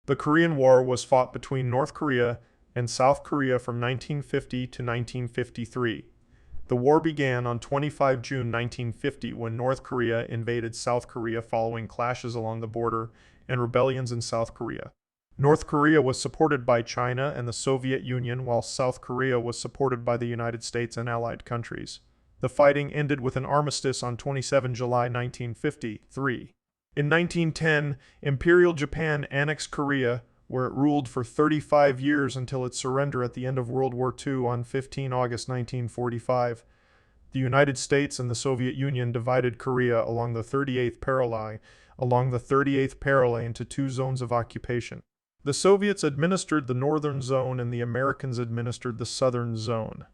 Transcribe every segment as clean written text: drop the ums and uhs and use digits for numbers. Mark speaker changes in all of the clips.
Speaker 1: The Korean War was fought between North Korea and South Korea from 1950 to 1953. The war began on 25 June 1950 when North Korea invaded South Korea following clashes along the border and rebellions in South Korea. North Korea was supported by China and the Soviet Union, while South Korea was supported by the United States and allied countries. The fighting ended with an armistice on 27 July 1953. In 1910, Imperial Japan annexed Korea, where it ruled for 35 years until its surrender at the end of World War II on 15 August 1945. The United States and the Soviet Union divided Korea along the 38th parallel into two zones of occupation. The Soviets administered the northern zone and the Americans administered the southern zone.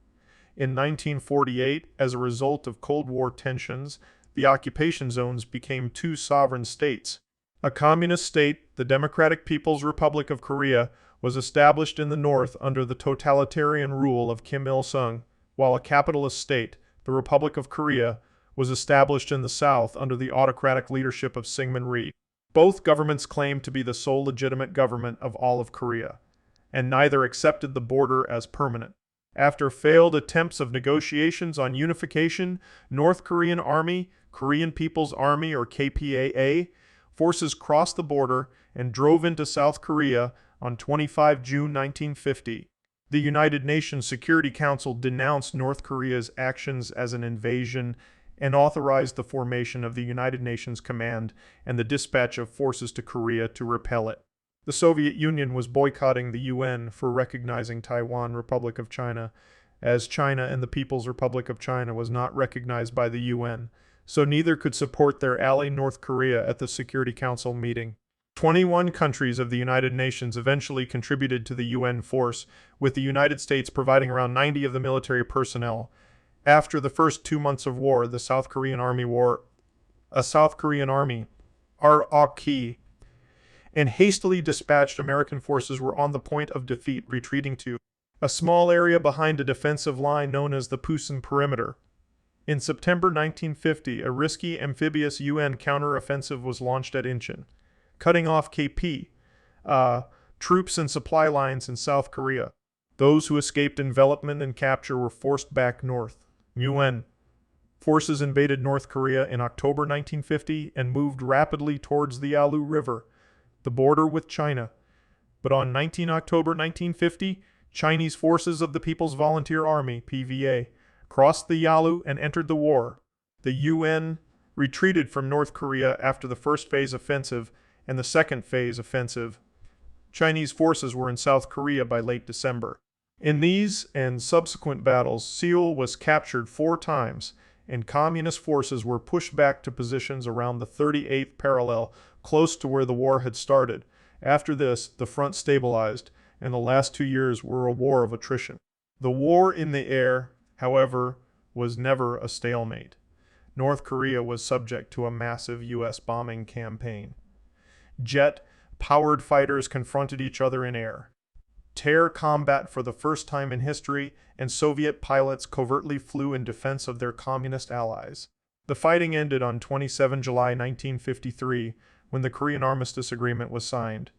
Speaker 1: In 1948, as a result of Cold War tensions, the occupation zones became two sovereign states. A communist state, the Democratic People's Republic of Korea, was established in the north under the totalitarian rule of Kim Il-sung, while a capitalist state, the Republic of Korea, was established in the south under the autocratic leadership of Syngman Rhee. Both governments claimed to be the sole legitimate government of all of Korea, and neither accepted the border as permanent. After failed attempts of negotiations on unification, North Korean Army, Korean People's Army or KPAA, forces crossed the border and drove into South Korea on 25 June 1950. The United Nations Security Council denounced North Korea's actions as an invasion and authorized the formation of the United Nations Command and the dispatch of forces to Korea to repel it. The Soviet Union was boycotting the UN for recognizing Taiwan Republic of China, as China and the People's Republic of China was not recognized by the UN, so neither could support their ally North Korea at the Security Council meeting. 21 countries of the United Nations eventually contributed to the UN force, with the United States providing around 90 of the military personnel. After the first 2 months of war, a South Korean Army, ROK, and hastily dispatched American forces were on the point of defeat, retreating to a small area behind a defensive line known as the Pusan Perimeter. In September 1950, a risky amphibious UN counter-offensive was launched at Incheon, cutting off KP troops and supply lines in South Korea. Those who escaped envelopment and capture were forced back north. UN forces invaded North Korea in October 1950 and moved rapidly towards the Yalu River, the border with China. But on 19 October 1950, Chinese forces of the People's Volunteer Army, PVA, crossed the Yalu and entered the war. The UN retreated from North Korea after the first phase offensive and the second phase offensive. Chinese forces were in South Korea by late December. In these and subsequent battles, Seoul was captured 4 times, and communist forces were pushed back to positions around the 38th parallel, close to where the war had started. After this, the front stabilized, and the last 2 years were a war of attrition. The war in the air, however, was never a stalemate. North Korea was subject to a massive U.S. bombing campaign. Jet-powered fighters confronted each other in air. Terror combat for the first time in history, and Soviet pilots covertly flew in defense of their communist allies. The fighting ended on 27 July 1953, when the Korean Armistice Agreement was signed.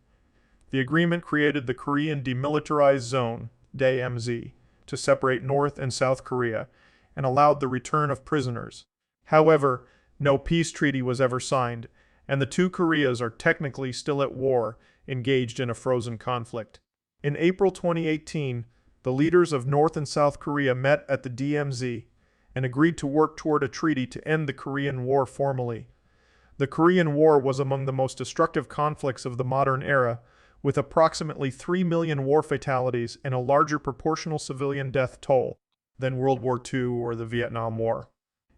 Speaker 1: The agreement created the Korean Demilitarized Zone, DMZ, to separate North and South Korea, and allowed the return of prisoners. However, no peace treaty was ever signed, and the two Koreas are technically still at war, engaged in a frozen conflict. In April 2018, the leaders of North and South Korea met at the DMZ and agreed to work toward a treaty to end the Korean War formally. The Korean War was among the most destructive conflicts of the modern era, with approximately 3 million war fatalities and a larger proportional civilian death toll than World War II or the Vietnam War.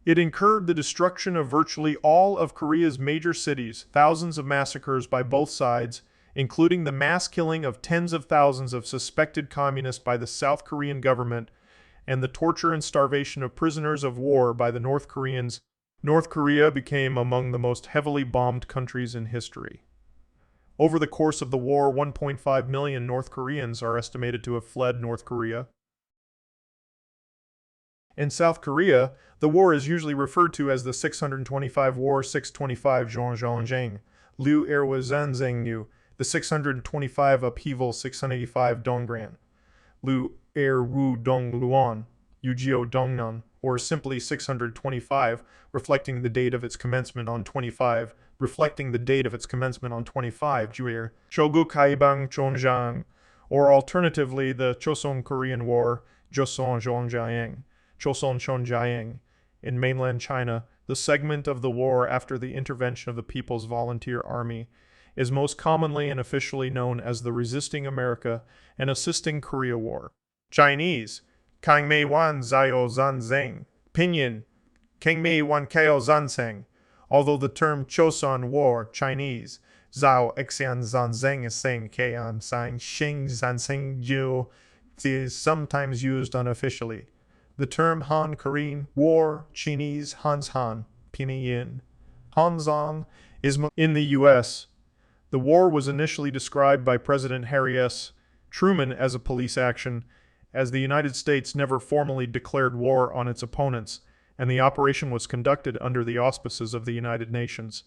Speaker 1: It incurred the destruction of virtually all of Korea's major cities, thousands of massacres by both sides, including the mass killing of tens of thousands of suspected communists by the South Korean government, and the torture and starvation of prisoners of war by the North Koreans. North Korea became among the most heavily bombed countries in history. Over the course of the war, 1.5 million North Koreans are estimated to have fled North Korea. In South Korea, the war is usually referred to as the 625 War 625 Zhongjang, Liu Erwa Zanzengnu, the 625 upheaval 685 Donggran, Lu Er Wu Dong Luan, Yujio Dongnan, or simply 625, reflecting the date of its commencement on 25, Juer, Shogu Kaibang Chonjiang, or alternatively the Choson-Korean War, Joseon Chonjiang, in mainland China. The segment of the war after the intervention of the People's Volunteer Army is most commonly and officially known as the Resisting America and Assisting Korea War. Chinese, Kangmei Wan Zio Zanzeng, Pinyin, Kangmei Wan Kao Zanzeng. Although the term Choson War, Chinese, Zhao Xian Zanzeng Seng Kayan Sang Xing Zanzeng Jiu, is sometimes used unofficially. The term Han Korean War, Chinese, Han, Pinyin, Hanzong, is in the U.S. The war was initially described by President Harry S. Truman as a police action, as the United States never formally declared war on its opponents, and the operation was conducted under the auspices of the United Nations.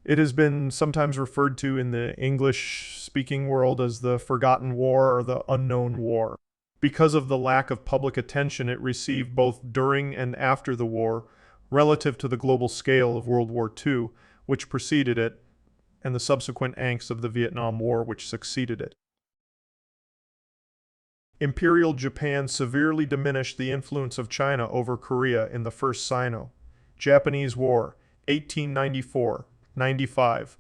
Speaker 1: It has been sometimes referred to in the English-speaking world as the Forgotten War or the Unknown War. Because of the lack of public attention it received both during and after the war, relative to the global scale of World War II, which preceded it, and the subsequent angst of the Vietnam War, which succeeded it. Imperial Japan severely diminished the influence of China over Korea in the First Sino-Japanese War, 1894-95,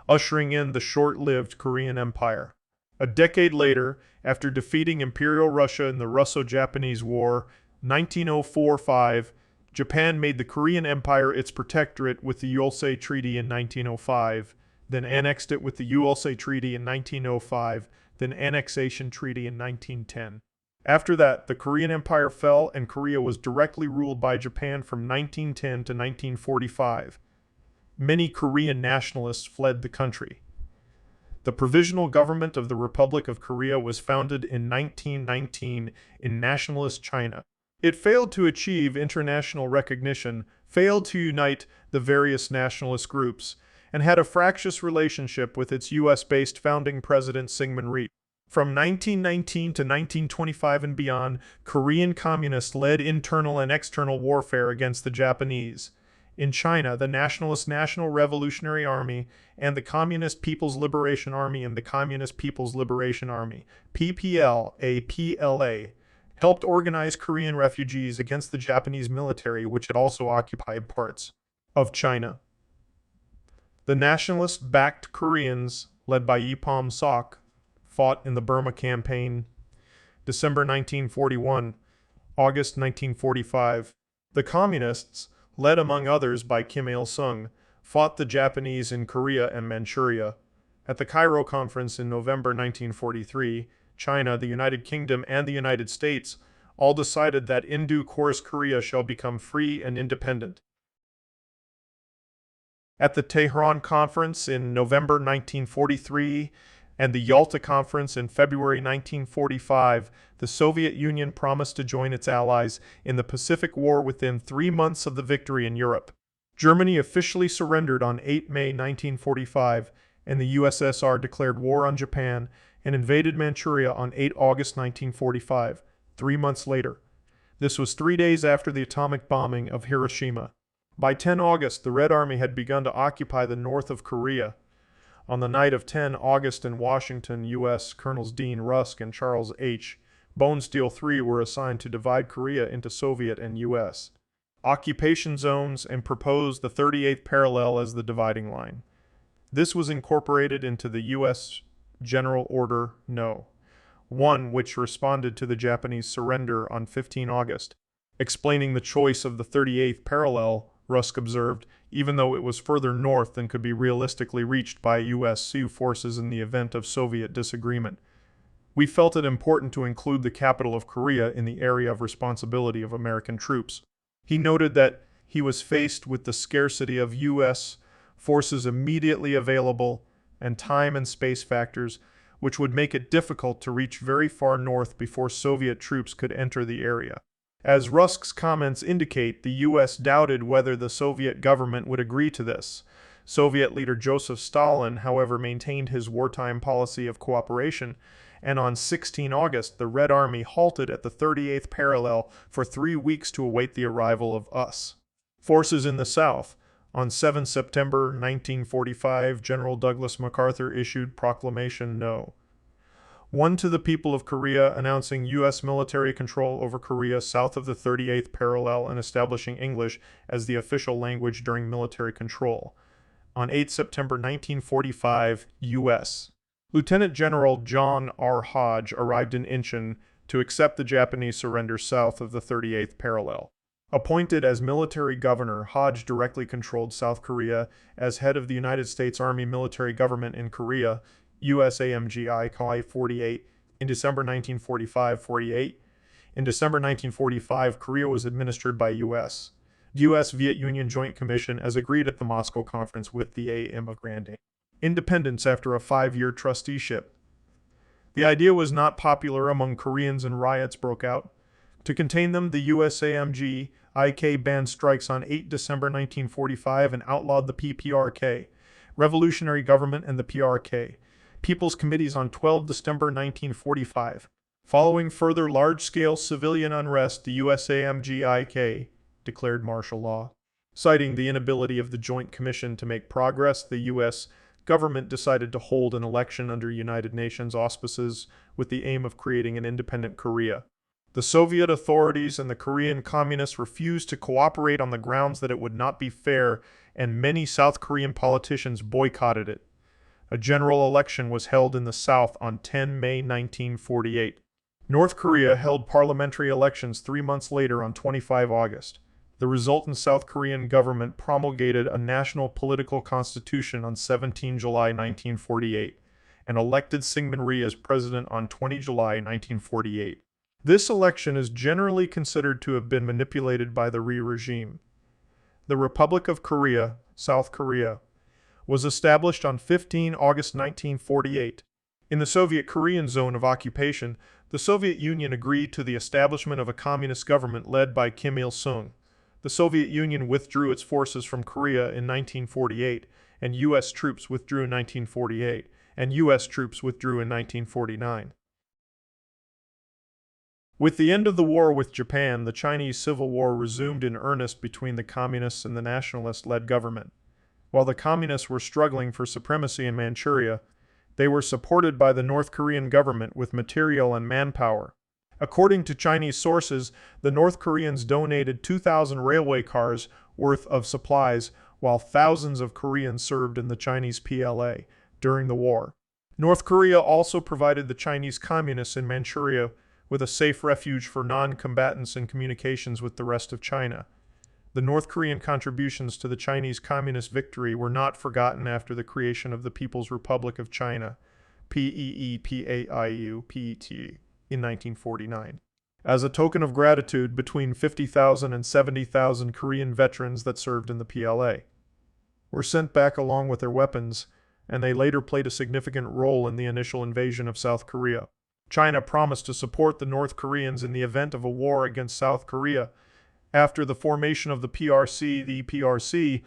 Speaker 1: ushering in the short-lived Korean Empire. A decade later, after defeating Imperial Russia in the Russo-Japanese War, 1904-5, Japan made the Korean Empire its protectorate with the Yulse Treaty in 1905, then annexed it with the Yulse Treaty in 1905, then Annexation Treaty in 1910. After that, the Korean Empire fell and Korea was directly ruled by Japan from 1910 to 1945. Many Korean nationalists fled the country. The Provisional Government of the Republic of Korea was founded in 1919 in nationalist China. It failed to achieve international recognition, failed to unite the various nationalist groups, and had a fractious relationship with its U.S.-based founding president Syngman Rhee. From 1919 to 1925 and beyond, Korean communists led internal and external warfare against the Japanese. In China, the Nationalist National Revolutionary Army and the Communist People's Liberation Army and the Communist People's Liberation Army, PPLA, helped organize Korean refugees against the Japanese military, which had also occupied parts of China. The nationalist-backed Koreans, led by Ipam Sok, fought in the Burma Campaign, December 1941, August 1945. The Communists, led among others by Kim Il-sung, fought the Japanese in Korea and Manchuria. At the Cairo Conference in November 1943, China, the United Kingdom, and the United States all decided that in due course Korea shall become free and independent. At the Tehran Conference in November 1943 and the Yalta Conference in February 1945, the Soviet Union promised to join its allies in the Pacific War within 3 months of the victory in Europe. Germany officially surrendered on 8 May 1945, and the USSR declared war on Japan and invaded Manchuria on 8 August 1945, 3 months later. This was 3 days after the atomic bombing of Hiroshima. By 10 August, the Red Army had begun to occupy the north of Korea. On the night of 10 August in Washington, U.S. Colonels Dean Rusk and Charles H. Bonesteel III were assigned to divide Korea into Soviet and U.S. occupation zones and proposed the 38th parallel as the dividing line. This was incorporated into the U.S. General Order No. 1, which responded to the Japanese surrender on 15 August. Explaining the choice of the 38th parallel, Rusk observed, even though it was further north than could be realistically reached by U.S. Sea forces in the event of Soviet disagreement, we felt it important to include the capital of Korea in the area of responsibility of American troops. He noted that he was faced with the scarcity of U.S. forces immediately available and time and space factors, which would make it difficult to reach very far north before Soviet troops could enter the area. As Rusk's comments indicate, the U.S. doubted whether the Soviet government would agree to this, Soviet leader Joseph Stalin, however, maintained his wartime policy of cooperation, and on 16 August, the Red Army halted at the 38th parallel for 3 weeks to await the arrival of US forces in the South. On 7 September 1945, General Douglas MacArthur issued Proclamation No. 1 to the people of Korea announcing U.S. military control over Korea south of the 38th parallel and establishing English as the official language during military control. On 8 September 1945, U.S. Lieutenant General John R. Hodge arrived in Incheon to accept the Japanese surrender south of the 38th parallel. Appointed as military governor, Hodge directly controlled South Korea as head of the United States Army military government in Korea, USAMGI Kai 48, in December 1945-48. In December 1945, Korea was administered by U.S.-Viet Union Joint Commission as agreed at the Moscow Conference with the aim of granting independence after a 5-year trusteeship. The idea was not popular among Koreans and riots broke out. To contain them, the USAMGIK banned strikes on 8 December 1945 and outlawed the PPRK, Revolutionary Government, and the PRK, People's Committees on 12 December 1945. Following further large-scale civilian unrest, the USAMGIK declared martial law. Citing the inability of the Joint Commission to make progress, the U.S. government decided to hold an election under United Nations auspices with the aim of creating an independent Korea. The Soviet authorities and the Korean Communists refused to cooperate on the grounds that it would not be fair, and many South Korean politicians boycotted it. A general election was held in the South on 10 May 1948. North Korea held parliamentary elections 3 months later on 25 August. The resultant South Korean government promulgated a national political constitution on 17 July 1948 and elected Syngman Rhee as president on 20 July 1948. This election is generally considered to have been manipulated by the Rhee regime. The Republic of Korea, South Korea, was established on 15 August 1948. In the Soviet Korean zone of occupation, the Soviet Union agreed to the establishment of a communist government led by Kim Il-sung. The Soviet Union withdrew its forces from Korea in 1948, and U.S. troops withdrew in 1948, and U.S. troops withdrew in 1949. With the end of the war with Japan, the Chinese Civil War resumed in earnest between the Communists and the nationalist-led government. While the Communists were struggling for supremacy in Manchuria, they were supported by the North Korean government with material and manpower. According to Chinese sources, the North Koreans donated 2,000 railway cars worth of supplies, while thousands of Koreans served in the Chinese PLA during the war. North Korea also provided the Chinese Communists in Manchuria with a safe refuge for non-combatants and communications with the rest of China. The North Korean contributions to the Chinese Communist victory were not forgotten after the creation of the People's Republic of China, PEEPAIU-PET, in 1949. As a token of gratitude, between 50,000 and 70,000 Korean veterans that served in the PLA were sent back along with their weapons, and they later played a significant role in the initial invasion of South Korea. China promised to support the North Koreans in the event of a war against South Korea. After the formation of the PRC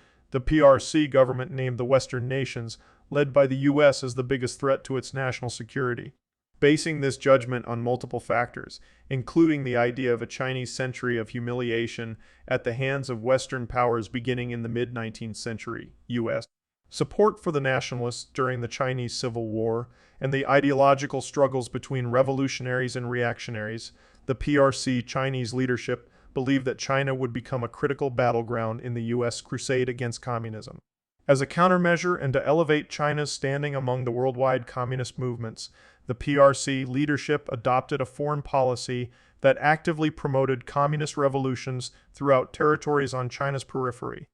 Speaker 1: government named the Western nations, led by the U.S. as the biggest threat to its national security, basing this judgment on multiple factors, including the idea of a Chinese century of humiliation at the hands of Western powers beginning in the mid-19th century, U.S. support for the nationalists during the Chinese Civil War, and the ideological struggles between revolutionaries and reactionaries. The PRC Chinese leadership believed that China would become a critical battleground in the U.S. crusade against communism. As a countermeasure and to elevate China's standing among the worldwide communist movements, the PRC leadership adopted a foreign policy that actively promoted communist revolutions throughout territories on China's periphery.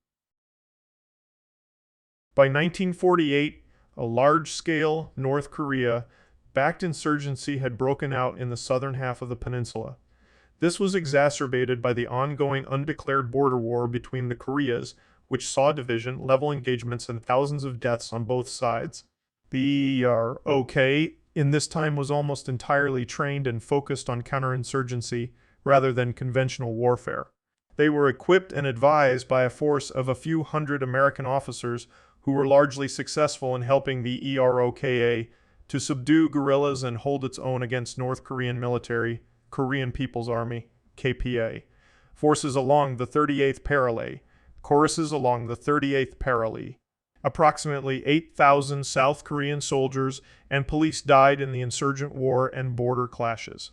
Speaker 1: By 1948, a large-scale North Korea-backed insurgency had broken out in the southern half of the peninsula. This was exacerbated by the ongoing undeclared border war between the Koreas, which saw division, level engagements, and thousands of deaths on both sides. The EROK in this time was almost entirely trained and focused on counterinsurgency rather than conventional warfare. They were equipped and advised by a force of a few hundred American officers who were largely successful in helping the EROKA to subdue guerrillas and hold its own against North Korean military, Korean People's Army, KPA, forces along the 38th Parallel, choruses along the 38th Parallel. Approximately 8,000 South Korean soldiers and police died in the insurgent war and border clashes.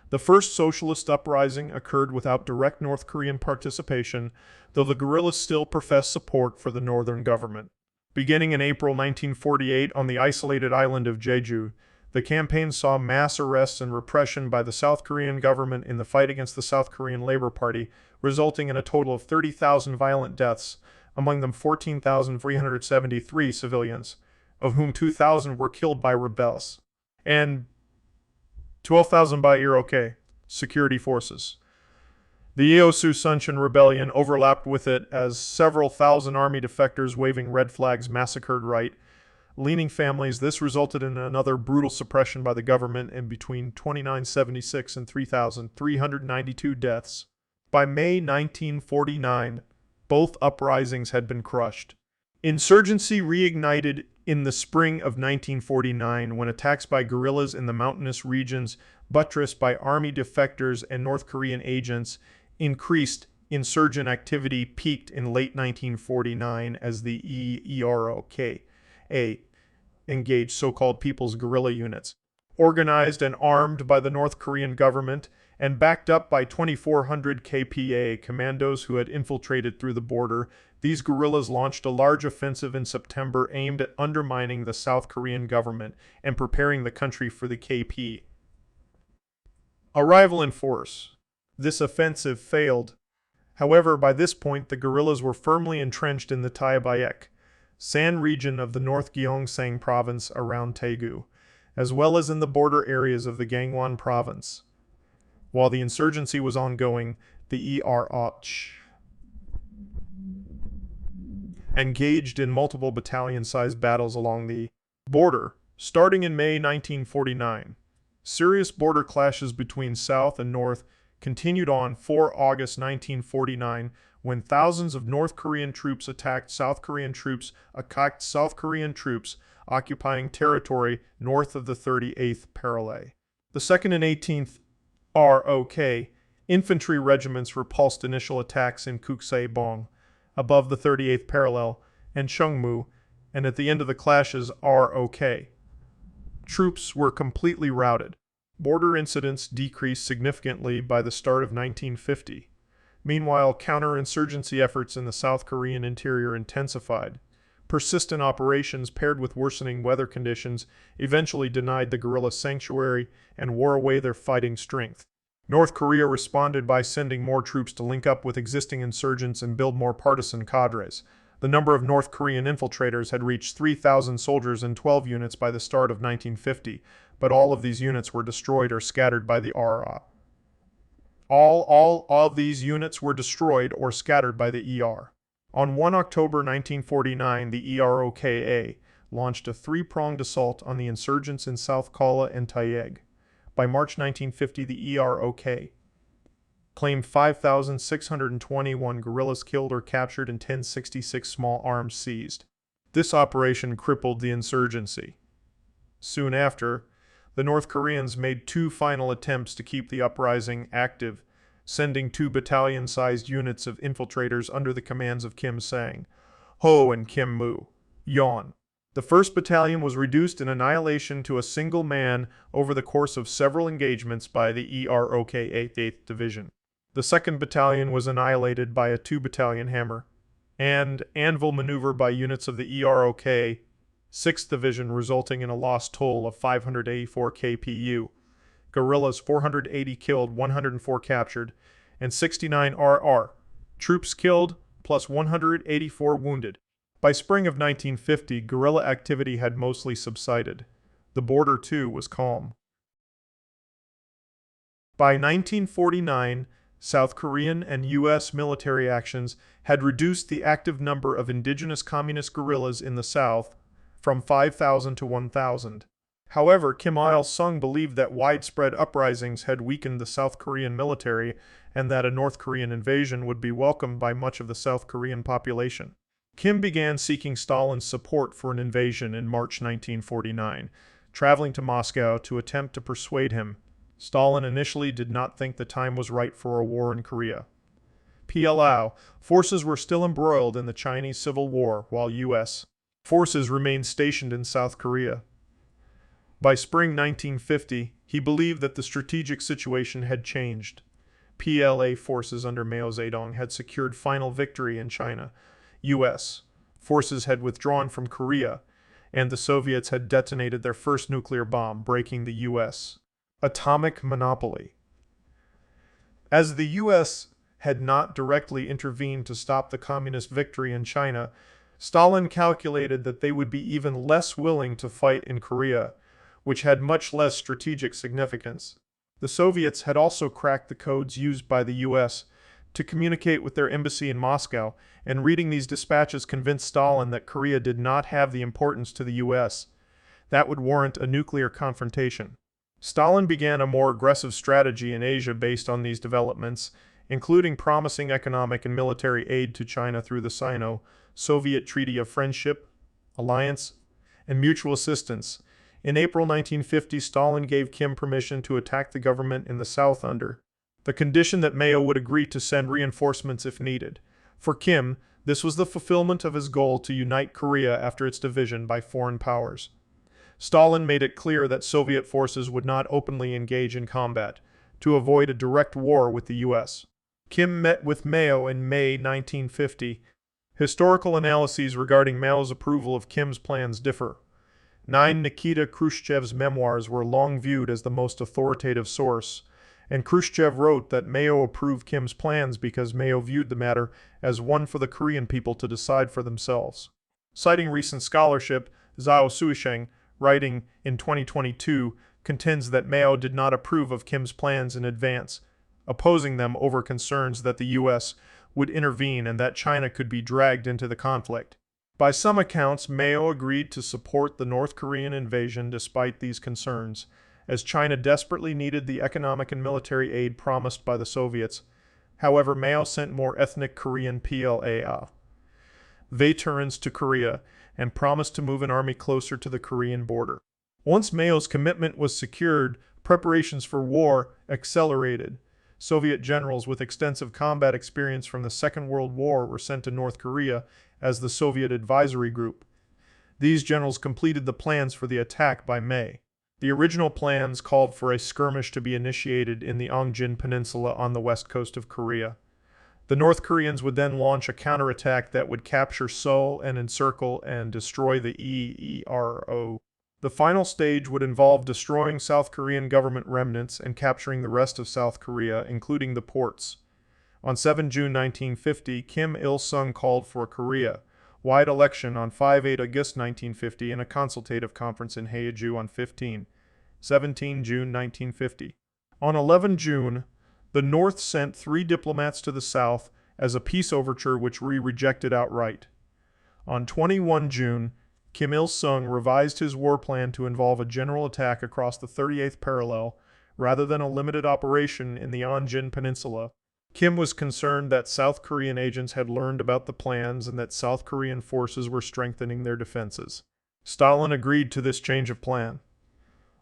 Speaker 1: The first socialist uprising occurred without direct North Korean participation, though the guerrillas still professed support for the northern government. Beginning in April 1948 on the isolated island of Jeju, the campaign saw mass arrests and repression by the South Korean government in the fight against the South Korean Labor Party, resulting in a total of 30,000 violent deaths, among them 14,373 civilians, of whom 2,000 were killed by rebels, and 12,000 by EROK security forces. The Yeosu Suncheon Rebellion overlapped with it as several thousand army defectors waving red flags massacred right-leaning families. This resulted in another brutal suppression by the government and between 2,976 and 3,392 deaths. By May 1949, both uprisings had been crushed. Insurgency reignited in the spring of 1949 when attacks by guerrillas in the mountainous regions, buttressed by army defectors and North Korean agents, increased. Insurgent activity peaked in late 1949 as the EROK engaged so-called People's Guerrilla Units, organized and armed by the North Korean government and backed up by 2,400 KPA commandos who had infiltrated through the border. These guerrillas launched a large offensive in September aimed at undermining the South Korean government and preparing the country for the KP. Arrival in force. This offensive failed. However, by this point, the guerrillas were firmly entrenched in the Taebaek, San region of the North Gyeongsang province around Daegu, as well as in the border areas of the Gangwon province. While the insurgency was ongoing, the EROK engaged in multiple battalion-sized battles along the border, starting in May 1949. Serious border clashes between South and North continued on 4 August 1949 when thousands of North Korean troops attacked South Korean troops occupying territory north of the 38th Parallel. The 2nd and 18th ROK infantry regiments repulsed initial attacks in Kuksae-bong, above the 38th Parallel, and Chungmu, and at the end of the clashes, ROK troops were completely routed. Border incidents decreased significantly by the start of 1950. Meanwhile, counterinsurgency efforts in the South Korean interior intensified. Persistent operations paired with worsening weather conditions eventually denied the guerrilla sanctuary and wore away their fighting strength. North Korea responded by sending more troops to link up with existing insurgents and build more partisan cadres. The number of North Korean infiltrators had reached 3,000 soldiers and 12 units by the start of 1950, but all of these units were destroyed or scattered by the ER. All of these units were destroyed or scattered by the ER. On 1 October 1949, the EROKA launched a three-pronged assault on the insurgents in South Kala and Taeyeg. By March 1950, the EROK claimed 5,621 guerrillas killed or captured and 1066 small arms seized. This operation crippled the insurgency. Soon after, the North Koreans made two final attempts to keep the uprising active, sending 2 battalion-sized units of infiltrators under the commands of Kim Sang-ho and Kim Moo-yeon. The 1st Battalion was reduced in annihilation to a single man over the course of several engagements by the EROK 8th Division. The 2nd Battalion was annihilated by a 2-battalion hammer and anvil maneuver by units of the EROK 6th Division, resulting in a lost toll of 584 KPU. Guerrillas 480 killed, 104 captured, and 69 RR. Troops killed, plus 184 wounded. By spring of 1950, guerrilla activity had mostly subsided. The border, too, was calm. By 1949, South Korean and U.S. military actions had reduced the active number of indigenous communist guerrillas in the South from 5,000 to 1,000. However, Kim Il-sung believed that widespread uprisings had weakened the South Korean military and that a North Korean invasion would be welcomed by much of the South Korean population. Kim began seeking Stalin's support for an invasion in March 1949, traveling to Moscow to attempt to persuade him. Stalin initially did not think the time was right for a war in Korea. PLO forces were still embroiled in the Chinese Civil War, while U.S. forces remained stationed in South Korea. By spring 1950, he believed that the strategic situation had changed. PLA forces under Mao Zedong had secured final victory in China. U.S. forces had withdrawn from Korea, and the Soviets had detonated their first nuclear bomb, breaking the U.S. atomic monopoly. As the U.S. had not directly intervened to stop the communist victory in China, Stalin calculated that they would be even less willing to fight in Korea, which had much less strategic significance. The Soviets had also cracked the codes used by the U.S. to communicate with their embassy in Moscow, and reading these dispatches convinced Stalin that Korea did not have the importance to the U.S. that would warrant a nuclear confrontation. Stalin began a more aggressive strategy in Asia based on these developments, including promising economic and military aid to China through the Sino-Soviet Treaty of Friendship, Alliance, and Mutual Assistance. In April 1950, Stalin gave Kim permission to attack the government in the south under the condition that Mao would agree to send reinforcements if needed. For Kim, this was the fulfillment of his goal to unite Korea after its division by foreign powers. Stalin made it clear that Soviet forces would not openly engage in combat, to avoid a direct war with the U.S. Kim met with Mao in May 1950. Historical analyses regarding Mao's approval of Kim's plans differ. Nikita Khrushchev's memoirs were long viewed as the most authoritative source, and Khrushchev wrote that Mao approved Kim's plans because Mao viewed the matter as one for the Korean people to decide for themselves. Citing recent scholarship, Zhao Suisheng, writing in 2022, contends that Mao did not approve of Kim's plans in advance, opposing them over concerns that the U.S. would intervene and that China could be dragged into the conflict. By some accounts, Mao agreed to support the North Korean invasion despite these concerns, as China desperately needed the economic and military aid promised by the Soviets. However, Mao sent more ethnic Korean PLA veterans to Korea and promised to move an army closer to the Korean border. Once Mao's commitment was secured, preparations for war accelerated. Soviet generals with extensive combat experience from the Second World War were sent to North Korea as the Soviet Advisory Group. These generals completed the plans for the attack by May. The original plans called for a skirmish to be initiated in the Ongjin Peninsula on the west coast of Korea. The North Koreans would then launch a counterattack that would capture Seoul and encircle and destroy the EERO. The final stage would involve destroying South Korean government remnants and capturing the rest of South Korea, including the ports. On 7 June 1950, Kim Il-sung called for a Korea-wide election on 5-8 August 1950 and a consultative conference in Haeju on 17 June 1950. On 11 June, the North sent 3 diplomats to the South as a peace overture which we rejected outright. On 21 June, Kim Il-sung revised his war plan to involve a general attack across the 38th parallel rather than a limited operation in the Ongjin Peninsula. Kim was concerned that South Korean agents had learned about the plans and that South Korean forces were strengthening their defenses. Stalin agreed to this change of plan.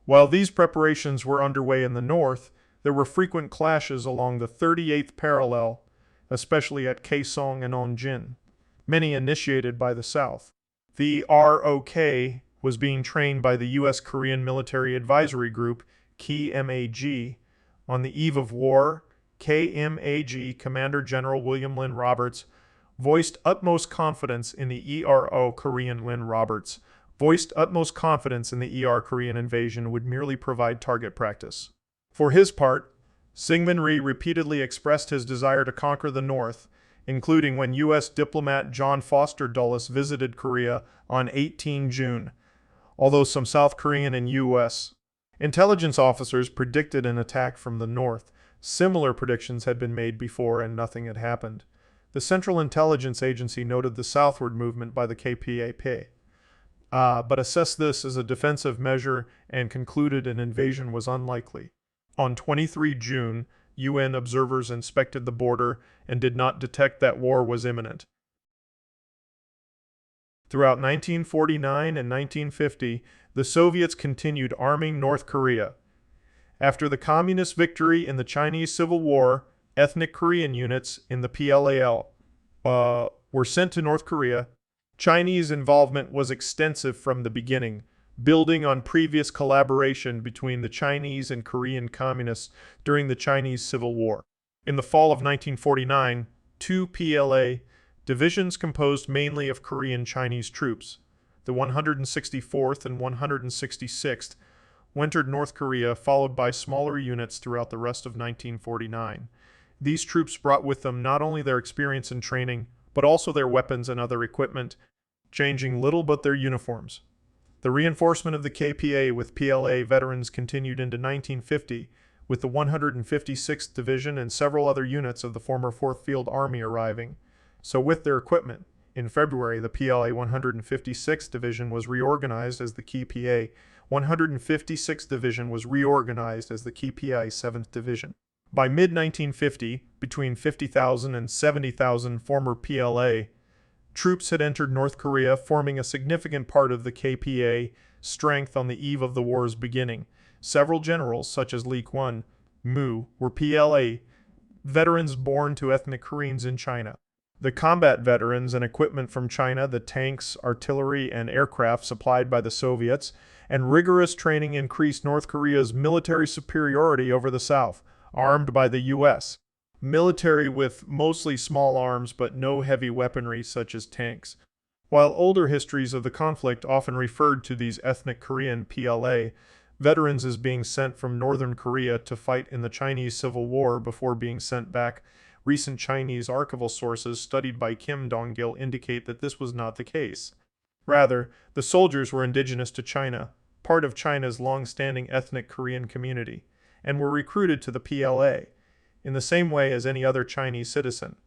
Speaker 1: While these preparations were underway in the north, there were frequent clashes along the 38th parallel, especially at Kaesong and Ongjin, many initiated by the South. The ROK was being trained by the U.S. Korean Military Advisory Group, KMAG. On the eve of war, KMAG Commander General William Lynn Roberts voiced utmost confidence in the ERO Korean Lynn Roberts voiced utmost confidence in the Korean invasion would merely provide target practice. For his part, Syngman Rhee repeatedly expressed his desire to conquer the North, including when U.S. diplomat John Foster Dulles visited Korea on 18 June, although some South Korean and U.S. intelligence officers predicted an attack from the North. Similar predictions had been made before and nothing had happened. The Central Intelligence Agency noted the southward movement by the KPAP, but assessed this as a defensive measure and concluded an invasion was unlikely. On 23 June, UN observers inspected the border and did not detect that war was imminent. Throughout 1949 and 1950, the Soviets continued arming North Korea. After the Communist victory in the Chinese Civil War, ethnic Korean units in the PLAL were sent to North Korea. Chinese involvement was extensive from the beginning, building on previous collaboration between the Chinese and Korean Communists during the Chinese Civil War. In the fall of 1949, two PLA divisions composed mainly of Korean Chinese troops, the 164th and 166th, entered North Korea, followed by smaller units throughout the rest of 1949. These troops brought with them not only their experience and training, but also their weapons and other equipment, changing little but their uniforms. The reinforcement of the KPA with PLA veterans continued into 1950, with the 156th Division and several other units of the former 4th Field Army arriving. So with their equipment, in February, the PLA 156th Division was reorganized as the KPA 156th Division was reorganized as the KPA 7th Division. By mid-1950, between 50,000 and 70,000 former PLA troops had entered North Korea, forming a significant part of the KPA strength on the eve of the war's beginning. Several generals, such as Lee Kwon-moo, were PLA veterans born to ethnic Koreans in China. The combat veterans and equipment from China, the tanks, artillery, and aircraft supplied by the Soviets, and rigorous training increased North Korea's military superiority over the South, armed by the U.S. military with mostly small arms but no heavy weaponry such as tanks. While older histories of the conflict often referred to these ethnic Korean PLA veterans as being sent from northern Korea to fight in the Chinese Civil War before being sent back, recent Chinese archival sources studied by Kim Dong-gil indicate that this was not the case. Rather, the soldiers were indigenous to China, part of China's long-standing ethnic Korean community, and were recruited to the PLA, in the same way as any other Chinese citizen.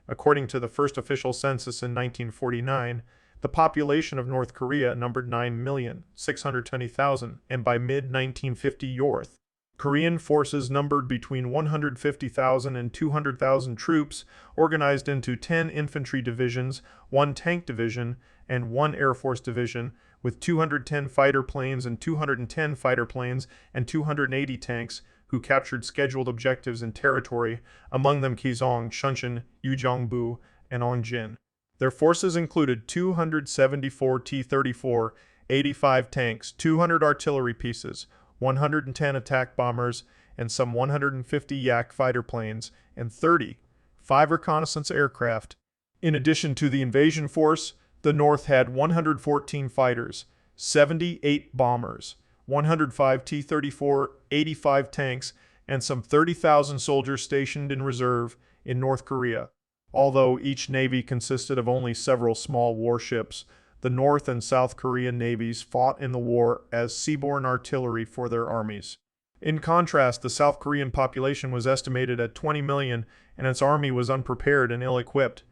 Speaker 1: According to the first official census in 1949, the population of North Korea numbered 9,620,000, and by mid-1950 North Korean forces numbered between 150,000 and 200,000 troops, organized into 10 infantry divisions, 1 tank division, and 1 Air Force division, with 210 fighter planes and 210 fighter planes and 280 tanks, who captured scheduled objectives in territory, among them Kizong, Shunshin, Ujeongbu, and Ongjin. Their forces included 274 T-34, 85 tanks, 200 artillery pieces, 110 attack bombers, and some 150 Yak fighter planes, and 35 reconnaissance aircraft. In addition to the invasion force, the North had 114 fighters, 78 bombers, 105 T-34, 85 tanks, and some 30,000 soldiers stationed in reserve in North Korea. Although each navy consisted of only several small warships, the North and South Korean navies fought in the war as seaborne artillery for their armies. In contrast, the South Korean population was estimated at 20 million, and its army was unprepared and ill-equipped.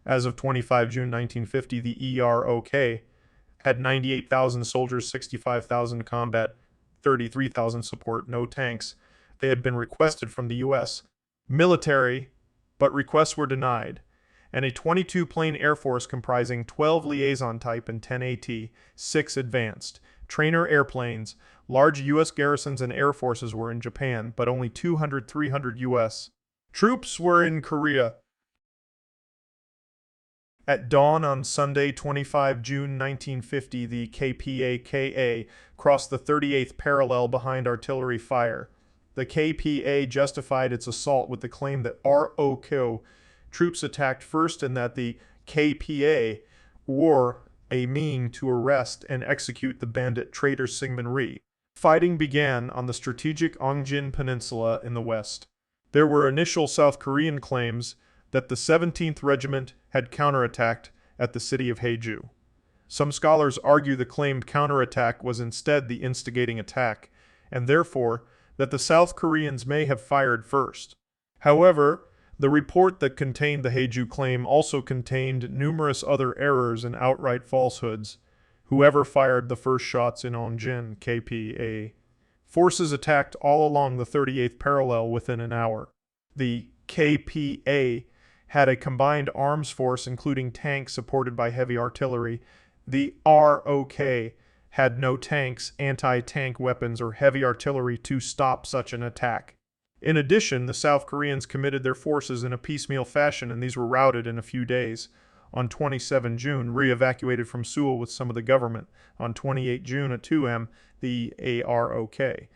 Speaker 1: As of 25 June 1950, the EROK had 98,000 soldiers, 65,000 combat, 33,000 support, no tanks. They had been requested from the U.S. military, but requests were denied, and a 22-plane Air Force comprising 12 liaison type and 10 AT, 6 advanced trainer airplanes. Large U.S. garrisons and air forces were in Japan, but only 300 U.S. troops were in Korea. At dawn on Sunday, 25 June 1950, the KPA-KA crossed the 38th parallel behind artillery fire. The KPA justified its assault with the claim that ROK troops attacked first and that the KPA were a mean to arrest and execute the bandit traitor Syngman Rhee. Fighting began on the strategic Ongjin Peninsula in the west. There were initial South Korean claims that the 17th Regiment had counterattacked at the city of Haeju. Some scholars argue the claimed counterattack was instead the instigating attack, and therefore that the South Koreans may have fired first. However, the report that contained the Haeju claim also contained numerous other errors and outright falsehoods. Whoever fired the first shots in Ongjin, KPA forces attacked all along the 38th parallel within an hour. The KPA had a combined arms force including tanks supported by heavy artillery. The ROK had no tanks, anti-tank weapons, or heavy artillery to stop such an attack. In addition, the South Koreans committed their forces in a piecemeal fashion, and these were routed in a few days. On 27 June, re-evacuated from Seoul with some of the government. On 28 June at 2 m, the AROK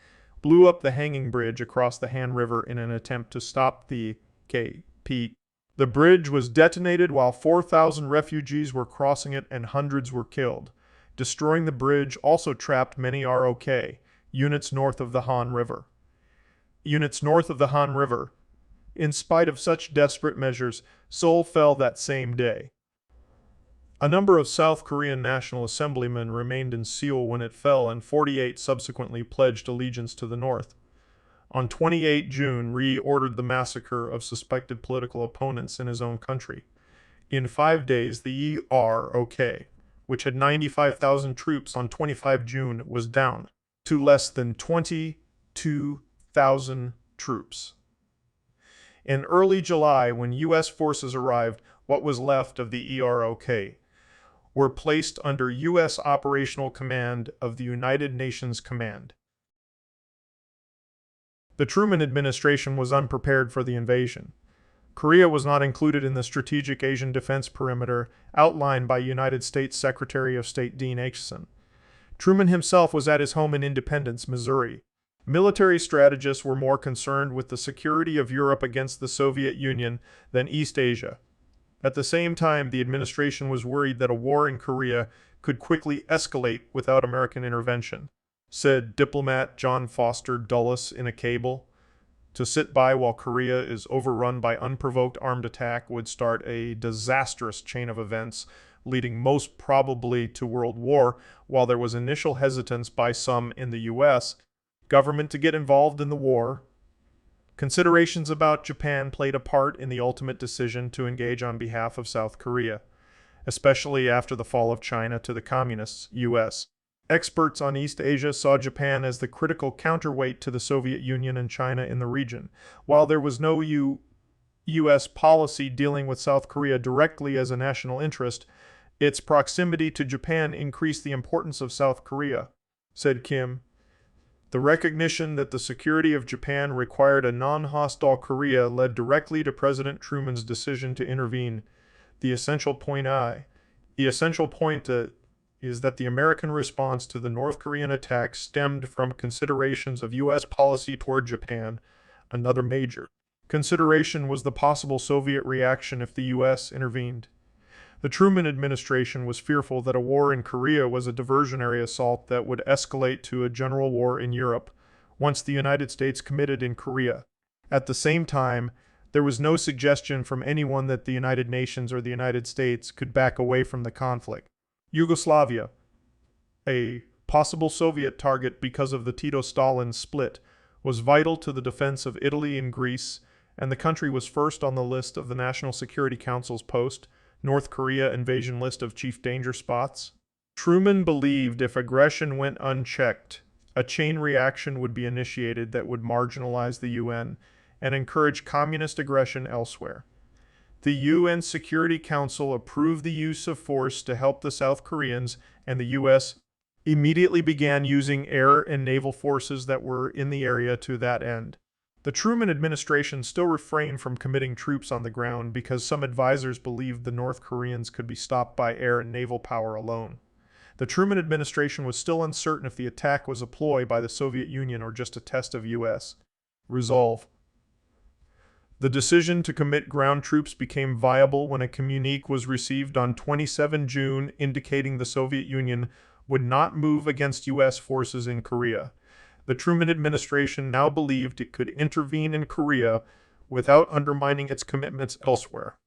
Speaker 1: blew up the hanging bridge across the Han River in an attempt to stop the KP. The bridge was detonated while 4,000 refugees were crossing it and hundreds were killed. Destroying the bridge also trapped many ROK units north of the Han River. In spite of such desperate measures, Seoul fell that same day. A number of South Korean National Assemblymen remained in Seoul when it fell, and 48 subsequently pledged allegiance to the North. On 28 June, Ri ordered the massacre of suspected political opponents in his own country. In 5 days, the EROK, which had 95,000 troops on 25 June, was down to less than 22,000 troops. In early July, when U.S. forces arrived, what was left of the EROK were placed under U.S. operational command of the United Nations Command. The Truman administration was unprepared for the invasion. Korea was not included in the Strategic Asian Defense Perimeter outlined by United States Secretary of State Dean Acheson. Truman himself was at his home in Independence, Missouri. Military strategists were more concerned with the security of Europe against the Soviet Union than East Asia. At the same time, the administration was worried that a war in Korea could quickly escalate without American intervention, said diplomat John Foster Dulles in a cable. To sit by while Korea is overrun by unprovoked armed attack would start a disastrous chain of events, leading most probably to world war. While there was initial hesitance by some in the U.S. government to get involved in the war, considerations about Japan played a part in the ultimate decision to engage on behalf of South Korea, especially after the fall of China to the Communists, U.S. Experts on East Asia saw Japan as the critical counterweight to the Soviet Union and China in the region. While there was no U.S. policy dealing with South Korea directly as a national interest, its proximity to Japan increased the importance of South Korea, said Kim. The recognition that the security of Japan required a non-hostile Korea led directly to President Truman's decision to intervene. The essential point is that the American response to the North Korean attack stemmed from considerations of U.S. policy toward Japan. Another major consideration was the possible Soviet reaction if the U.S. intervened. The Truman administration was fearful that a war in Korea was a diversionary assault that would escalate to a general war in Europe once the United States committed in Korea. At the same time, there was no suggestion from anyone that the United Nations or the United States could back away from the conflict. Yugoslavia, a possible Soviet target because of the Tito-Stalin split, was vital to the defense of Italy and Greece, and the country was first on the list of the National Security Council's post-North Korea invasion list of chief danger spots. Truman believed if aggression went unchecked, a chain reaction would be initiated that would marginalize the UN and encourage communist aggression elsewhere. The UN Security Council approved the use of force to help the South Koreans, and the U.S. immediately began using air and naval forces that were in the area to that end. The Truman administration still refrained from committing troops on the ground because some advisors believed the North Koreans could be stopped by air and naval power alone. The Truman administration was still uncertain if the attack was a ploy by the Soviet Union or just a test of U.S. resolve. The decision to commit ground troops became viable when a communique was received on 27 June indicating the Soviet Union would not move against U.S. forces in Korea. The Truman administration now believed it could intervene in Korea without undermining its commitments elsewhere.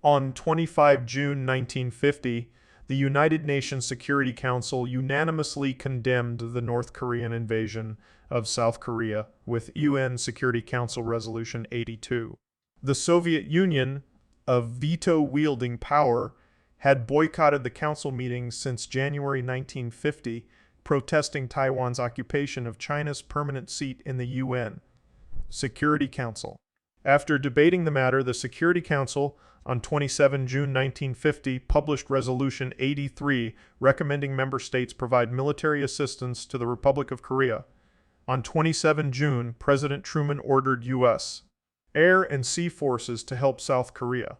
Speaker 1: On 25 June 1950, the United Nations Security Council unanimously condemned the North Korean invasion of South Korea with UN Security Council Resolution 82. The Soviet Union, a veto-wielding power, had boycotted the council meetings since January 1950, protesting Taiwan's occupation of China's permanent seat in the UN Security Council. After debating the matter, the Security Council, on 27 June 1950, published Resolution 83 recommending member states provide military assistance to the Republic of Korea. On 27 June, President Truman ordered U.S. air and sea forces to help South Korea.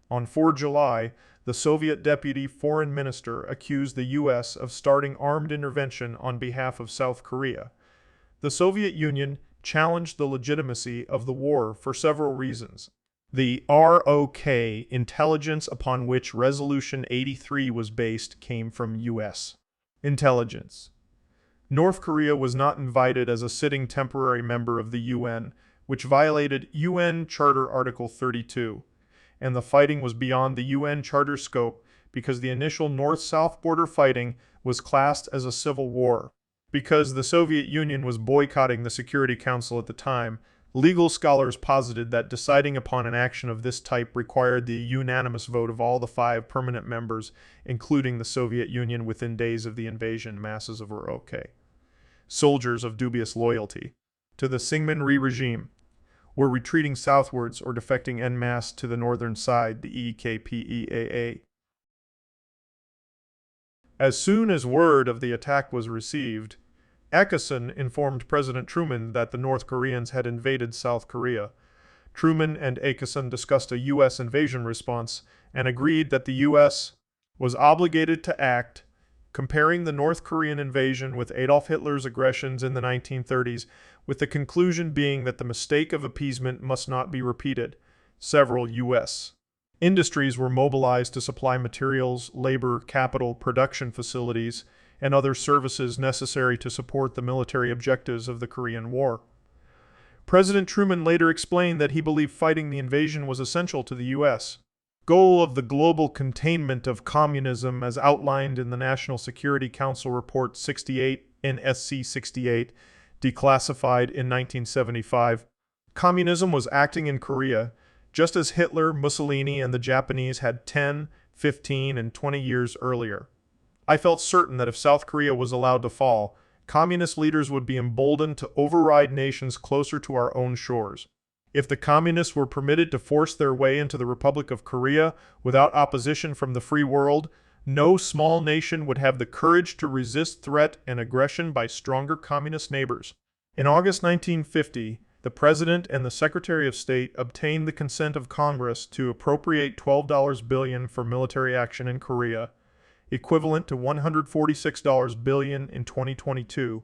Speaker 1: On 4 July, the Soviet Deputy Foreign Minister accused the U.S. of starting armed intervention on behalf of South Korea. The Soviet Union challenged the legitimacy of the war for several reasons. The ROK intelligence upon which Resolution 83 was based came from U.S. intelligence. North Korea was not invited as a sitting temporary member of the UN, which violated UN Charter Article 32, and the fighting was beyond the UN Charter scope because the initial North-South border fighting was classed as a civil war. Because the Soviet Union was boycotting the Security Council at the time, legal scholars posited that deciding upon an action of this type required the unanimous vote of all the 5 permanent members, including the Soviet Union, within days of the invasion. Masses of ROK soldiers of dubious loyalty to the Syngman-Rhee regime were retreating southwards or defecting en masse to the northern side, the EKPEAA. As soon as word of the attack was received, Incheon informed President Truman that the North Koreans had invaded South Korea. Truman and Incheon discussed a U.S. invasion response and agreed that the U.S. was obligated to act, comparing the North Korean invasion with Adolf Hitler's aggressions in the 1930s, with the conclusion being that the mistake of appeasement must not be repeated. Several U.S. industries were mobilized to supply materials, labor, capital, production facilities, and other services necessary to support the military objectives of the Korean War. President Truman later explained that he believed fighting the invasion was essential to the U.S. goal of the global containment of communism as outlined in the National Security Council Report 68, NSC 68, declassified in 1975. Communism was acting in Korea, just as Hitler, Mussolini, and the Japanese had 10, 15, and 20 years earlier. I felt certain that if South Korea was allowed to fall, communist leaders would be emboldened to override nations closer to our own shores. If the communists were permitted to force their way into the Republic of Korea without opposition from the free world, no small nation would have the courage to resist threat and aggression by stronger communist neighbors. In August 1950, the President and the Secretary of State obtained the consent of Congress to appropriate $12 billion for military action in Korea, equivalent to $146 billion in 2022,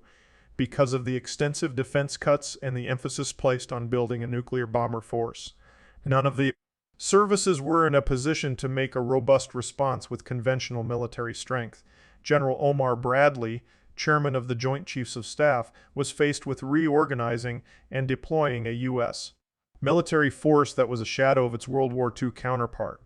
Speaker 1: because of the extensive defense cuts and the emphasis placed on building a nuclear bomber force. None of the services were in a position to make a robust response with conventional military strength. General Omar Bradley, chairman of the Joint Chiefs of Staff, was faced with reorganizing and deploying a U.S. military force that was a shadow of its World War II counterpart.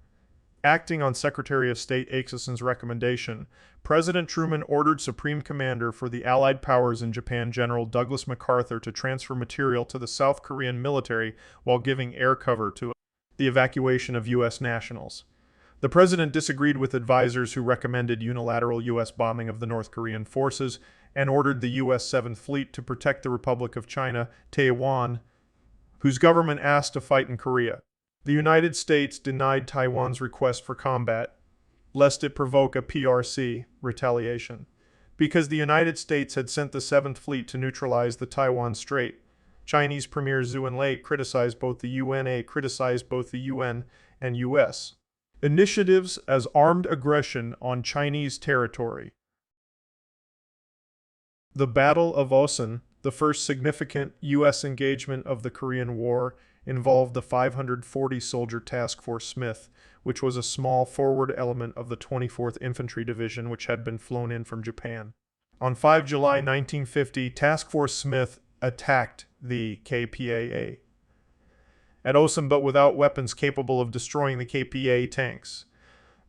Speaker 1: Acting on Secretary of State Incheon's recommendation, President Truman ordered Supreme Commander for the Allied Powers in Japan, General Douglas MacArthur, to transfer material to the South Korean military while giving air cover to the evacuation of U.S. nationals. The President disagreed with advisors who recommended unilateral U.S. bombing of the North Korean forces and ordered the U.S. 7th Fleet to protect the Republic of China, Taiwan, whose government asked to fight in Korea. The United States denied Taiwan's request for combat, lest it provoke a PRC retaliation. Because the United States had sent the 7th Fleet to neutralize the Taiwan Strait, Chinese Premier Zhou Enlai criticized both the UN and U.S. initiatives as armed aggression on Chinese territory. The Battle of Osan, the first significant U.S. engagement of the Korean War, involved the 540-soldier Task Force Smith, which was a small forward element of the 24th Infantry Division which had been flown in from Japan. On 5 July 1950, Task Force Smith attacked the KPAA at Osan, but without weapons capable of destroying the KPA tanks.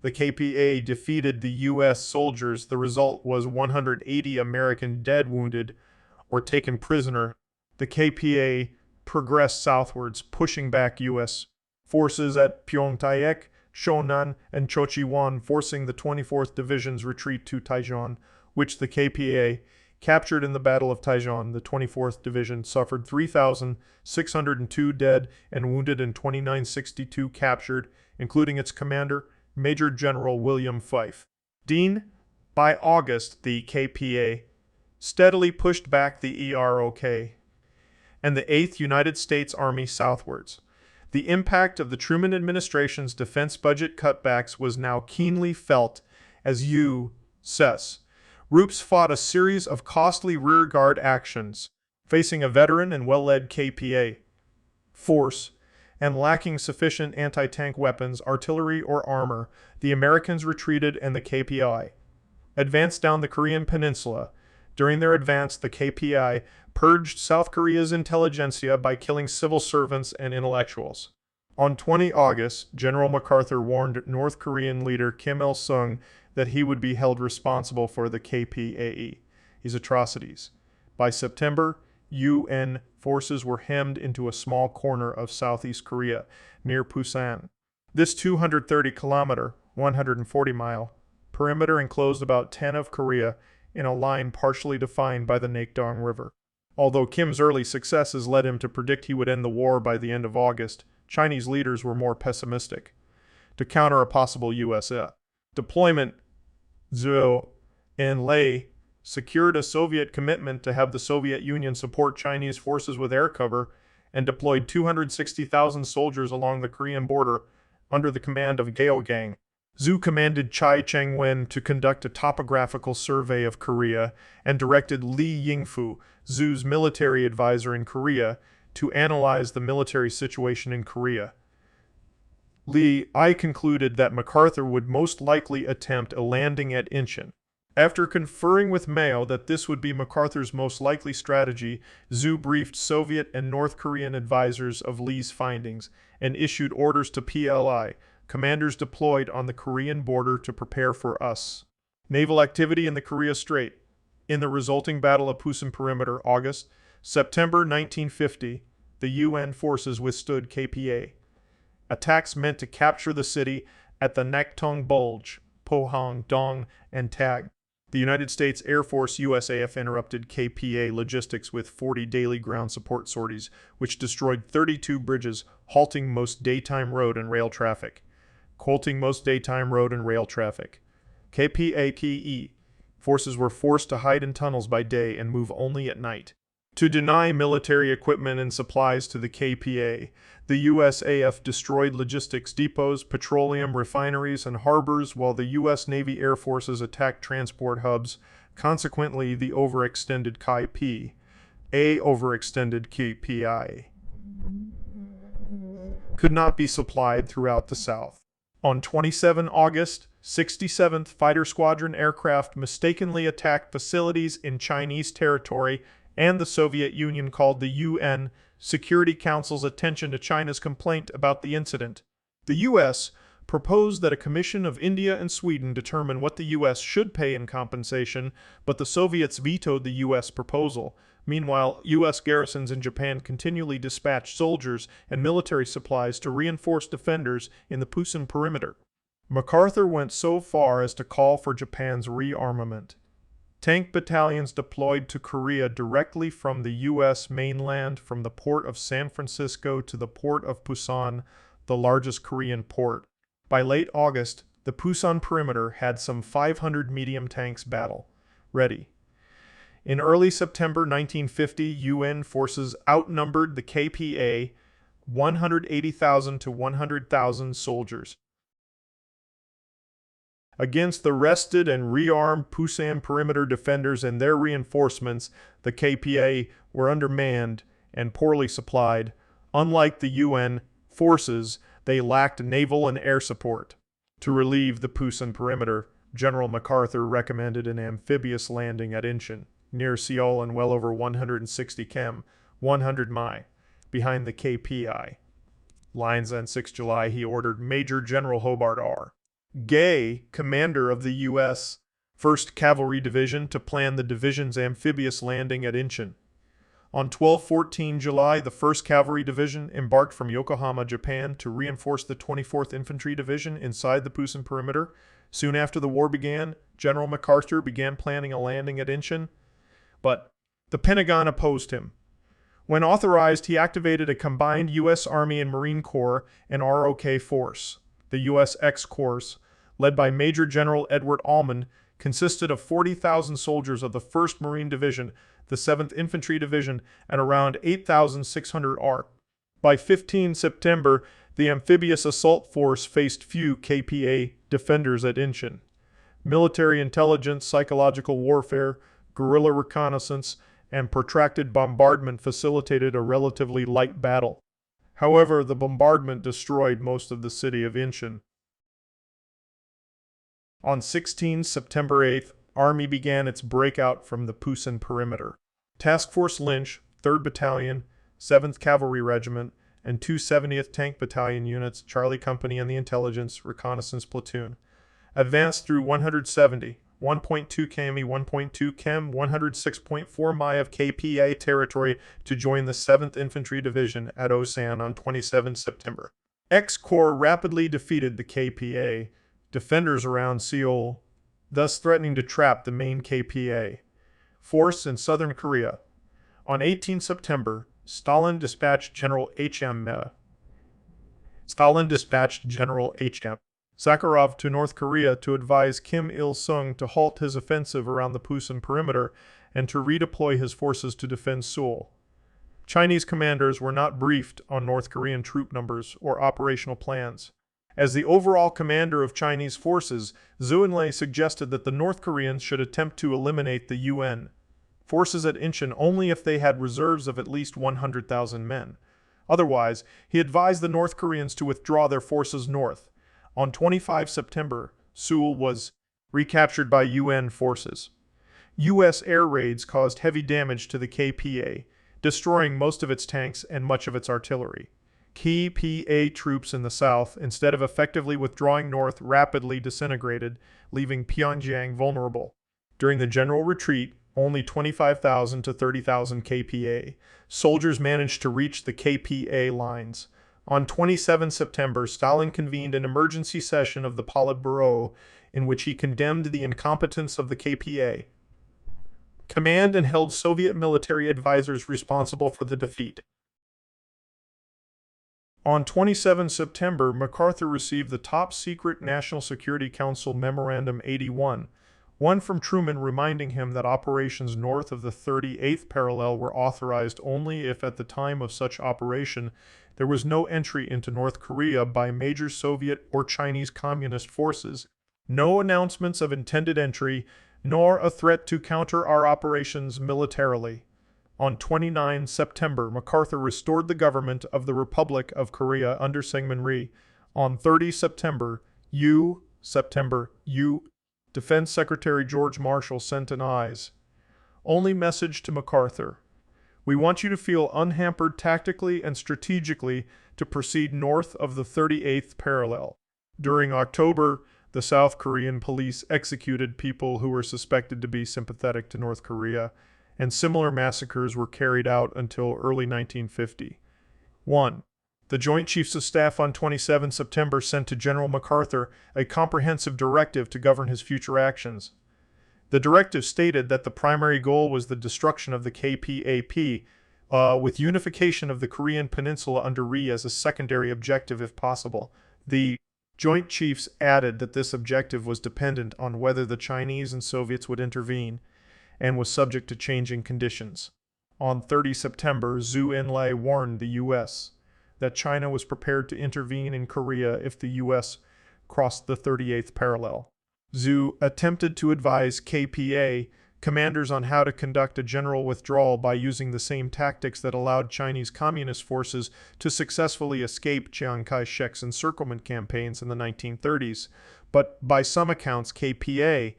Speaker 1: The KPA defeated the U.S. soldiers. The result was 180 American dead, wounded, or taken prisoner. The KPA progressed southwards, pushing back U.S. forces at Pyeongtaek, Shonan, and Chochiwon, forcing the 24th Division's retreat to Taijon, which the KPA captured in the Battle of Taijon. The 24th Division suffered 3,602 dead and wounded and 2,962 captured including its commander, Major General William Fife. Dean, by August, the KPA steadily pushed back the EROK and the 8th United States Army southwards. The impact of the Truman administration's defense budget cutbacks was now keenly felt as U.S. Troops fought a series of costly rearguard actions, facing a veteran and well-led KPA force, and lacking sufficient anti-tank weapons, artillery, or armor. The Americans retreated and the KPI advanced down the Korean peninsula. During their advance, the KPI purged South Korea's intelligentsia by killing civil servants and intellectuals. On 20 August, General MacArthur warned North Korean leader Kim Il-sung that he would be held responsible for the KPA's atrocities. By September, UN forces were hemmed into a small corner of Southeast Korea, near Pusan. This 230-kilometer, 140-mile, perimeter enclosed about 10 of Korea in a line partially defined by the Nakdong River. Although Kim's early successes led him to predict he would end the war by the end of August, Chinese leaders were more pessimistic. To counter a possible U.S. deployment, Zhou Enlai secured a Soviet commitment to have the Soviet Union support Chinese forces with air cover and deployed 260,000 soldiers along the Korean border under the command of Gao Gang. Zhou commanded Chai Cheng-wen to conduct a topographical survey of Korea and directed Li Yingfu, Zhou's military advisor in Korea, to analyze the military situation in Korea. I concluded that MacArthur would most likely attempt a landing at Incheon. After conferring with Mao that this would be MacArthur's most likely strategy, Zhou briefed Soviet and North Korean advisors of Li's findings and issued orders to PLI, commanders deployed on the Korean border, to prepare for US naval activity in the Korea Strait. In the resulting Battle of Pusan Perimeter, September 1950, the UN forces withstood KPA attacks meant to capture the city at the Naktong Bulge, Pohang, Dong, and Tag. The United States Air Force USAF interrupted KPA logistics with 40 daily ground support sorties, which destroyed 32 bridges, halting most daytime road and rail traffic. KPAPE forces were forced to hide in tunnels by day and move only at night. To deny military equipment and supplies to the KPA, the USAF destroyed logistics depots, petroleum refineries, and harbors, while the U.S. Navy Air Forces attacked transport hubs. Consequently, the overextended KPI could not be supplied throughout the South. On 27 August, 67th Fighter Squadron aircraft mistakenly attacked facilities in Chinese territory, and the Soviet Union called the UN Security Council's attention to China's complaint about the incident. The U.S. proposed that a commission of India and Sweden determine what the U.S. should pay in compensation, but the Soviets vetoed the U.S. proposal. Meanwhile, U.S. garrisons in Japan continually dispatched soldiers and military supplies to reinforce defenders in the Pusan Perimeter. MacArthur went so far as to call for Japan's rearmament. Tank battalions deployed to Korea directly from the U.S. mainland, from the port of San Francisco to the port of Pusan, the largest Korean port. By late August, the Pusan Perimeter had some 500 medium tanks battle-ready. In early September 1950, UN forces outnumbered the KPA 180,000 to 100,000 soldiers. Against the rested and rearmed Pusan Perimeter defenders and their reinforcements, the KPA were undermanned and poorly supplied. Unlike the UN forces, they lacked naval and air support. To relieve the Pusan Perimeter, General MacArthur recommended an amphibious landing at Incheon, near Seoul and well over 160 km, 100 mi, behind the KPI lines. On 6 July, he ordered Major General Hobart R. Gay, commander of the U.S. 1st Cavalry Division, to plan the division's amphibious landing at Incheon. On 12-14 July, the 1st Cavalry Division embarked from Yokohama, Japan, to reinforce the 24th Infantry Division inside the Pusan Perimeter. Soon after the war began, General MacArthur began planning a landing at Incheon, but the Pentagon opposed him. When authorized, he activated a combined U.S. Army and Marine Corps and ROK force. the U.S. X-Corps, led by Major General Edward Almond, consisted of 40,000 soldiers of the 1st Marine Division, the 7th Infantry Division, and around 8,600 ARC. By 15 September, the amphibious assault force faced few KPA defenders at Incheon. Military intelligence, psychological warfare, guerrilla reconnaissance, and protracted bombardment facilitated a relatively light battle. However, the bombardment destroyed most of the city of Incheon. On 16 September 8th, Army began its breakout from the Pusan Perimeter. Task Force Lynch, 3rd Battalion, 7th Cavalry Regiment, and 2 70th Tank Battalion units, Charlie Company and the Intelligence Reconnaissance Platoon, advanced through 170, 1.2 km, 1.2 km, 106.4 mi of KPA territory to join the 7th Infantry Division at Osan on 27 September. X-Corps rapidly defeated the KPA defenders around Seoul, thus threatening to trap the main KPA force in southern Korea. On 18 September, Stalin dispatched General H.M. Sakharov to North Korea to advise Kim Il-sung to halt his offensive around the Pusan Perimeter and to redeploy his forces to defend Seoul. Chinese commanders were not briefed on North Korean troop numbers or operational plans. As the overall commander of Chinese forces, Zhou Enlai suggested that the North Koreans should attempt to eliminate the UN forces at Incheon only if they had reserves of at least 100,000 men. Otherwise, he advised the North Koreans to withdraw their forces north. On 25 September, Seoul was recaptured by UN forces. U.S. air raids caused heavy damage to the KPA, destroying most of its tanks and much of its artillery. KPA troops in the south, instead of effectively withdrawing north, rapidly disintegrated, leaving Pyongyang vulnerable. During the general retreat, only 25,000 to 30,000 KPA soldiers managed to reach the KPA lines. On 27 September, Stalin convened an emergency session of the Politburo in which he condemned the incompetence of the KPA command and held Soviet military advisors responsible for the defeat. On 27 September, MacArthur received the top-secret National Security Council Memorandum 81, one from Truman reminding him that operations north of the 38th parallel were authorized only if at the time of such operation there was no entry into North Korea by major Soviet or Chinese Communist forces, no announcements of intended entry, nor a threat to counter our operations militarily. On 29 September, MacArthur restored the government of the Republic of Korea under Syngman Rhee. On 30 September, Defense Secretary George Marshall sent an eyes-only message to MacArthur. We want you to feel unhampered tactically and strategically to proceed north of the 38th parallel. During October, the South Korean police executed people who were suspected to be sympathetic to North Korea, and similar massacres were carried out until early 1950. 1. The Joint Chiefs of Staff on 27 September sent to General MacArthur a comprehensive directive to govern his future actions. The directive stated that the primary goal was the destruction of the KPAP, with unification of the Korean Peninsula under Rhee as a secondary objective if possible. The Joint Chiefs added that this objective was dependent on whether the Chinese and Soviets would intervene, and was subject to changing conditions. On 30 September, Zhou Enlai warned the U.S. that China was prepared to intervene in Korea if the U.S. crossed the 38th parallel. Zhou attempted to advise KPA commanders on how to conduct a general withdrawal by using the same tactics that allowed Chinese Communist forces to successfully escape Chiang Kai-shek's encirclement campaigns in the 1930s, but by some accounts KPA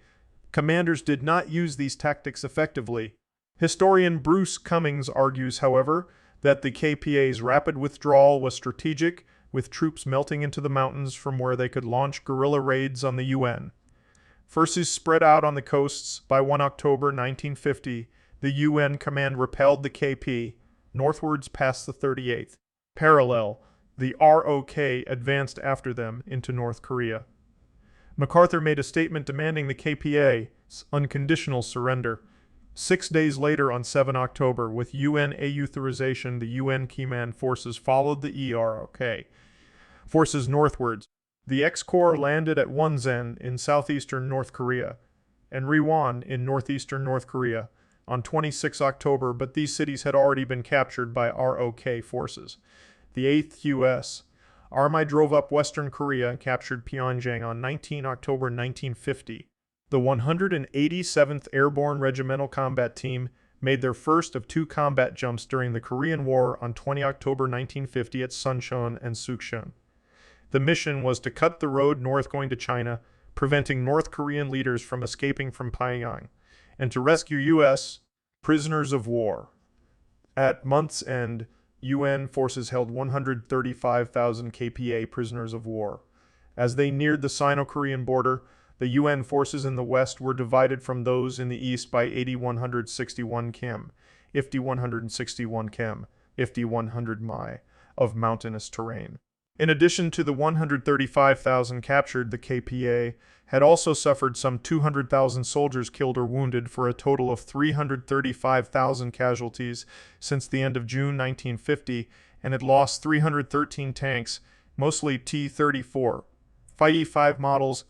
Speaker 1: commanders did not use these tactics effectively. Historian Bruce Cummings argues, however, that the KPA's rapid withdrawal was strategic, with troops melting into the mountains from where they could launch guerrilla raids on the UN. Forces spread out on the coasts. By 1 October 1950, the UN command repelled the KP northwards past the 38th parallel. The ROK advanced after them into North Korea. MacArthur made a statement demanding the KPA's unconditional surrender. 6 days later, on 7 October, with UN authorization, the UN Command forces followed the EROK forces northwards. The X-Corps landed at Wonsan in southeastern North Korea and Riwon in northeastern North Korea on 26 October, but these cities had already been captured by ROK forces. The 8th U.S. Army drove up western Korea and captured Pyongyang on 19 October 1950. The 187th Airborne Regimental Combat Team made their first of 2 combat jumps during the Korean War on 20 October 1950 at Suncheon and Sukcheon. The mission was to cut the road north going to China, preventing North Korean leaders from escaping from Pyongyang, and to rescue U.S. prisoners of war. At month's end, UN forces held 135,000 KPA prisoners of war. As they neared the Sino-Korean border, the UN forces in the west were divided from those in the east by 8,161 km, 5,161 km, 5,100 mi of mountainous terrain. In addition to the 135,000 captured, the KPA had also suffered some 200,000 soldiers killed or wounded for a total of 335,000 casualties since the end of June 1950, and had lost 313 tanks, mostly T-34, Fighty-5 models,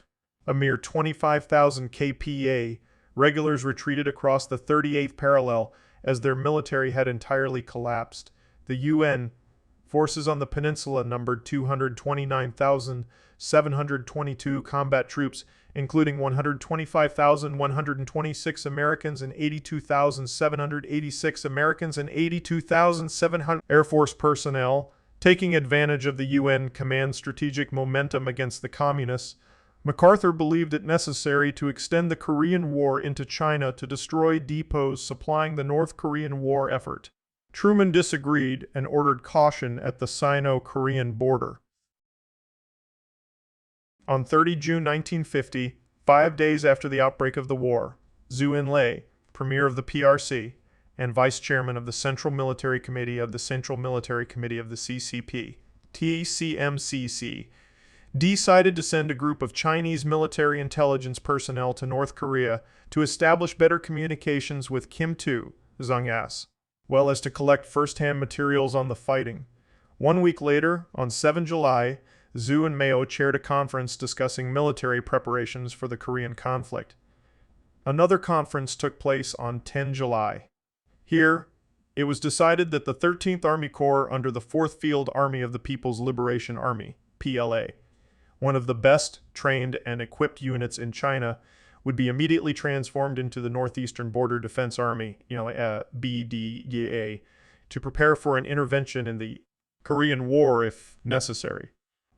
Speaker 1: a mere 25,000 KPA. Regulars retreated across the 38th parallel as their military had entirely collapsed. The UN forces on the peninsula numbered 229,722 combat troops, including 125,126 Americans and 82,786 Americans and 82,700 Air Force personnel. Taking advantage of the UN command's strategic momentum against the communists, MacArthur believed it necessary to extend the Korean War into China to destroy depots supplying the North Korean war effort. Truman disagreed and ordered caution at the Sino-Korean border. On 30 June 1950, 5 days after the outbreak of the war, Zhou Enlai, Premier of the PRC and Vice Chairman of the Central Military Committee of the Central Military Committee of the CCP, TCMCC, decided to send a group of Chinese military intelligence personnel to North Korea to establish better communications with Kim Tu, Zhang-as, well as to collect first-hand materials on the fighting. 1 week later, on 7 July, Zhu and Mao chaired a conference discussing military preparations for the Korean conflict. Another conference took place on 10 July. Here, it was decided that the 13th Army Corps under the 4th Field Army of the People's Liberation Army, PLA, one of the best trained and equipped units in China, would be immediately transformed into the Northeastern Border Defense Army, BDDA, to prepare for an intervention in the Korean War if necessary.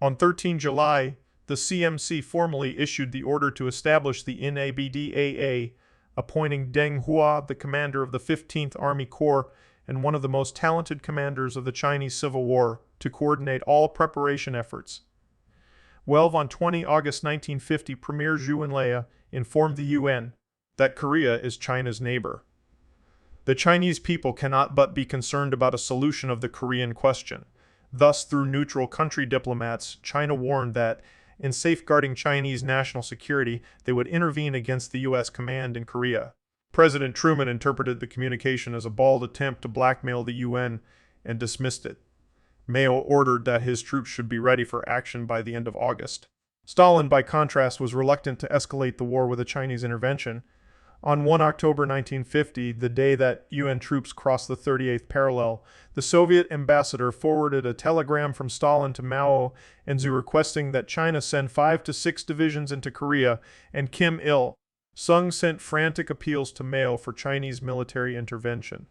Speaker 1: On 13 July, the CMC formally issued the order to establish the NABDAA, appointing Deng Hua, the commander of the 15th Army Corps and one of the most talented commanders of the Chinese Civil War, to coordinate all preparation efforts. On 20 August 1950, Premier Zhou Enlai informed the UN that Korea is China's neighbor. The Chinese people cannot but be concerned about a solution of the Korean question. Thus, through neutral country diplomats, China warned that, in safeguarding Chinese national security, they would intervene against the U.S. command in Korea. President Truman interpreted the communication as a bald attempt to blackmail the UN and dismissed it. Mao ordered that his troops should be ready for action by the end of August. Stalin, by contrast, was reluctant to escalate the war with a Chinese intervention. On 1 October 1950, the day that UN troops crossed the 38th parallel, the Soviet ambassador forwarded a telegram from Stalin to Mao and Zhu requesting that China send 5 to 6 divisions into Korea, and Kim Il-sung sent frantic appeals to Mao for Chinese military intervention.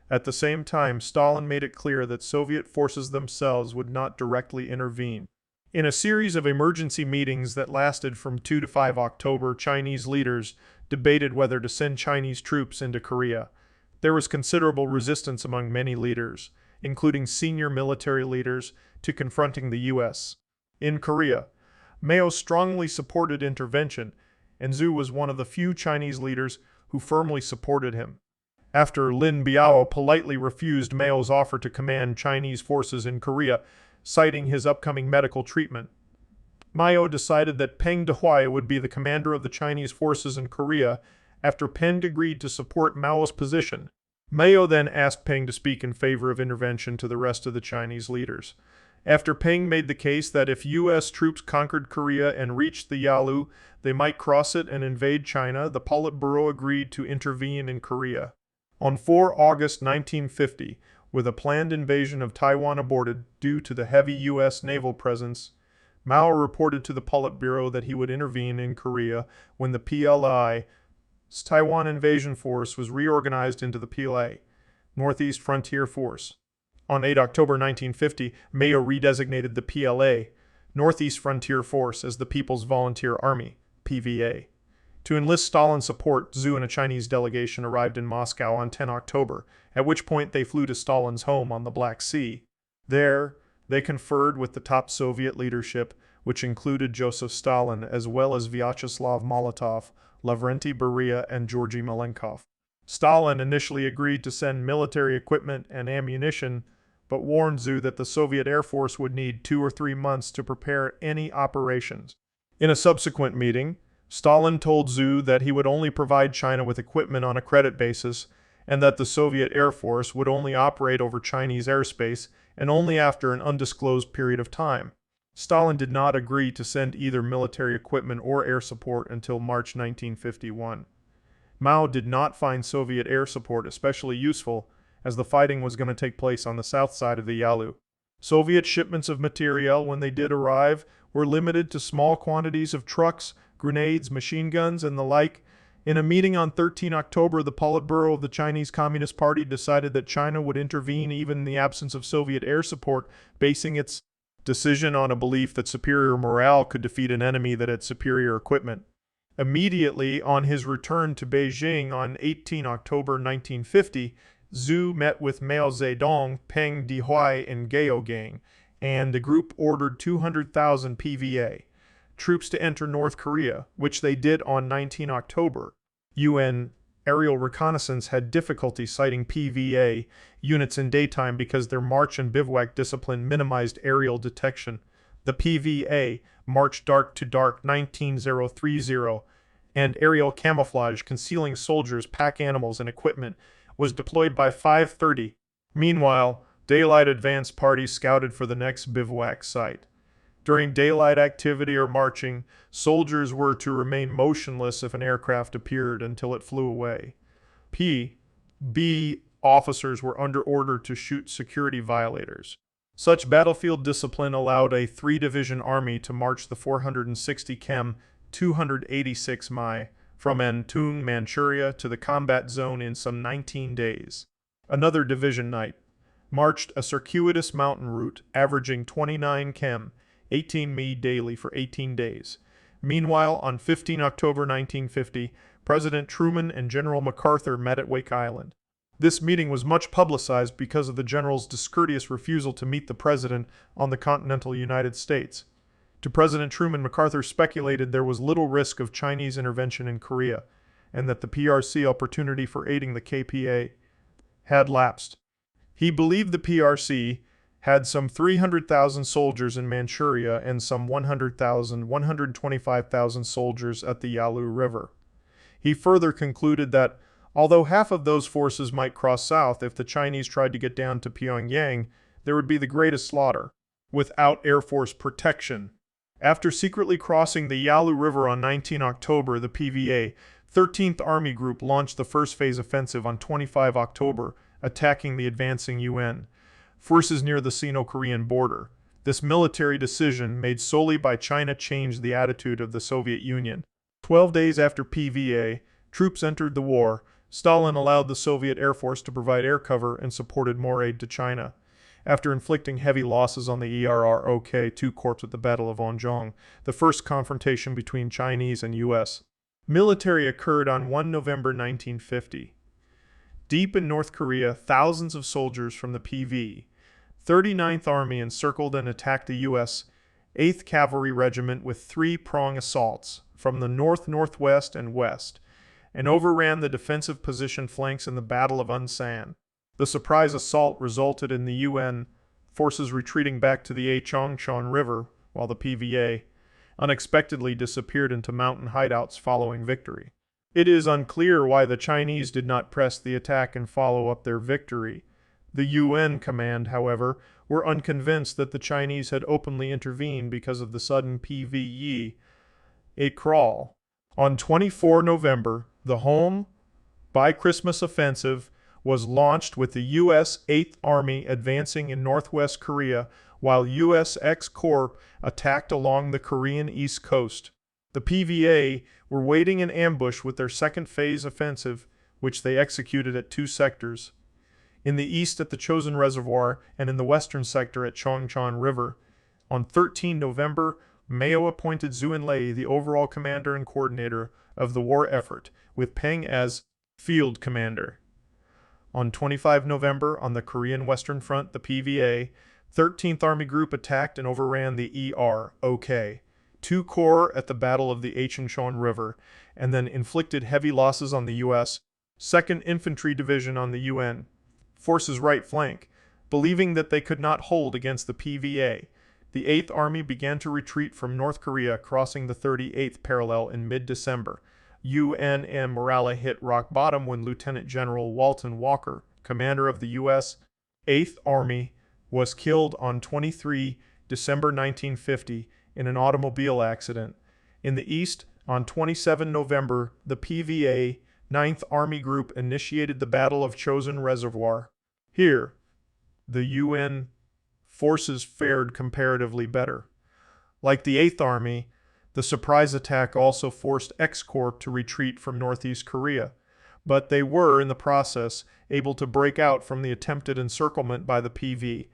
Speaker 1: At the same time, Stalin made it clear that Soviet forces themselves would not directly intervene. In a series of emergency meetings that lasted from 2 to 5 October, Chinese leaders debated whether to send Chinese troops into Korea. There was considerable resistance among many leaders, including senior military leaders, to confronting the U.S. in Korea. Mao strongly supported intervention, and Zhu was one of the few Chinese leaders who firmly supported him. After Lin Biao politely refused Mao's offer to command Chinese forces in Korea, citing his upcoming medical treatment, Mao decided that Peng Dehuai would be the commander of the Chinese forces in Korea after Peng agreed to support Mao's position. Mao then asked Peng to speak in favor of intervention to the rest of the Chinese leaders. After Peng made the case that if U.S. troops conquered Korea and reached the Yalu, they might cross it and invade China, the Politburo agreed to intervene in Korea. On 4 August 1950, with a planned invasion of Taiwan aborted due to the heavy U.S. naval presence, Mao reported to the Politburo that he would intervene in Korea when the PLI's Taiwan Invasion Force was reorganized into the PLA, Northeast Frontier Force. On 8 October 1950, Mao redesignated the PLA, Northeast Frontier Force, as the People's Volunteer Army, PVA. To enlist Stalin's support, Zhu and a Chinese delegation arrived in Moscow on 10 October, at which point they flew to Stalin's home on the Black Sea. There, they conferred with the top Soviet leadership, which included Joseph Stalin as well as Vyacheslav Molotov, Lavrenti Beria, and Georgy Malenkov. Stalin initially agreed to send military equipment and ammunition, but warned Zhu that the Soviet Air Force would need 2 or 3 months to prepare any operations. In a subsequent meeting, Stalin told Zhu that he would only provide China with equipment on a credit basis, and that the Soviet Air Force would only operate over Chinese airspace and only after an undisclosed period of time. Stalin did not agree to send either military equipment or air support until March 1951. Mao did not find Soviet air support especially useful, as the fighting was going to take place on the south side of the Yalu. Soviet shipments of materiel, when they did arrive, were limited to small quantities of trucks, grenades, machine guns, and the like. In a meeting on 13 October, the Politburo of the Chinese Communist Party decided that China would intervene even in the absence of Soviet air support, basing its decision on a belief that superior morale could defeat an enemy that had superior equipment. Immediately on his return to Beijing on 18 October 1950, Zhu met with Mao Zedong, Peng Dehuai, and Gao Gang, and the group ordered 200,000 PVA troops to enter North Korea, which they did on 19 October. UN aerial reconnaissance had difficulty sighting PVA units in daytime because their march and bivouac discipline minimized aerial detection. The PVA marched dark to dark 19030, and aerial camouflage concealing soldiers, pack animals, and equipment was deployed by 5:30. Meanwhile, daylight advance parties scouted for the next bivouac site. During daylight activity or marching, soldiers were to remain motionless if an aircraft appeared until it flew away. B officers were under order to shoot security violators. Such battlefield discipline allowed a 3-division army to march the 460 km, 286 mi, from Antung, Manchuria to the combat zone in some 19 days. Another division night marched a circuitous mountain route averaging 29 km, 18 mi daily for 18 days. Meanwhile, on 15 October 1950, President Truman and General MacArthur met at Wake Island. This meeting was much publicized because of the general's discourteous refusal to meet the president on the continental United States. To President Truman, MacArthur speculated there was little risk of Chinese intervention in Korea, and that the PRC opportunity for aiding the KPA had lapsed. He believed the PRC had some 300,000 soldiers in Manchuria and some 125,000 soldiers at the Yalu River. He further concluded that, although half of those forces might cross south if the Chinese tried to get down to Pyongyang, there would be the greatest slaughter, without Air Force protection. After secretly crossing the Yalu River on 19 October, the PVA 13th Army Group launched the first phase offensive on 25 October, attacking the advancing UN forces near the Sino-Korean border. This military decision, made solely by China, changed the attitude of the Soviet Union. 12 days after PVA troops entered the war, Stalin allowed the Soviet Air Force to provide air cover and supported more aid to China. After inflicting heavy losses on the ERROK-2 Corps at the Battle of Onjong, the first confrontation between Chinese and U.S. military occurred on 1 November 1950. Deep in North Korea, thousands of soldiers from the PV 39th Army encircled and attacked the U.S. 8th Cavalry Regiment with 3-prong assaults from the north, northwest, and west, and overran the defensive position flanks in the Battle of Unsan. The surprise assault resulted in the UN forces retreating back to the Incheon River, while the PVA unexpectedly disappeared into mountain hideouts following victory. It is unclear why the Chinese did not press the attack and follow up their victory. The UN command, however, were unconvinced that the Chinese had openly intervened because of the sudden PVE, a crawl. On 24 November, the Home by Christmas offensive was launched with the U.S. 8th Army advancing in northwest Korea while U.S. X-Corps attacked along the Korean east coast. The PVA were waiting in ambush with their second phase offensive, which they executed at two sectors. In the east at the Chosin Reservoir and in the western sector at Chongchon River. On 13 November, Mao appointed Zhu Enlai the overall commander and coordinator of the war effort, with Peng as field commander. On 25 November, on the Korean Western Front, the PVA 13th Army Group attacked and overran the EROK 2 Corps at the Battle of the Incheon River, and then inflicted heavy losses on the U.S. 2nd Infantry Division on the UN forces' right flank. Believing that they could not hold against the PVA, the 8th Army began to retreat from North Korea, crossing the 38th parallel in mid-December. UNM morale hit rock bottom when Lieutenant General Walton Walker, commander of the U.S. 8th Army, was killed on 23 December 1950 in an automobile accident. In the east, on 27 November, the PVA 9th Army Group initiated the Battle of Chosin Reservoir. Here, the UN forces fared comparatively better. Like the 8th Army, the surprise attack also forced X-Corps to retreat from northeast Korea, but they were, in the process, able to break out from the attempted encirclement by the PV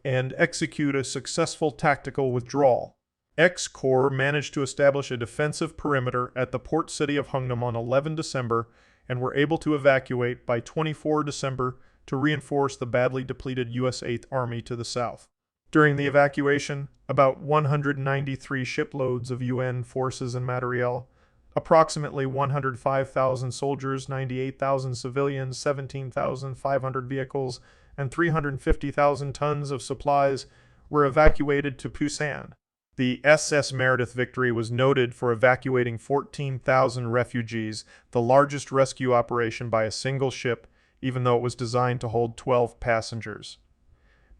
Speaker 1: and execute a successful tactical withdrawal. X-Corps managed to establish a defensive perimeter at the port city of Hungnam on 11 December and were able to evacuate by 24 December to reinforce the badly depleted U.S. 8th Army to the south. During the evacuation, about 193 shiploads of UN forces and materiel, approximately 105,000 soldiers, 98,000 civilians, 17,500 vehicles, and 350,000 tons of supplies were evacuated to Pusan. The SS Meredith Victory was noted for evacuating 14,000 refugees, the largest rescue operation by a single ship, even though it was designed to hold 12 passengers.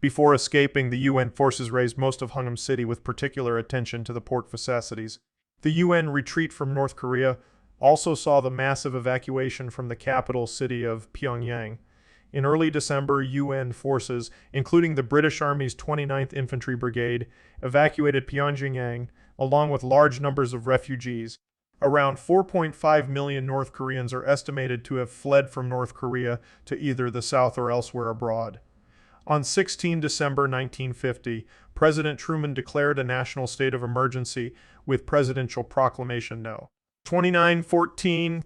Speaker 1: Before escaping, the UN forces razed most of Hungnam City with particular attention to the port facilities. The UN retreat from North Korea also saw the massive evacuation from the capital city of Pyongyang. In early December, UN forces, including the British Army's 29th Infantry Brigade, evacuated Pyongyang, along with large numbers of refugees. Around 4.5 million North Koreans are estimated to have fled from North Korea to either the south or elsewhere abroad. On 16 December 1950, President Truman declared a national state of emergency with Presidential Proclamation No. 2914-3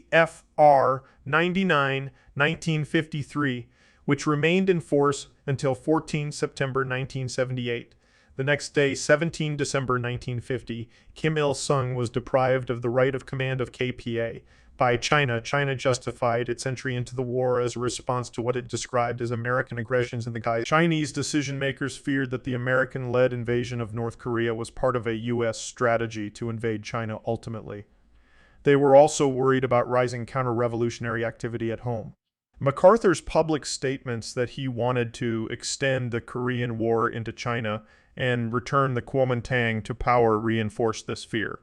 Speaker 1: CEFR 99, 1953, which remained in force until 14 September 1978. The next day, 17 December 1950, Kim Il-sung was deprived of the right of command of KPA by China. China justified its entry into the war as a response to what it described as American aggressions in the guise. Chinese decision-makers feared that the American-led invasion of North Korea was part of a U.S. strategy to invade China ultimately. They were also worried about rising counter-revolutionary activity at home. MacArthur's public statements that he wanted to extend the Korean War into China and return the Kuomintang to power reinforced this fear.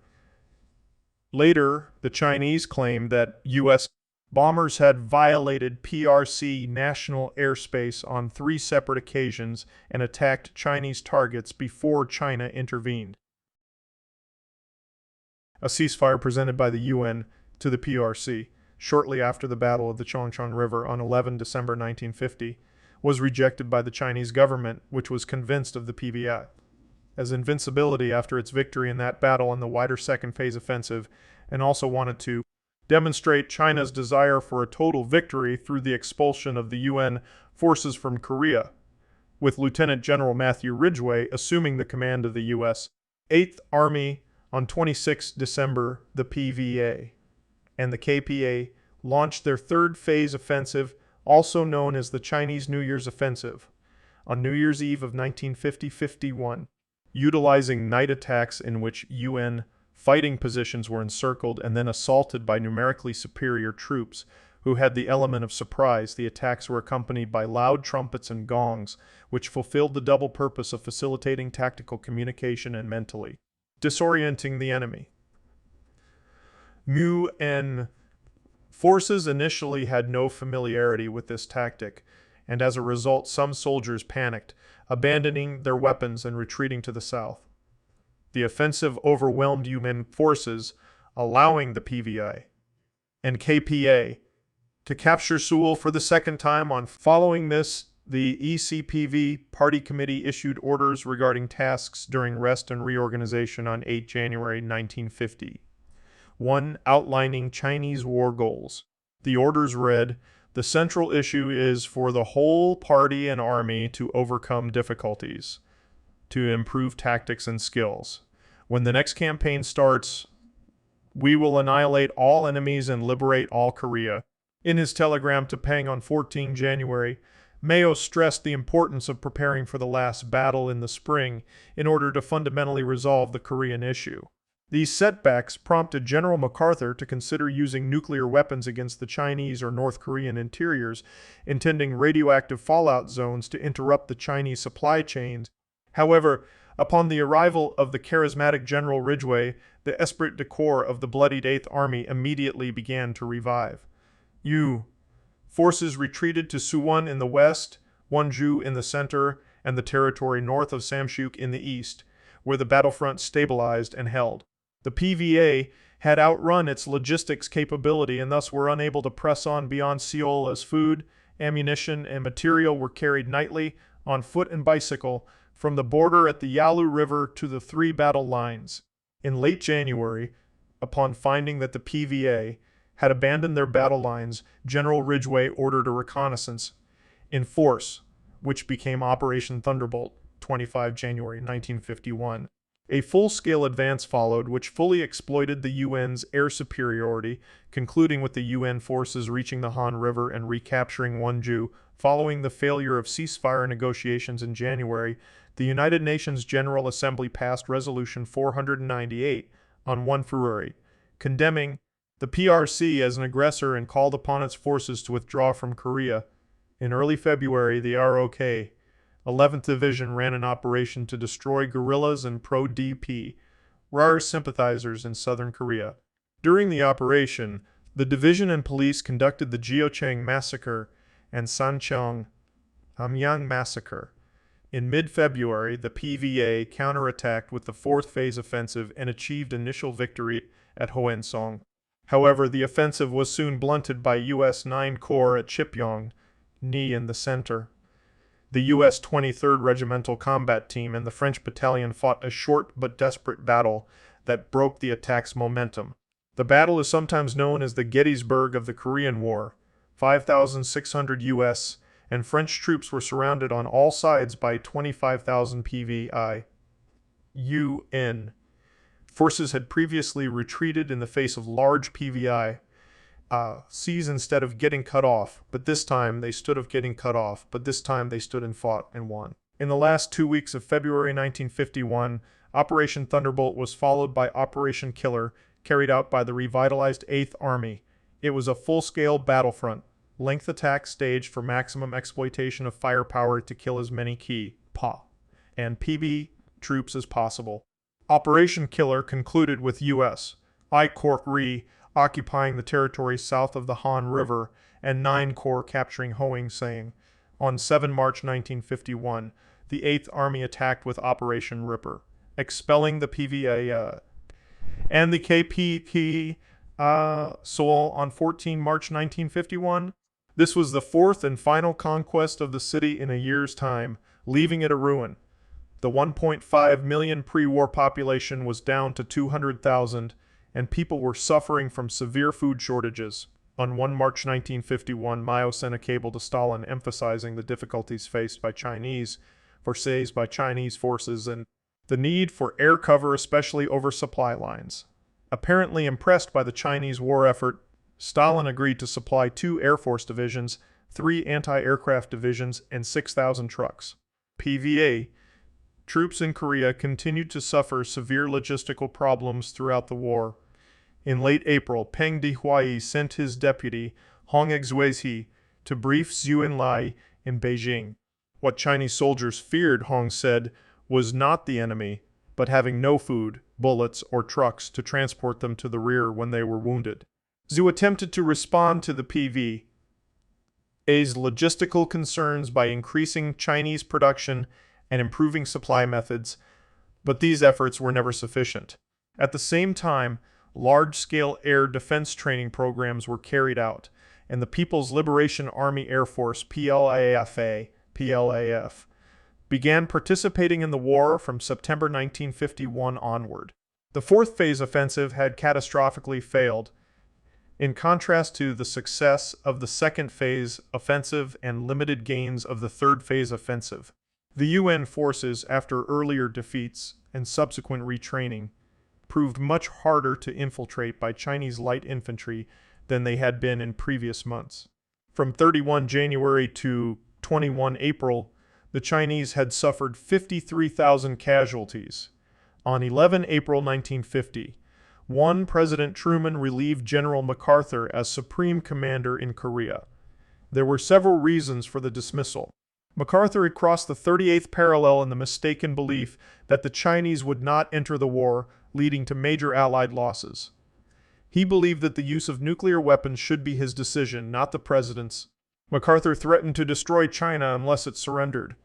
Speaker 1: Later, the Chinese claimed that U.S. bombers had violated PRC national airspace on 3 separate occasions and attacked Chinese targets before China intervened. A ceasefire presented by the UN to the PRC shortly after the Battle of the Chongchon River on 11 December 1950 was rejected by the Chinese government, which was convinced of the PVI as invincibility after its victory in that battle in the wider second phase offensive, and also wanted to demonstrate China's desire for a total victory through the expulsion of the UN forces from Korea, with Lieutenant General Matthew Ridgway assuming the command of the U.S. 8th Army. On 26 December, the PVA and the KPA launched their third phase offensive, also known as the Chinese New Year's Offensive, on New Year's Eve of 1950-51, utilizing night attacks in which UN fighting positions were encircled and then assaulted by numerically superior troops who had the element of surprise. The attacks were accompanied by loud trumpets and gongs, which fulfilled the double purpose of facilitating tactical communication and mentally disorienting the enemy. UN forces initially had no familiarity with this tactic, and as a result some soldiers panicked, abandoning their weapons and retreating to the south. The offensive overwhelmed UN forces, allowing the PVA and KPA to capture Seoul for the second time. Following this, the ECPV Party Committee issued orders regarding tasks during rest and reorganization on 8 January 1950. 1. Outlining Chinese war goals. The orders read, "The central issue is for the whole party and army to overcome difficulties, to improve tactics and skills. When the next campaign starts, we will annihilate all enemies and liberate all Korea." In his telegram to Peng on 14 January, Mao stressed the importance of preparing for the last battle in the spring in order to fundamentally resolve the Korean issue. These setbacks prompted General MacArthur to consider using nuclear weapons against the Chinese or North Korean interiors, intending radioactive fallout zones to interrupt the Chinese supply chains. However, upon the arrival of the charismatic General Ridgway, the esprit de corps of the bloodied 8th Army immediately began to revive. Forces retreated to Suwon in the west, Wonju in the center, and the territory north of Samshuk in the east, where the battlefront stabilized and held. The PVA had outrun its logistics capability and thus were unable to press on beyond Seoul as food, ammunition, and material were carried nightly, on foot and bicycle, from the border at the Yalu River to the 3 battle lines. In late January, upon finding that the PVA had abandoned their battle lines, General Ridgway ordered a reconnaissance in force, which became Operation Thunderbolt, 25 January 1951. A full-scale advance followed, which fully exploited the UN's air superiority, concluding with the UN forces reaching the Han River and recapturing Wonju. Following the failure of ceasefire negotiations in January, the United Nations General Assembly passed Resolution 498 on 1 February, condemning the PRC as an aggressor and called upon its forces to withdraw from Korea. In early February, the ROK 11th Division ran an operation to destroy guerrillas and pro-DP RAR sympathizers in southern Korea. During the operation, the division and police conducted the Jeochang massacre and Sancheong Hamyang massacre. In mid-February, the PVA counterattacked with the 4th Phase Offensive and achieved initial victory at Hoensong. However, the offensive was soon blunted by U.S. 9 Corps at Chipyong, Ni in the center. The U.S. 23rd Regimental Combat Team and the French battalion fought a short but desperate battle that broke the attack's momentum. The battle is sometimes known as the Gettysburg of the Korean War. 5,600 U.S. and French troops were surrounded on all sides by 25,000 PVI. UN forces had previously retreated in the face of large PVI Cs instead of getting cut off, but this time they stood and fought and won. In the last 2 weeks of February 1951, Operation Thunderbolt was followed by Operation Killer, carried out by the revitalized 8th Army. It was a full-scale battlefront, length attack staged for maximum exploitation of firepower to kill as many key PA and PB troops as possible. Operation Killer concluded with U.S. I Corps occupying the territory south of the Han River and 9 Corps capturing Hoensong. On 7 March 1951, the 8th Army attacked with Operation Ripper, expelling the PVA and the KPP Seoul on 14 March 1951. This was the 4th and final conquest of the city in a year's time, leaving it a ruin. The 1.5 million pre-war population was down to 200,000, and people were suffering from severe food shortages. On 1 March 1951, Mao sent a cable to Stalin emphasizing the difficulties faced by Chinese forces and the need for air cover, especially over supply lines. Apparently impressed by the Chinese war effort, Stalin agreed to supply 2 Air Force divisions, 3 anti-aircraft divisions, and 6,000 trucks. PVA troops in Korea continued to suffer severe logistical problems throughout the war. In late April, Peng Dehuai sent his deputy, Hong Exuezi, to brief Zhou Enlai in Beijing. What Chinese soldiers feared, Hong said, was not the enemy, but having no food, bullets, or trucks to transport them to the rear when they were wounded. Zhou attempted to respond to the PVA's logistical concerns by increasing Chinese production and improving supply methods, but these efforts were never sufficient. At the same time, large-scale air defense training programs were carried out, and the People's Liberation Army Air Force PLAF began participating in the war from September 1951 onward. The fourth phase offensive had catastrophically failed, in contrast to the success of the second phase offensive and limited gains of the third phase offensive. The UN forces, after earlier defeats and subsequent retraining, proved much harder to infiltrate by Chinese light infantry than they had been in previous months. From 31 January to 21 April, the Chinese had suffered 53,000 casualties. On 11 April 1950, President Truman relieved General MacArthur as Supreme Commander in Korea. There were several reasons for the dismissal. MacArthur had crossed the 38th parallel in the mistaken belief that the Chinese would not enter the war, leading to major Allied losses. He believed that the use of nuclear weapons should be his decision, not the president's. MacArthur threatened to destroy China unless it surrendered.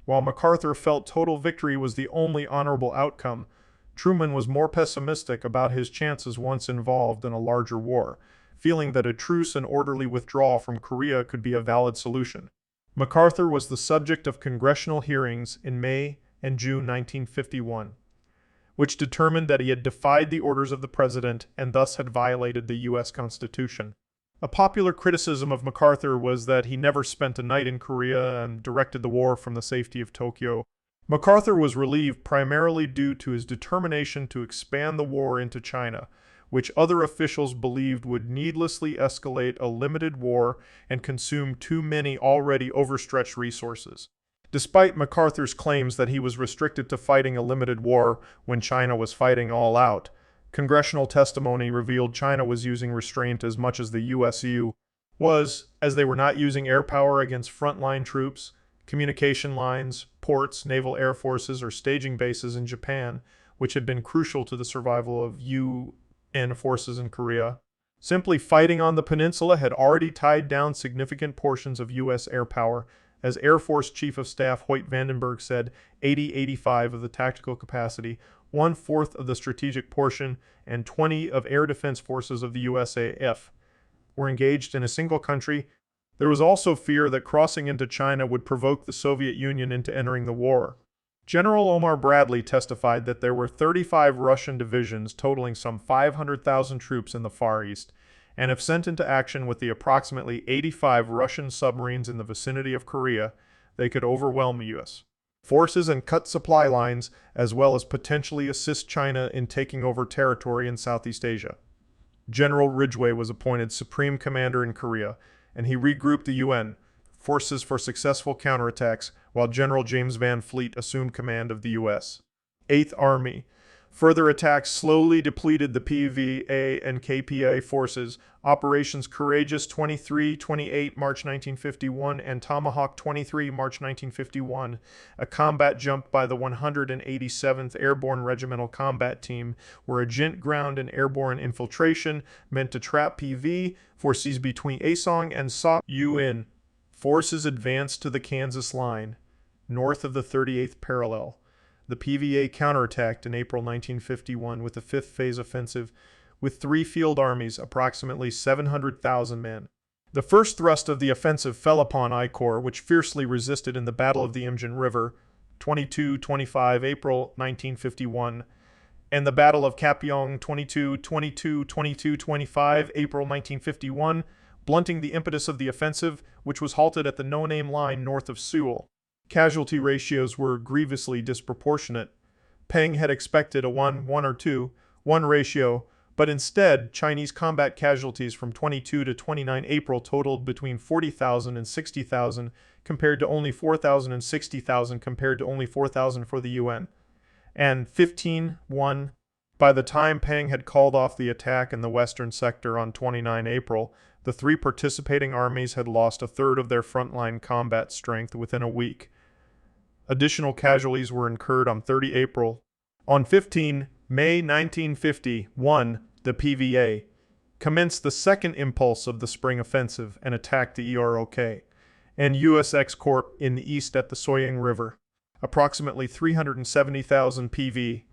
Speaker 1: While MacArthur felt total victory was the only honorable outcome, Truman was more pessimistic about his chances once involved in a larger war, feeling that a truce and orderly withdrawal from Korea could be a valid solution. MacArthur was the subject of congressional hearings in May and June 1951, which determined that he had defied the orders of the president and thus had violated the U.S. Constitution. A popular criticism of MacArthur was that he never spent a night in Korea and directed the war from the safety of Tokyo. MacArthur was relieved primarily due to his determination to expand the war into China, which other officials believed would needlessly escalate a limited war and consume too many already overstretched resources. Despite MacArthur's claims that he was restricted to fighting a limited war when China was fighting all out, congressional testimony revealed China was using restraint as much as the USU was, as they were not using air power against frontline troops, communication lines, ports, naval air forces, or staging bases in Japan, which had been crucial to the survival of UN forces in Korea. Simply fighting on the peninsula had already tied down significant portions of U.S. air power. As Air Force Chief of Staff Hoyt Vandenberg said, 80-85 of the tactical capacity, 1/4 of the strategic portion, and 20 of air defense forces of the USAF were engaged in a single country. There was also fear that crossing into China would provoke the Soviet Union into entering the war. General Omar Bradley testified that there were 35 Russian divisions totaling some 500,000 troops in the Far East, and if sent into action with the approximately 85 Russian submarines in the vicinity of Korea, they could overwhelm U.S. forces and cut supply lines, as well as potentially assist China in taking over territory in Southeast Asia. General Ridgway was appointed Supreme Commander in Korea, and he regrouped the UN forces for successful counterattacks, while General James Van Fleet assumed command of the U.S. 8th Army. Further attacks slowly depleted the PVA and KPA forces. Operations Courageous 23-28 March 1951 and Tomahawk 23 March 1951, a combat jump by the 187th Airborne Regimental Combat Team, were a joint ground and airborne infiltration meant to trap PV forces between Asong and Sa. UN forces advanced to the Kansas line, north of the 38th parallel. The PVA counterattacked in April 1951 with the fifth phase offensive with 3 field armies, approximately 700,000 men. The first thrust of the offensive fell upon I Corps, which fiercely resisted in the Battle of the Imjin River, 22-25 April 1951, and the Battle of Kapyong, 22-25 April 1951, blunting the impetus of the offensive, which was halted at the no-name line north of Seoul. Casualty ratios were grievously disproportionate. Peng had expected a 1-1 ratio, but instead, Chinese combat casualties from 22 to 29 April totaled between 40,000 and 60,000, compared to only 4,000 and 60,000 compared to only 4,000 for the UN, and 15-1 By the time Pang had called off the attack in the western sector on 29 April, the three participating armies had lost a third of their frontline combat strength within a week. Additional casualties were incurred on 30 April. On 15 May 1951, the PVA commenced the second impulse of the spring offensive and attacked the EROK and USX Corp in the east at the Soyang River. Approximately 370,000 PV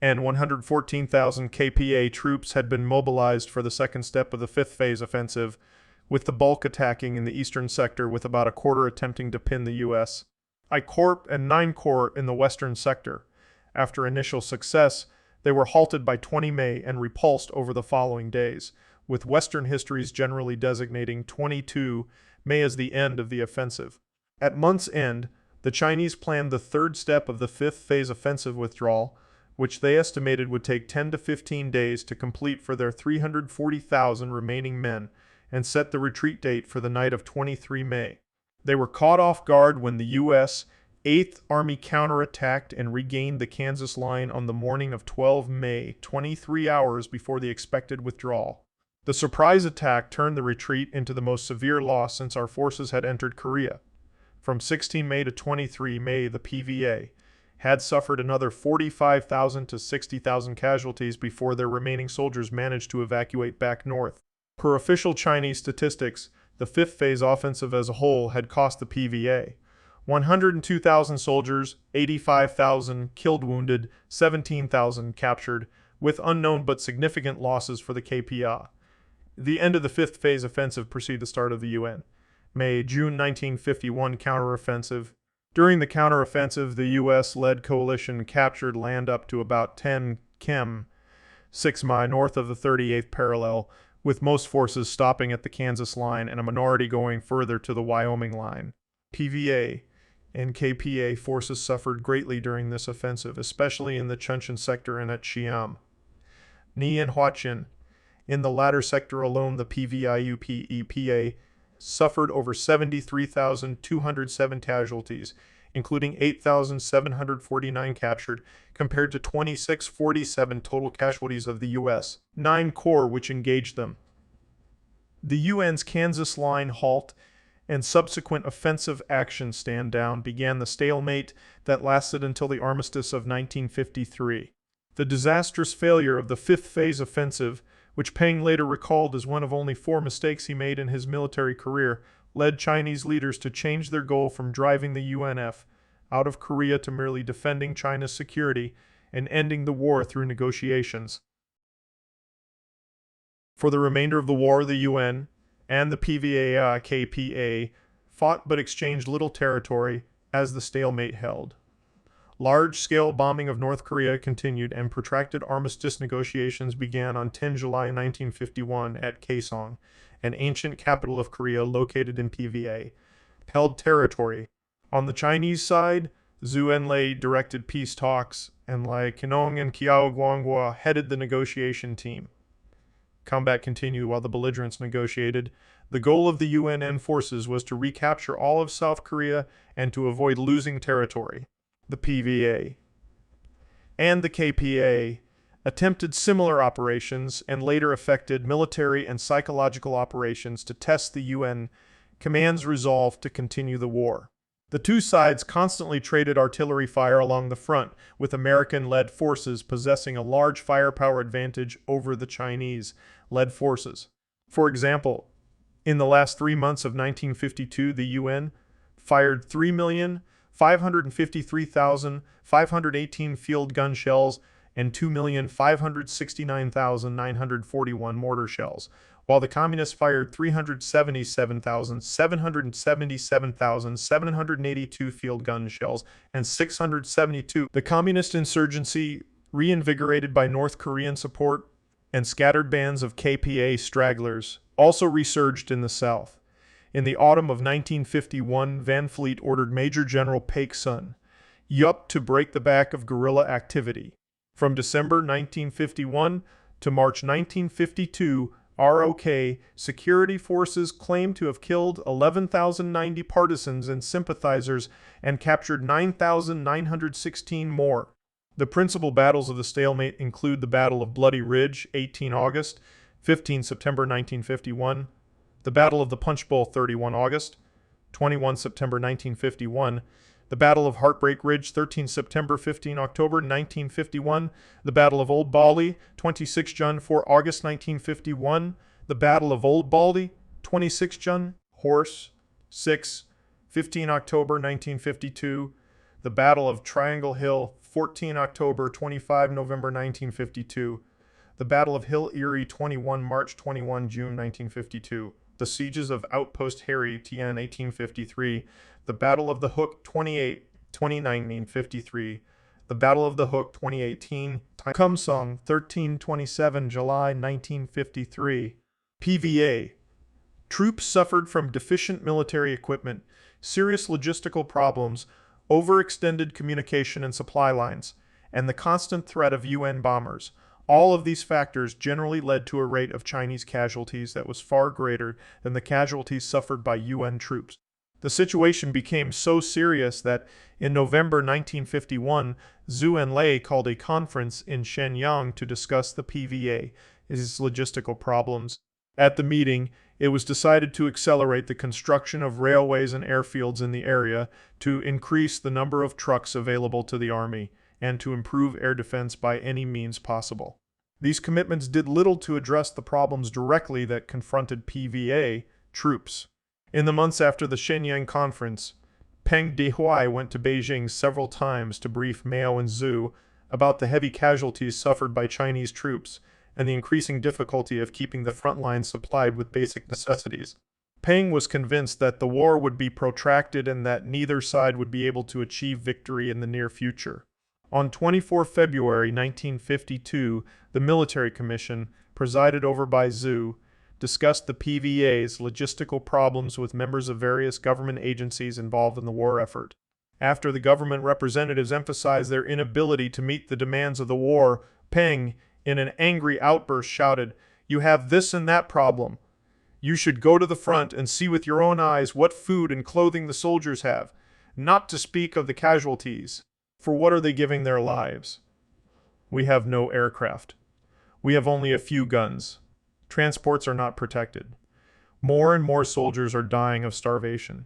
Speaker 1: and 114,000 KPA troops had been mobilized for the second step of the fifth phase offensive, with the bulk attacking in the eastern sector with about a quarter attempting to pin the US I Corp and 9 Corps in the western sector. After initial success, they were halted by 20 May and repulsed over the following days, with Western histories generally designating 22 May as the end of the offensive. At month's end, the Chinese planned the third step of the fifth phase offensive withdrawal, which they estimated would take 10 to 15 days to complete for their 340,000 remaining men, and set the retreat date for the night of 23 May. They were caught off guard when the U.S. 8th Army counterattacked and regained the Kansas line on the morning of 12 May, 23 hours before the expected withdrawal. The surprise attack turned the retreat into the most severe loss since our forces had entered Korea. From 16 May to 23 May, the PVA had suffered another 45,000 to 60,000 casualties before their remaining soldiers managed to evacuate back north. Per official Chinese statistics, the fifth phase offensive as a whole had cost the PVA 102,000 soldiers, 85,000 killed-wounded, 17,000 captured, with unknown but significant losses for the KPA. The end of the fifth phase offensive preceded the start of the UN May-June 1951 counteroffensive. During the counteroffensive, the U.S.-led coalition captured land up to about 10 km, 6 mi north of the 38th parallel, with most forces stopping at the Kansas line and a minority going further to the Wyoming line. PVA and KPA forces suffered greatly during this offensive, especially in the Chuncheon sector and at Xiam, Ni and Huachin. In the latter sector alone, the PVIUP-EPA suffered over 73,207 casualties, including 8,749 captured, compared to 2,647 total casualties of the U.S. 9 Corps which engaged them. The UN's Kansas line halt and subsequent offensive action stand down began the stalemate that lasted until the Armistice of 1953. The disastrous failure of the fifth phase offensive, which Peng later recalled as one of only 4 mistakes he made in his military career, led Chinese leaders to change their goal from driving the UNF out of Korea to merely defending China's security and ending the war through negotiations. For the remainder of the war, the UN and the PVA-KPA fought but exchanged little territory as the stalemate held. Large-scale bombing of North Korea continued, and protracted armistice negotiations began on 10 July 1951 at Kaesong, an ancient capital of Korea located in PVA-held territory. On the Chinese side, Zhu Enlai directed peace talks, and Lai Qinong and Qiao Guanghua headed the negotiation team. Combat continued while the belligerents negotiated. The goal of the UNN forces was to recapture all of South Korea and to avoid losing territory. The PVA and the KPA attempted similar operations and later effected military and psychological operations to test the UN command's resolve to continue the war. The two sides constantly traded artillery fire along the front, with American-led forces possessing a large firepower advantage over the Chinese-led forces. For example, in the last 3 months of 1952, the UN fired 3,553,518 field gun shells and 2,569,941 mortar shells, while the Communists fired 377,782 field gun shells and 672. The Communist insurgency, reinvigorated by North Korean support and scattered bands of KPA stragglers, also resurged in the south. In the autumn of 1951, Van Fleet ordered Major General Paik Sun Yup to break the back of guerrilla activity. From December 1951 to March 1952, ROK security forces claimed to have killed 11,090 partisans and sympathizers and captured 9,916 more. The principal battles of the stalemate include the Battle of Bloody Ridge, 18 August, 15 September 1951, the Battle of the Punch Bowl, 31 August, 21 September 1951, the Battle of Heartbreak Ridge, 13 September, 15 October 1951, the Battle of Old Baldy, 26 June, 4 August 1951, the Battle of Old Baldy, 26 June, Horse, 6, 15 October 1952, the Battle of Triangle Hill, 14 October, 25 November 1952, the Battle of Hill Erie, 21 March, 21 June 1952, the Sieges of Outpost Harry, TN 1853, the Battle of the Hook, 28, 1953, the Battle of the Hook, 2018, Kumsong, 13-27 July 1953. PVA. Troops suffered from deficient military equipment, serious logistical problems, overextended communication and supply lines, and the constant threat of UN bombers. All of these factors generally led to a rate of Chinese casualties that was far greater than the casualties suffered by UN troops. The situation became so serious that in November 1951, Zhu Enlai called a conference in Shenyang to discuss the PVA's logistical problems. At the meeting, it was decided to accelerate the construction of railways and airfields in the area, to increase the number of trucks available to the army, and to improve air defense by any means possible. These commitments did little to address the problems directly that confronted PVA troops. In the months after the Shenyang conference, Peng Dehuai went to Beijing several times to brief Mao and Zhu about the heavy casualties suffered by Chinese troops and the increasing difficulty of keeping the front lines supplied with basic necessities. Peng was convinced that the war would be protracted and that neither side would be able to achieve victory in the near future. On 24 February 1952, the Military Commission, presided over by Zhu, discussed the PVA's logistical problems with members of various government agencies involved in the war effort. After the government representatives emphasized their inability to meet the demands of the war, Peng, in an angry outburst, shouted, "You have this and that problem. You should go to the front and see with your own eyes what food and clothing the soldiers have, not to speak of the casualties. For what are they giving their lives? We have no aircraft. We have only a few guns. Transports are not protected. More and more soldiers are dying of starvation.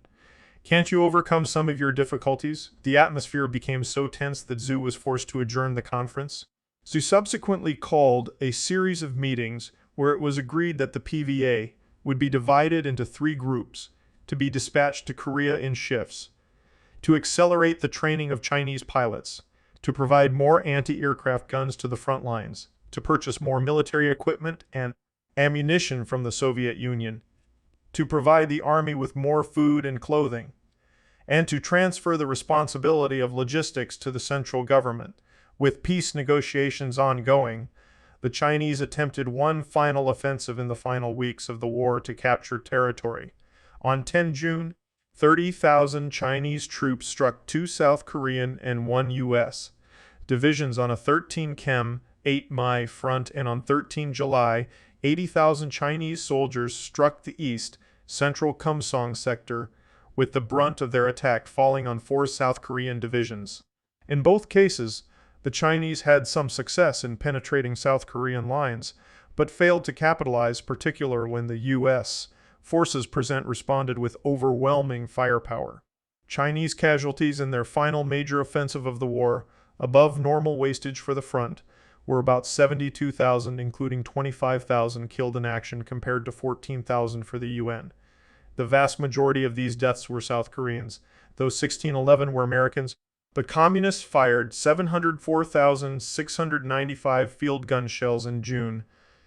Speaker 1: Can't you overcome some of your difficulties?" The atmosphere became so tense that Zhu was forced to adjourn the conference. Zhu subsequently called a series of meetings where it was agreed that the PVA would be divided into 3 groups to be dispatched to Korea in shifts, to accelerate the training of Chinese pilots, to provide more anti-aircraft guns to the front lines, to purchase more military equipment and ammunition from the Soviet Union, to provide the army with more food and clothing, and to transfer the responsibility of logistics to the central government. With peace negotiations ongoing, the Chinese attempted one final offensive in the final weeks of the war to capture territory. On 10 June, 30,000 Chinese troops struck 2 South Korean and 1 U.S. divisions on a 13 km, 8 mi front, and on 13 July, 80,000 Chinese soldiers struck the east, central Kumsong sector, with the brunt of their attack falling on 4 South Korean divisions. In both cases, the Chinese had some success in penetrating South Korean lines, but failed to capitalize, particularly when the U.S. forces present responded with overwhelming firepower. Chinese casualties in their final major offensive of the war, above normal wastage for the front, were about 72,000, including 25,000 killed in action compared to 14,000 for the UN. The vast majority of these deaths were South Koreans, though 1,611 were Americans. The Communists fired 704,695 field gun shells in June,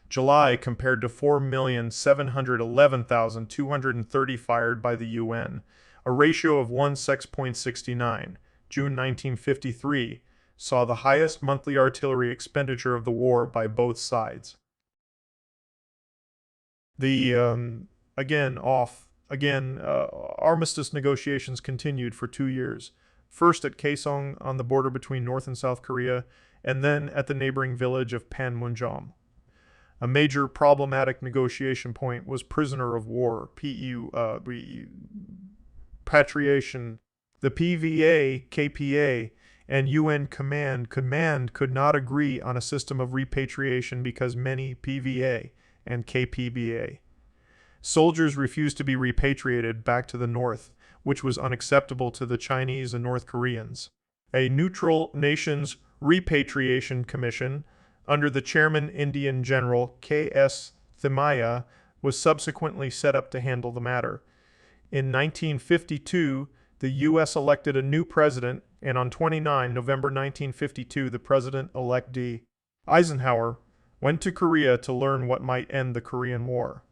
Speaker 1: July, compared to 4,711,230 fired by the UN, a ratio of 1:6.69. June 1953 saw the highest monthly artillery expenditure of the war by both sides. Armistice negotiations continued for 2 years. First at Kaesong on the border between North and South Korea, and then at the neighboring village of Panmunjom. A major problematic negotiation point was prisoner of war, repatriation. The PVA, KPA, and UN Command could not agree on a system of repatriation because many PVA and KPBA soldiers refused to be repatriated back to the north, which was unacceptable to the Chinese and North Koreans. A neutral nations repatriation commission, under the chairman Indian General K.S. Thimaya, was subsequently set up to handle the matter. In 1952, the U.S. elected a new president, and on 29 November 1952, the president-elect D. Eisenhower went to Korea to learn what might end the Korean War.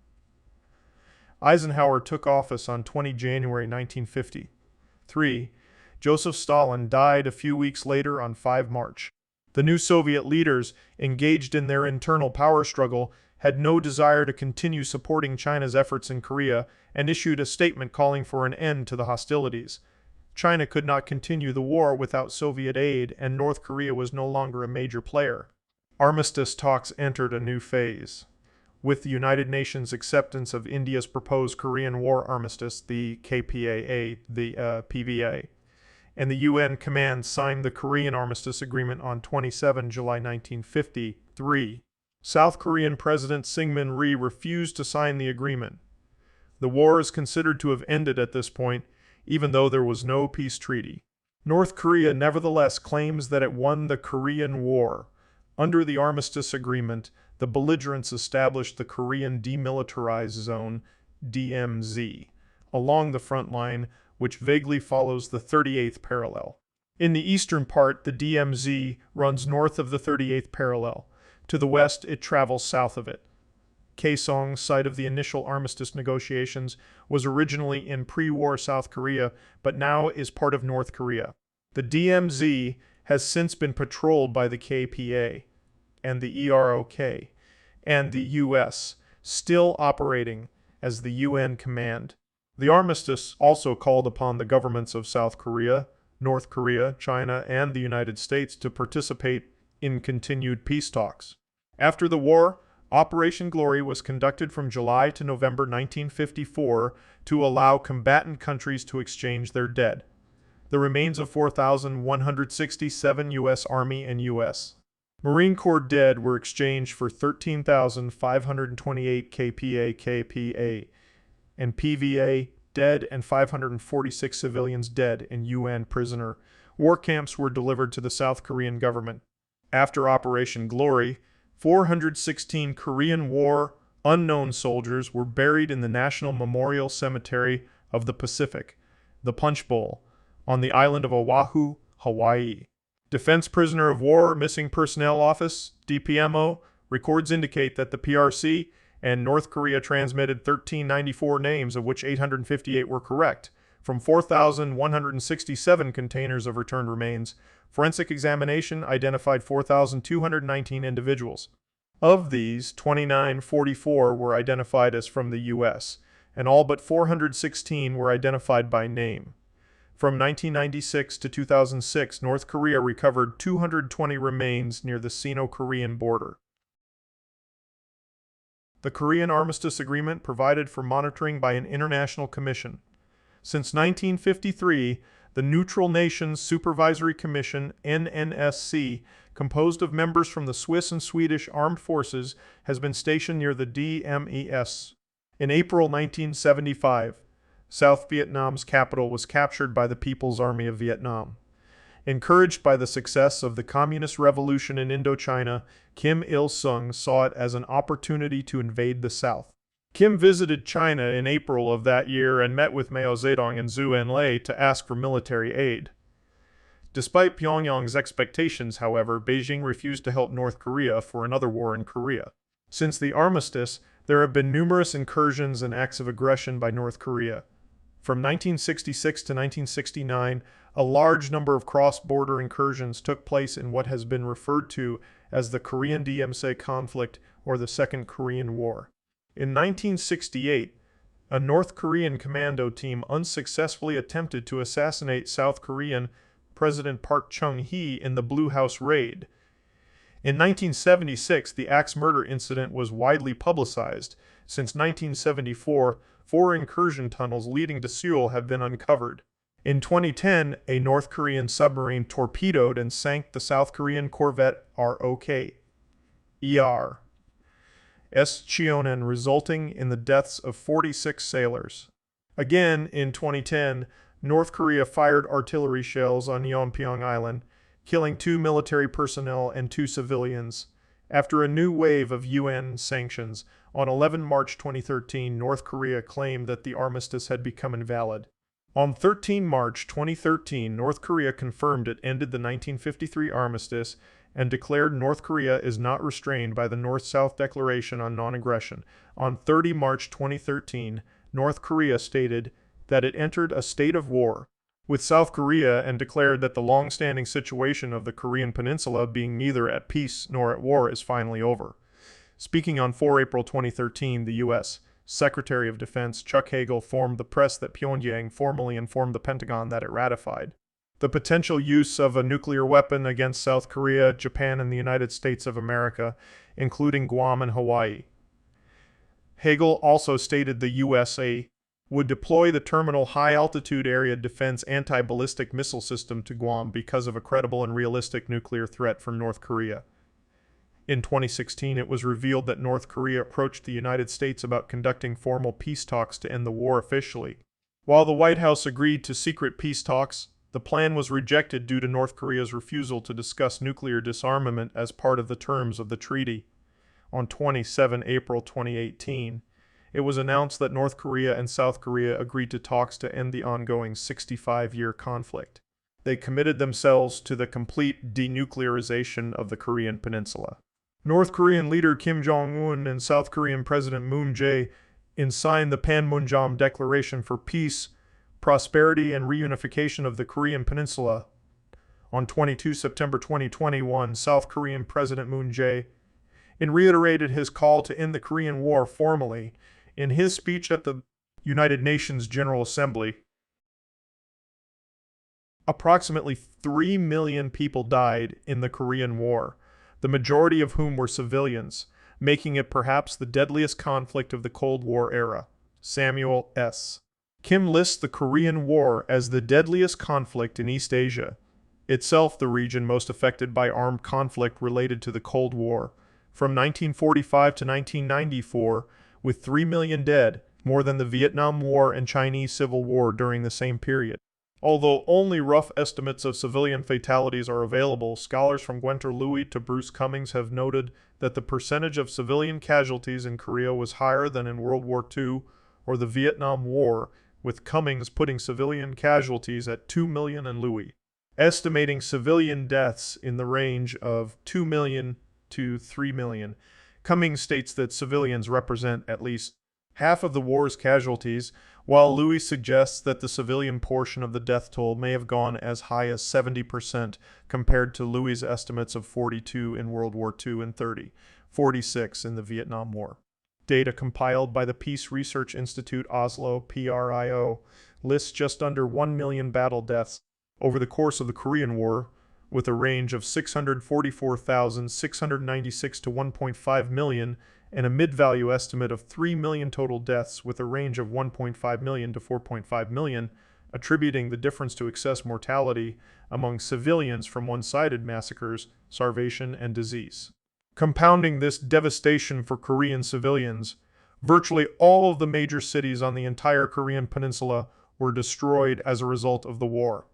Speaker 1: Eisenhower took office on 20 January 1953. Joseph Stalin died a few weeks later on 5 March. The new Soviet leaders, engaged in their internal power struggle, had no desire to continue supporting China's efforts in Korea and issued a statement calling for an end to the hostilities. China could not continue the war without Soviet aid, and North Korea was no longer a major player. Armistice talks entered a new phase. With the United Nations' acceptance of India's proposed Korean War Armistice, the KPAA, the PVA, and the UN Command signed the Korean Armistice Agreement on 27 July 1953. South Korean President Syngman Rhee refused to sign the agreement. The war is considered to have ended at this point, even though there was no peace treaty. North Korea nevertheless claims that it won the Korean War. Under the Armistice Agreement, the belligerents established the Korean Demilitarized Zone, DMZ, along the front line, which vaguely follows the 38th parallel. In the eastern part, the DMZ runs north of the 38th parallel. To the west, it travels south of it. Kaesong, site of the initial armistice negotiations, was originally in pre-war South Korea, but now is part of North Korea. The DMZ has since been patrolled by the KPA and the EROK, and the U.S., still operating as the UN Command. The armistice also called upon the governments of South Korea, North Korea, China, and the United States to participate in continued peace talks. After the war, Operation Glory was conducted from July to November 1954 to allow combatant countries to exchange their dead. The remains of 4,167 U.S. Army and U.S. Marine Corps dead were exchanged for 13,528 KPA and PVA dead and 546 civilians dead in UN prisoner war camps were delivered to the South Korean government. After Operation Glory, 416 Korean War unknown soldiers were buried in the National Memorial Cemetery of the Pacific, the Punch Bowl, on the island of Oahu, Hawaii. Defense Prisoner of War Missing Personnel Office, DPMO, records indicate that the PRC and North Korea transmitted 1,394 names, of which 858 were correct. From 4,167 containers of returned remains, forensic examination identified 4,219 individuals. Of these, 2,944 were identified as from the U.S., and all but 416 were identified by name. From 1996 to 2006, North Korea recovered 220 remains near the Sino-Korean border. The Korean Armistice Agreement provided for monitoring by an international commission. Since 1953, the Neutral Nations Supervisory Commission, NNSC, composed of members from the Swiss and Swedish armed forces, has been stationed near the DMES. In April 1975, South Vietnam's capital was captured by the People's Army of Vietnam. Encouraged by the success of the Communist Revolution in Indochina, Kim Il-sung saw it as an opportunity to invade the South. Kim visited China in April of that year and met with Mao Zedong and Zhou Enlai to ask for military aid. Despite Pyongyang's expectations, however, Beijing refused to help North Korea for another war in Korea. Since the armistice, there have been numerous incursions and acts of aggression by North Korea. From 1966 to 1969, a large number of cross-border incursions took place in what has been referred to as the Korean DMZ conflict or the Second Korean War. In 1968, a North Korean commando team unsuccessfully attempted to assassinate South Korean President Park Chung-hee in the Blue House raid. In 1976, the axe murder incident was widely publicized. Since 1974, 4 incursion tunnels leading to Seoul have been uncovered. In 2010, a North Korean submarine torpedoed and sank the South Korean corvette ROK Incheon, resulting in the deaths of 46 sailors. Again, in 2010, North Korea fired artillery shells on Yeonpyeong Island, killing 2 military personnel and 2 civilians. After a new wave of UN sanctions, on 11 March 2013, North Korea claimed that the armistice had become invalid. On 13 March 2013, North Korea confirmed it ended the 1953 armistice and declared North Korea is not restrained by the North-South Declaration on Non-Aggression. On 30 March 2013, North Korea stated that it entered a state of war with South Korea and declared that the long-standing situation of the Korean Peninsula being neither at peace nor at war is finally over. Speaking on 4 April 2013, the U.S. Secretary of Defense Chuck Hagel informed the press that Pyongyang formally informed the Pentagon that it ratified the potential use of a nuclear weapon against South Korea, Japan, and the United States of America, including Guam and Hawaii. Hagel also stated the USA would deploy the Terminal High Altitude Area Defense anti-ballistic missile system to Guam because of a credible and realistic nuclear threat from North Korea. In 2016, it was revealed that North Korea approached the United States about conducting formal peace talks to end the war officially. While the White House agreed to secret peace talks, the plan was rejected due to North Korea's refusal to discuss nuclear disarmament as part of the terms of the treaty. On 27 April 2018, it was announced that North Korea and South Korea agreed to talks to end the ongoing 65-year conflict. They committed themselves to the complete denuclearization of the Korean Peninsula. North Korean leader Kim Jong-un and South Korean President Moon Jae-in signed the Panmunjom Declaration for Peace, Prosperity, and Reunification of the Korean Peninsula. On 22 September 2021, South Korean President Moon Jae-in reiterated his call to end the Korean War formally in his speech at the United Nations General Assembly. Approximately 3 million people died in the Korean War, the majority of whom were civilians, making it perhaps the deadliest conflict of the Cold War era. Samuel S. Kim lists the Korean War as the deadliest conflict in East Asia, itself the region most affected by armed conflict related to the Cold War, from 1945 to 1994, with 3 million dead, more than the Vietnam War and Chinese Civil War during the same period. Although only rough estimates of civilian fatalities are available, scholars from Gwenter Louis to Bruce Cummings have noted that the percentage of civilian casualties in Korea was higher than in World War II or the Vietnam War, with Cummings putting civilian casualties at 2 million and Louis estimating civilian deaths in the range of 2 million to 3 million. Cummings states that civilians represent at least half of the war's casualties, while Louis suggests that the civilian portion of the death toll may have gone as high as 70% compared to Louis's estimates of 42 in World War II and 46 in the Vietnam War. Data compiled by the Peace Research Institute Oslo, PRIO, lists just under 1 million battle deaths over the course of the Korean War, with a range of 644,696 to 1.5 million, and a mid-value estimate of 3 million total deaths with a range of 1.5 million to 4.5 million, attributing the difference to excess mortality among civilians from one-sided massacres, starvation, and disease. Compounding this devastation for Korean civilians, virtually all of the major cities on the entire Korean peninsula were destroyed as a result of the war.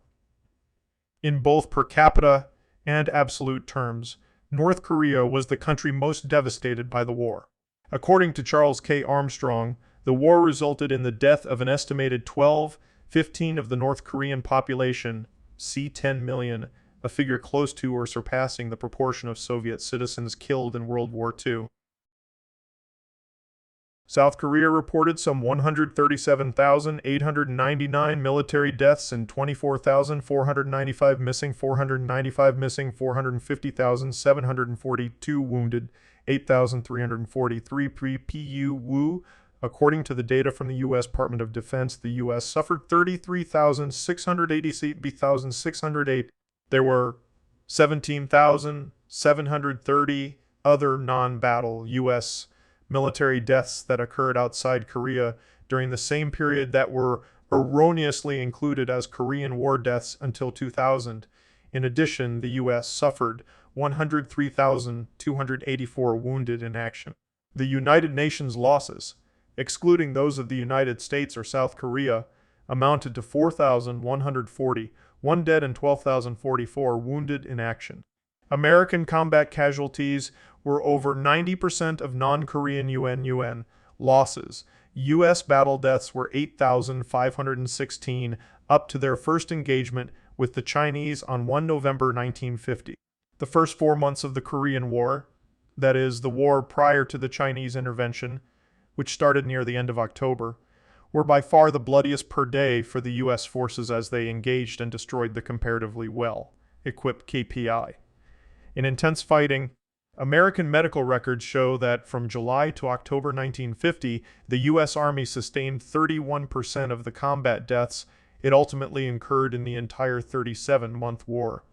Speaker 1: In both per capita and absolute terms, North Korea was the country most devastated by the war. According to Charles K. Armstrong, the war resulted in the death of an estimated 15 of the North Korean population, c. 10 million, a figure close to or surpassing the proportion of Soviet citizens killed in World War II. South Korea reported some 137,899 military deaths and 24,495 missing, 450,742 wounded, 8,343 PUW. According to the data from the U.S. Department of Defense, the U.S. suffered 33,608. There were 17,730 other non-battle U.S. military deaths that occurred outside Korea during the same period that were erroneously included as Korean War deaths until 2000. In addition, the U.S. suffered 103,284 wounded in action. The United Nations losses, excluding those of the United States or South Korea, amounted to 4,140, one dead and 12,044 wounded in action. American combat casualties were over 90% of non-Korean UN losses. U.S. battle deaths were 8,516 up to their first engagement with the Chinese on 1 November 1950. The first 4 months of the Korean War, that is, the war prior to the Chinese intervention, which started near the end of October, were by far the bloodiest per day for the U.S. forces as they engaged and destroyed the comparatively well-equipped KPI. In intense fighting, American medical records show that from July to October 1950, the U.S. Army sustained 31% of the combat deaths it ultimately incurred in the entire 37-month war.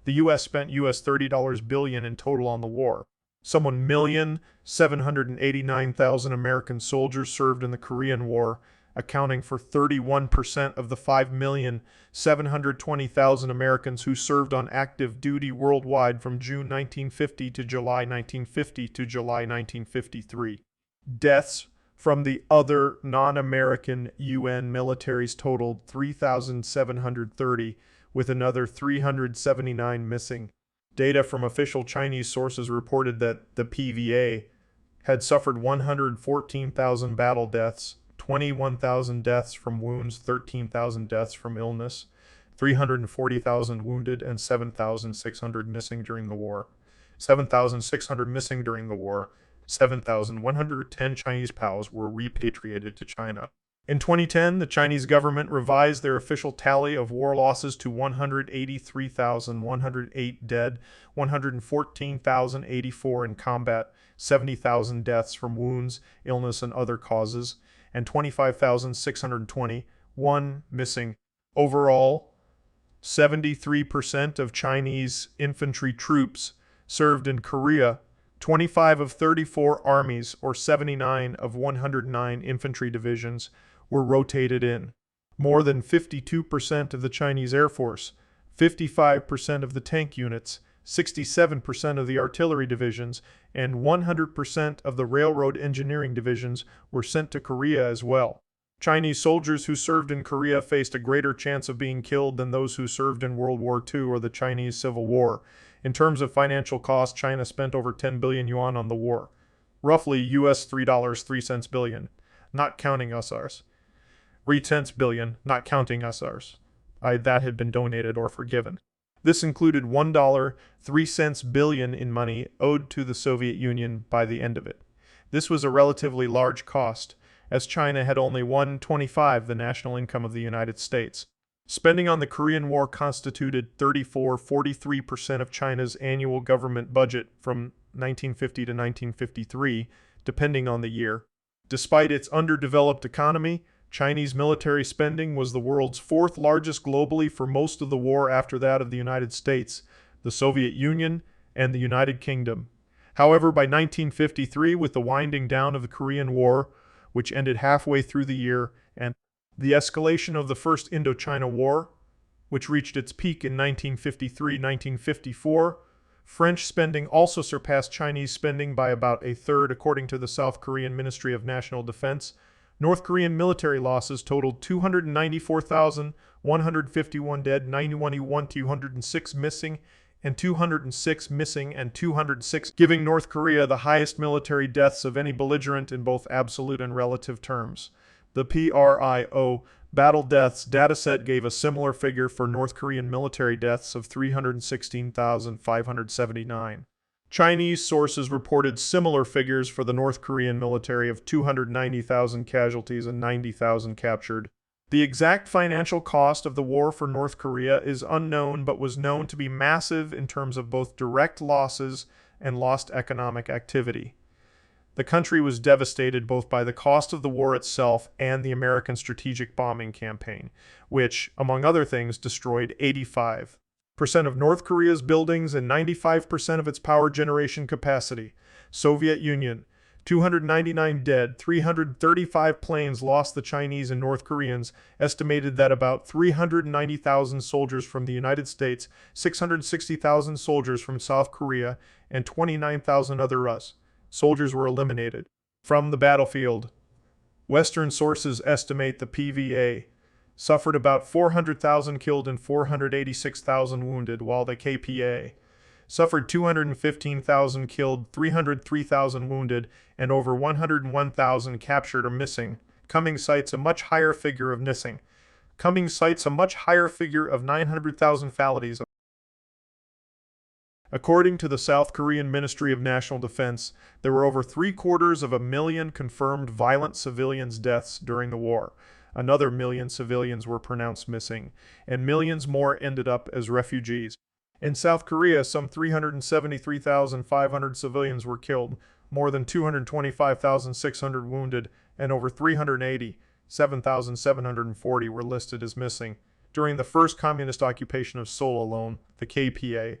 Speaker 1: The U.S. spent $30 billion in total on the war. Some 1,789,000 American soldiers served in the Korean War, accounting for 31% of the 5,720,000 Americans who served on active duty worldwide from June 1950 to July 1950 to July 1953. Deaths from the other non-American UN militaries totaled 3,730, with another 379 missing. Data from official Chinese sources reported that the PVA had suffered 114,000 battle deaths, 21,000 deaths from wounds, 13,000 deaths from illness, 340,000 wounded, and 7,600 missing during the war. 7,600 missing during the war. 7,110 Chinese POWs were repatriated to China. In 2010, the Chinese government revised their official tally of war losses to 183,108 dead, 114,084 in combat, 70,000 deaths from wounds, illness, and other causes, and 25,621 missing. Overall, 73% of Chinese infantry troops served in Korea, 25 of 34 armies, or 79 of 109 infantry divisions, were rotated in. More than 52% of the Chinese Air Force, 55% of the tank units, 67% of the artillery divisions, and 100% of the railroad engineering divisions were sent to Korea as well. Chinese soldiers who served in Korea faced a greater chance of being killed than those who served in World War II or the Chinese Civil War. In terms of financial cost, China spent over 10 billion yuan on the war, roughly US $3.03 billion, not counting USSRs. 3 billion, not counting USSRs. That had been donated or forgiven. This included $1.03 billion in money owed to the Soviet Union by the end of it. This was a relatively large cost, as China had only 1/25 the national income of the United States. Spending on the Korean War constituted 43% of China's annual government budget from 1950 to 1953, depending on the year. Despite its underdeveloped economy, Chinese military spending was the world's fourth largest globally for most of the war after that of the United States, the Soviet Union, and the United Kingdom. However, by 1953, with the winding down of the Korean War, which ended halfway through the year, and the escalation of the First Indochina War, which reached its peak in 1953-1954, French spending also surpassed Chinese spending by about a third, according to the South Korean Ministry of National Defense. North Korean military losses totaled 294,151 dead, 91,206 missing, and 206 missing and 206, giving North Korea the highest military deaths of any belligerent in both absolute and relative terms. The PRIO battle deaths dataset gave a similar figure for North Korean military deaths of 316,579. Chinese sources reported similar figures for the North Korean military of 290,000 casualties and 90,000 captured. The exact financial cost of the war for North Korea is unknown, but was known to be massive in terms of both direct losses and lost economic activity. The country was devastated both by the cost of the war itself and the American strategic bombing campaign, which, among other things, destroyed 85% of North Korea's buildings and 95% of its power generation capacity. Soviet Union, 299 dead, 335 planes lost. The Chinese and North Koreans estimated that about 390,000 soldiers from the United States, 660,000 soldiers from South Korea, and 29,000 other US soldiers were eliminated from the battlefield. Western sources estimate the PVA suffered about 400,000 killed and 486,000 wounded, while the KPA suffered 215,000 killed, 303,000 wounded, and over 101,000 captured or missing. Cummings cites a much higher figure of missing. Cummings cites a much higher figure of 900,000 fatalities. According to the South Korean Ministry of National Defense, there were over 750,000 confirmed violent civilians' deaths during the war. Another 1,000,000 civilians were pronounced missing, and millions more ended up as refugees. In South Korea, some 373,500 civilians were killed, more than 225,600 wounded, and over 387,740 were listed as missing. During the first communist occupation of Seoul alone, the KPA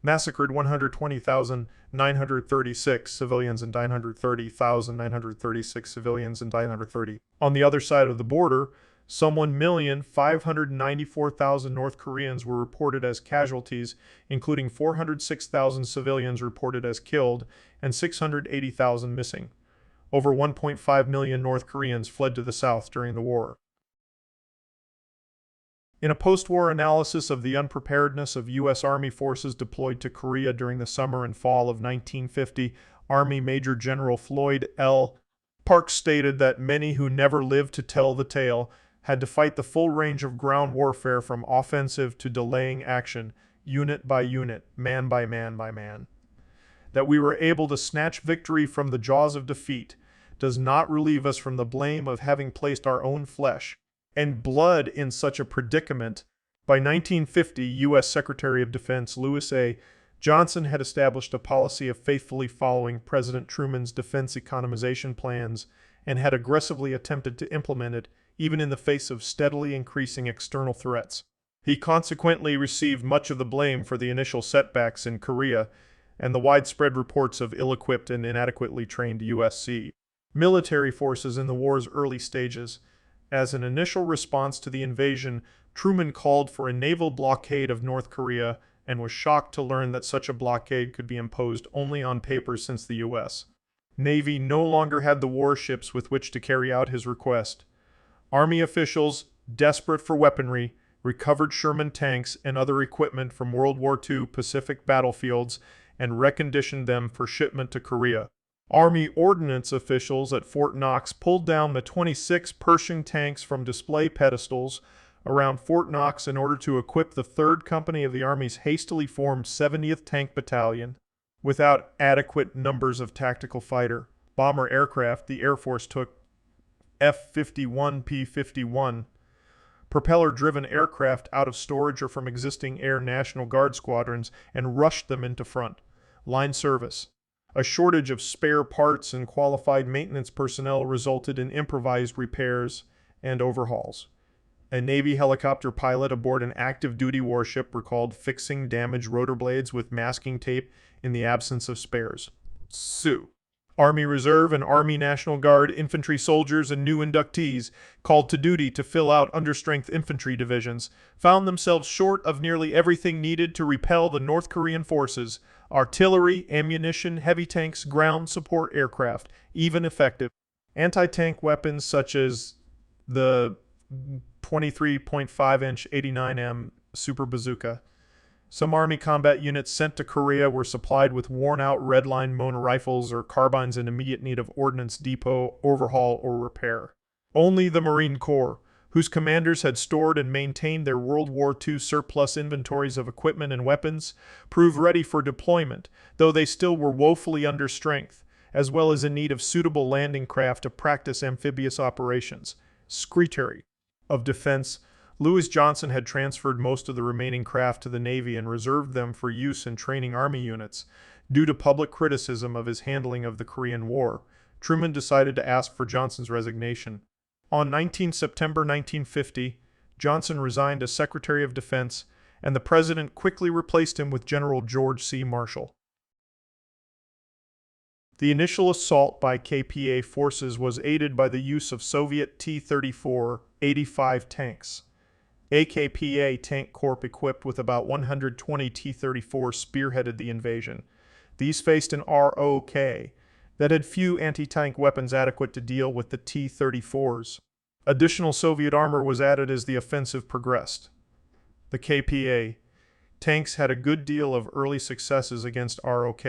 Speaker 1: massacred 120,936 civilians and 930,936 civilians and 930. On the other side of the border, some 1,594,000 North Koreans were reported as casualties, including 406,000 civilians reported as killed and 680,000 missing. Over 1.5 million North Koreans fled to the south during the war. In a post-war analysis of the unpreparedness of U.S. Army forces deployed to Korea during the summer and fall of 1950, Army Major General Floyd L. Parks stated that many who never lived to tell the tale had to fight the full range of ground warfare from offensive to delaying action, unit by unit, man by man by man. That we were able to snatch victory from the jaws of defeat does not relieve us from the blame of having placed our own flesh and blood in such a predicament. By 1950, U.S. Secretary of Defense Louis A. Johnson had established a policy of faithfully following President Truman's defense economization plans and had aggressively attempted to implement it even in the face of steadily increasing external threats. He consequently received much of the blame for the initial setbacks in Korea and the widespread reports of ill-equipped and inadequately trained USC military forces in the war's early stages. As an initial response to the invasion, Truman called for a naval blockade of North Korea and was shocked to learn that such a blockade could be imposed only on paper, since the U.S. Navy no longer had the warships with which to carry out his request. Army officials, desperate for weaponry, recovered Sherman tanks and other equipment from World War II Pacific battlefields and reconditioned them for shipment to Korea. Army ordnance officials at Fort Knox pulled down the 26 Pershing tanks from display pedestals around Fort Knox in order to equip the 3rd Company of the Army's hastily formed 70th Tank Battalion. Without adequate numbers of tactical fighter bomber aircraft, the Air Force took F-51 P-51 propeller-driven aircraft out of storage or from existing Air National Guard squadrons and rushed them into front line service. A shortage of spare parts and qualified maintenance personnel resulted in improvised repairs and overhauls. A Navy helicopter pilot aboard an active-duty warship recalled fixing damaged rotor blades with masking tape in the absence of spares. Army Reserve and Army National Guard infantry soldiers and new inductees, called to duty to fill out understrength infantry divisions, found themselves short of nearly everything needed to repel the North Korean forces: artillery, ammunition, heavy tanks, ground support aircraft, even effective anti-tank weapons such as the 23.5-inch 89mm Super Bazooka. Some Army combat units sent to Korea were supplied with worn-out Redline Mona rifles or carbines in immediate need of ordnance depot overhaul or repair. Only the Marine Corps, whose commanders had stored and maintained their World War II surplus inventories of equipment and weapons, proved ready for deployment, though they still were woefully under strength, as well as in need of suitable landing craft to practice amphibious operations. Secretary of Defense Louis Johnson had transferred most of the remaining craft to the Navy and reserved them for use in training Army units. Due to public criticism of his handling of the Korean War, Truman decided to ask for Johnson's resignation. On 19 September 1950, Johnson resigned as Secretary of Defense, and the President quickly replaced him with General George C. Marshall. The initial assault by KPA forces was aided by the use of Soviet T-34-85 tanks. AKPA Tank Corps equipped with about 120 T-34 spearheaded the invasion. These faced an ROK that had few anti-tank weapons adequate to deal with the T-34s. Additional Soviet armor was added as the offensive progressed. The KPA tanks had a good deal of early successes against ROK,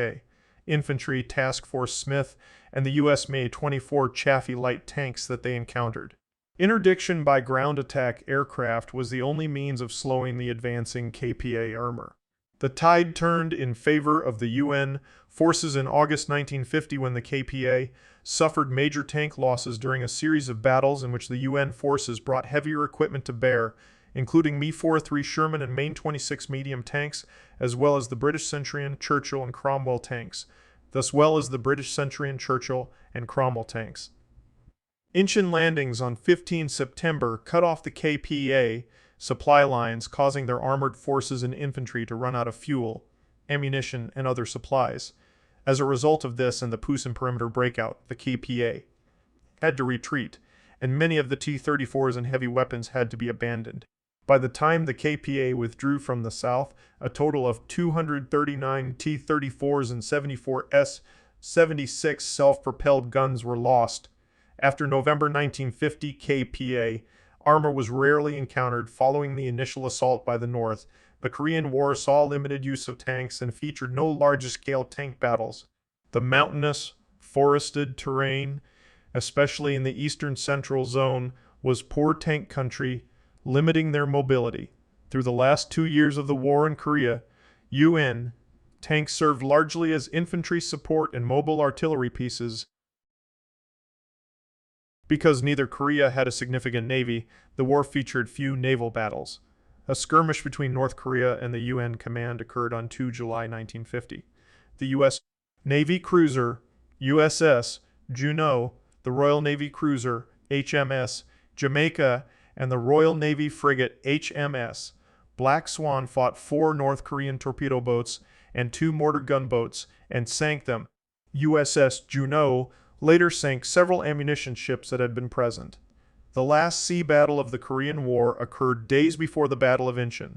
Speaker 1: Infantry Task Force Smith, and the U.S.-made 24 Chaffee light tanks that they encountered. Interdiction by ground attack aircraft was the only means of slowing the advancing KPA armor. The tide turned in favor of the UN forces in August 1950 when the KPA suffered major tank losses during a series of battles in which the UN forces brought heavier equipment to bear, including Me-43 Sherman and Main-26 medium tanks, as well as the British Centurion, Churchill, and Cromwell tanks, thus well as the British Centurion, Churchill, and Cromwell tanks. Incheon landings on 15 September cut off the KPA supply lines, causing their armored forces and infantry to run out of fuel, ammunition, and other supplies. As a result of this and the Pusan Perimeter breakout, the KPA had to retreat, and many of the T-34s and heavy weapons had to be abandoned. By the time the KPA withdrew from the south, a total of 239 T-34s and 74 S-76 self-propelled guns were lost. After November 1950, KPA armor was rarely encountered following the initial assault by the North. The Korean War saw limited use of tanks and featured no large-scale tank battles. The mountainous, forested terrain, especially in the eastern central zone, was poor tank country, limiting their mobility. Through the last 2 years of the war in Korea, UN tanks served largely as infantry support and mobile artillery pieces. Because neither Korea had a significant navy, the war featured few naval battles. A skirmish between North Korea and the UN command occurred on 2 July 1950. The U.S. Navy cruiser USS Juneau, the Royal Navy cruiser HMS Jamaica, and the Royal Navy frigate HMS Black Swan fought 4 North Korean torpedo boats and 2 mortar gunboats and sank them. USS Juneau later sank several ammunition ships that had been present. The last sea battle of the Korean War occurred days before the Battle of Incheon.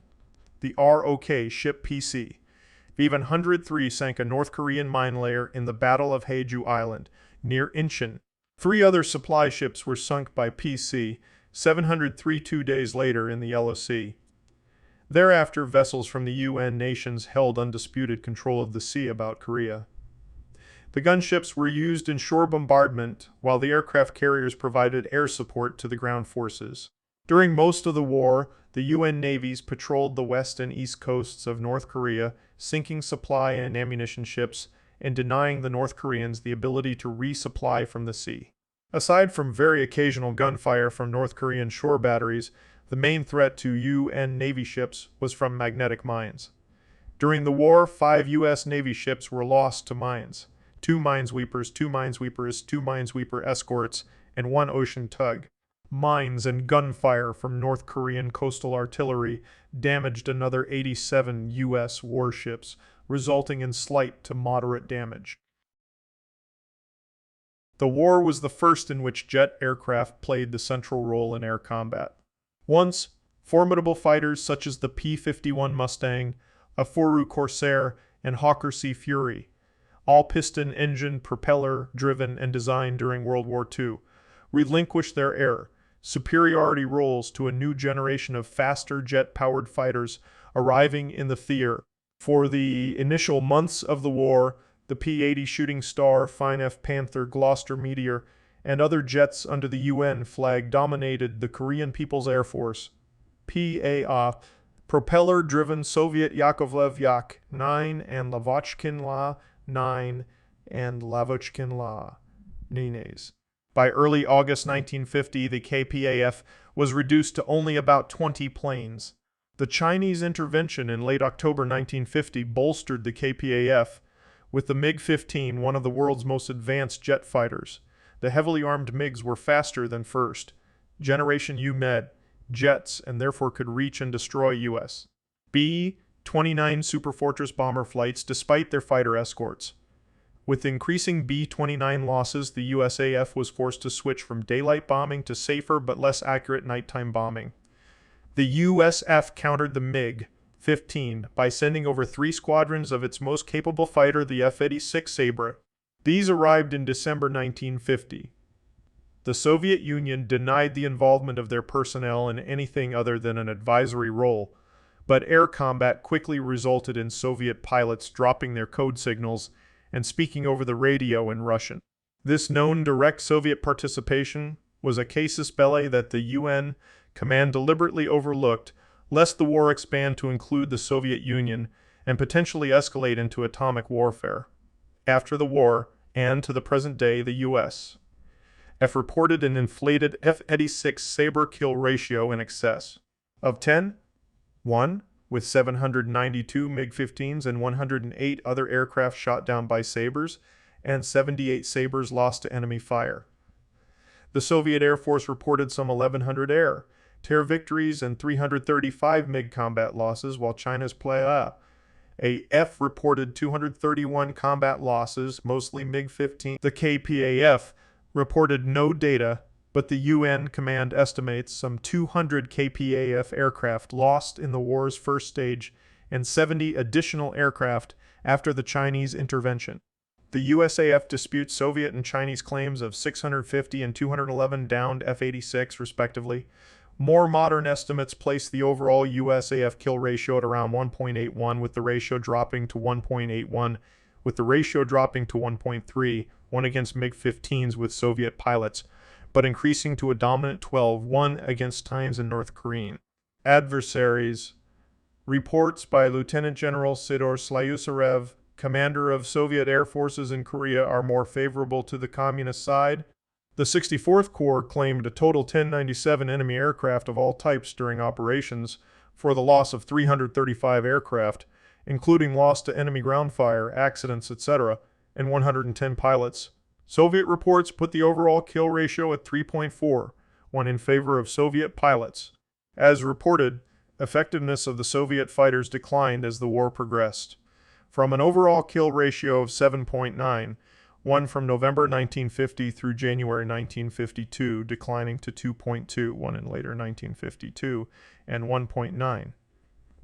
Speaker 1: The ROK ship PC V-103 sank a North Korean mine layer in the Battle of Haeju Island, near Incheon. 3 other supply ships were sunk by PC 703 2 days later in the Yellow Sea. Thereafter, vessels from the UN nations held undisputed control of the sea about Korea. The gunships were used in shore bombardment, while the aircraft carriers provided air support to the ground forces. During most of the war, the UN navies patrolled the west and east coasts of North Korea, sinking supply and ammunition ships, and denying the North Koreans the ability to resupply from the sea. Aside from very occasional gunfire from North Korean shore batteries, the main threat to UN Navy ships was from magnetic mines. During the war, 5 U.S. Navy ships were lost to mines. 2 minesweepers, 2 minesweepers, 2 minesweeper escorts, and 1 ocean tug. Mines and gunfire from North Korean coastal artillery damaged another 87 U.S. warships, resulting in slight to moderate damage. The war was the first in which jet aircraft played the central role in air combat. Once, formidable fighters such as the P-51 Mustang, Afuru Corsair, and Hawker Sea Fury, all piston engine, propeller, driven and designed during World War II, relinquished their air superiority roles to a new generation of faster jet-powered fighters arriving in the theater. For the initial months of the war, the P-80 Shooting Star, Fine F Panther, Gloucester Meteor, and other jets under the UN flag dominated the Korean People's Air Force. PAA, propeller-driven Soviet Yakovlev Yak-9 and Lavochkin La-9 and Lavochkin La-9s. By early August 1950, the KPAF was reduced to only about 20 planes. The Chinese intervention in late October 1950 bolstered the KPAF, with the MiG-15, one of the world's most advanced jet fighters. The heavily armed MiGs were faster than first-generation U-Med jets and therefore could reach and destroy U.S. B-29 Superfortress bomber flights despite their fighter escorts. With increasing B-29 losses, the USAF was forced to switch from daylight bombing to safer but less accurate nighttime bombing. The USAF countered the MiG-15 by sending over 3 squadrons of its most capable fighter, the F-86 Sabre. These arrived in December 1950. The Soviet Union denied the involvement of their personnel in anything other than an advisory role, but air combat quickly resulted in Soviet pilots dropping their code signals and speaking over the radio in Russian. This known direct Soviet participation was a casus belli that the UN command deliberately overlooked, lest the war expand to include the Soviet Union and potentially escalate into atomic warfare. After the war, and to the present day, the U.S. reported an inflated F-86 Sabre kill ratio in excess of 10:1, with 792 MiG-15s and 108 other aircraft shot down by Sabres, and 78 Sabres lost to enemy fire. The Soviet Air Force reported some 1,100 air-to-air victories and 335 MiG combat losses, while China's PAF reported 231 combat losses, mostly MiG-15. The KPAF reported no data, but the UN command estimates some 200 KPAF aircraft lost in the war's first stage and 70 additional aircraft after the Chinese intervention. The USAF disputes Soviet and Chinese claims of 650 and 211 downed F-86 respectively. More modern estimates place the overall USAF kill ratio at around 1.81, with the ratio dropping to 1.81, with the ratio dropping to 1.3, against MiG-15s with Soviet pilots, but increasing to a dominant 12-1 against Times and North Korean adversaries. Reports by Lieutenant General Sidor Slyusarev, commander of Soviet air forces in Korea, are more favorable to the communist side. The 64th Corps claimed a total 1097 enemy aircraft of all types during operations, for the loss of 335 aircraft, including loss to enemy ground fire, accidents, etc., and 110 pilots. Soviet reports put the overall kill ratio at 3.41 in favor of Soviet pilots. As reported, effectiveness of the Soviet fighters declined as the war progressed, from an overall kill ratio of 7.91 from November 1950 through January 1952, declining to 2.21 in later 1952 and 1.91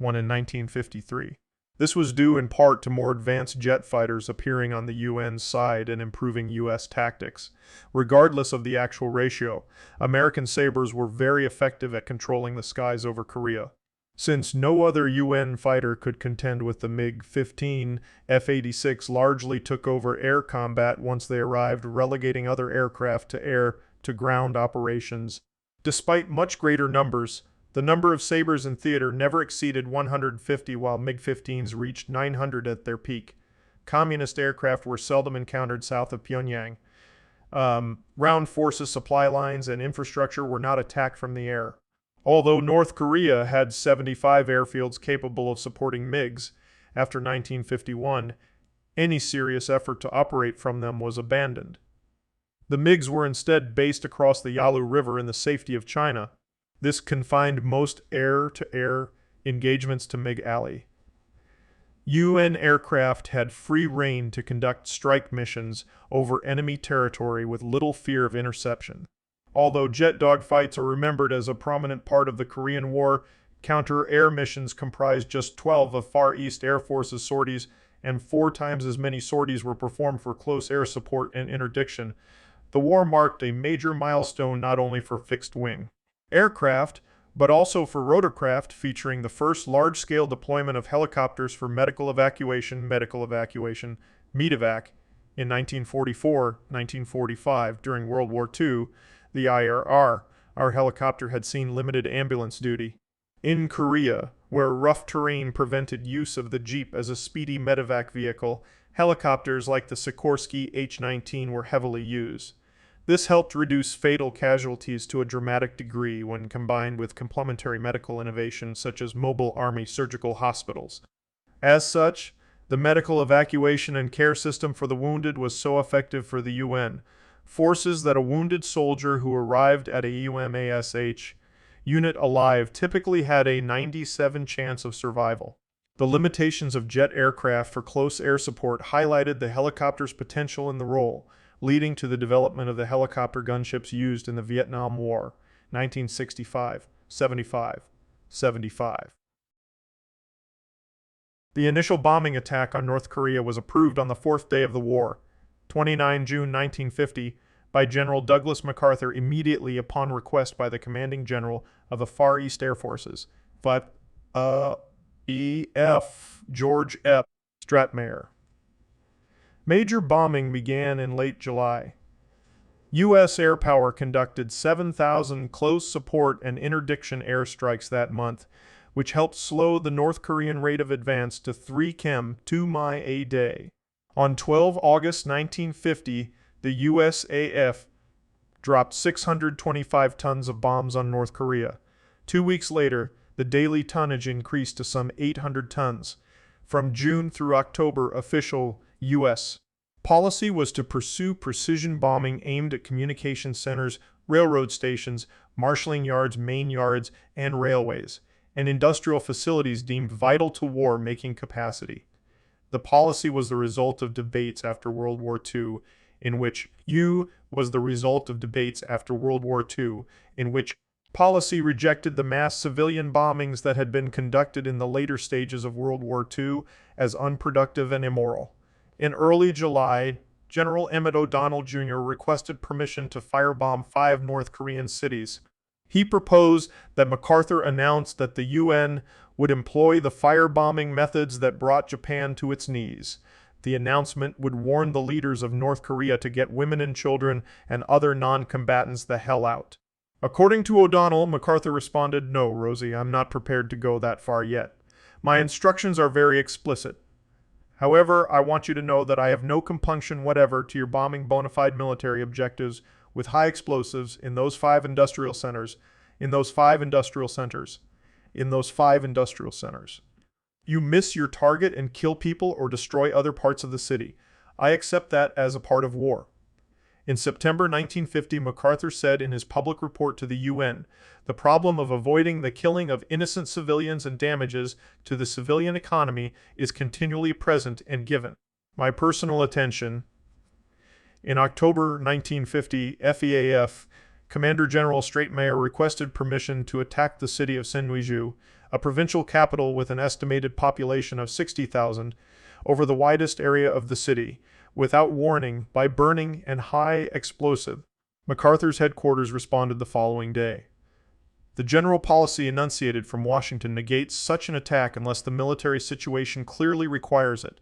Speaker 1: in 1953. This was due in part to more advanced jet fighters appearing on the UN's side and improving U.S. tactics. Regardless of the actual ratio, American Sabres were very effective at controlling the skies over Korea. Since no other UN fighter could contend with the MiG-15, F-86 largely took over air combat once they arrived, relegating other aircraft to air-to-ground operations. Despite much greater numbers, the number of Sabres in theater never exceeded 150, while MiG-15s reached 900 at their peak. Communist aircraft were seldom encountered south of Pyongyang. Ground forces, supply lines, and infrastructure were not attacked from the air. Although North Korea had 75 airfields capable of supporting MiGs, after 1951, any serious effort to operate from them was abandoned. The MiGs were instead based across the Yalu River in the safety of China. This confined most air-to-air engagements to MiG Alley. UN aircraft had free rein to conduct strike missions over enemy territory with little fear of interception. Although jet dogfights are remembered as a prominent part of the Korean War, counter-air missions comprised just 12 of Far East Air Force's sorties, and 4 times as many sorties were performed for close air support and interdiction. The war marked a major milestone not only for fixed-wing aircraft, but also for rotorcraft, featuring the first large-scale deployment of helicopters for medical evacuation, MEDEVAC, in 1944-1945. During World War II, the IRR, our helicopter had seen limited ambulance duty. In Korea, where rough terrain prevented use of the Jeep as a speedy medevac vehicle, helicopters like the Sikorsky H-19 were heavily used. This helped reduce fatal casualties to a dramatic degree when combined with complementary medical innovations such as mobile army surgical hospitals. As such, the medical evacuation and care system for the wounded was so effective for the UN forces that a wounded soldier who arrived at a UMASH unit alive typically had a 97% chance of survival. The limitations of jet aircraft for close air support highlighted the helicopter's potential in the role, leading to the development of the helicopter gunships used in the Vietnam War, 1965, 75, 75. The initial bombing attack on North Korea was approved on the fourth day of the war, 29 June 1950, by General Douglas MacArthur immediately upon request by the commanding general of the Far East Air Forces, E.F. George F. Stratmayer. Major bombing began in late July. U.S. Air Power conducted 7,000 close support and interdiction airstrikes that month, which helped slow the North Korean rate of advance to 3 km 2 mi a day. On 12 August 1950, the USAF dropped 625 tons of bombs on North Korea. 2 weeks later, the daily tonnage increased to some 800 tons. From June through October, official U.S. policy was to pursue precision bombing aimed at communication centers, railroad stations, marshalling yards, main yards, and railways, and industrial facilities deemed vital to war-making capacity. The policy was the result of debates after World War II, in which policy rejected the mass civilian bombings that had been conducted in the later stages of World War II as unproductive and immoral. In early July, General Emmett O'Donnell Jr. requested permission to firebomb 5 North Korean cities. He proposed that MacArthur announced that the UN would employ the firebombing methods that brought Japan to its knees. The announcement would warn the leaders of North Korea to get women and children and other non-combatants the hell out. According to O'Donnell, MacArthur responded, "No, Rosie, I'm not prepared to go that far yet. My instructions are very explicit. However, I want you to know that I have no compunction whatever to your bombing bona fide military objectives with high explosives in those 5 industrial centers. You miss your target and kill people or destroy other parts of the city. I accept that as a part of war." In September 1950, MacArthur said in his public report to the UN, "The problem of avoiding the killing of innocent civilians and damages to the civilian economy is continually present and given my personal attention." In October 1950, FEAF Commander General Stratmayer requested permission to attack the city of Senwiju, a provincial capital with an estimated population of 60,000, over the widest area of the city, without warning, by burning and high explosive. MacArthur's headquarters responded the following day. The general policy enunciated from Washington negates such an attack unless the military situation clearly requires it.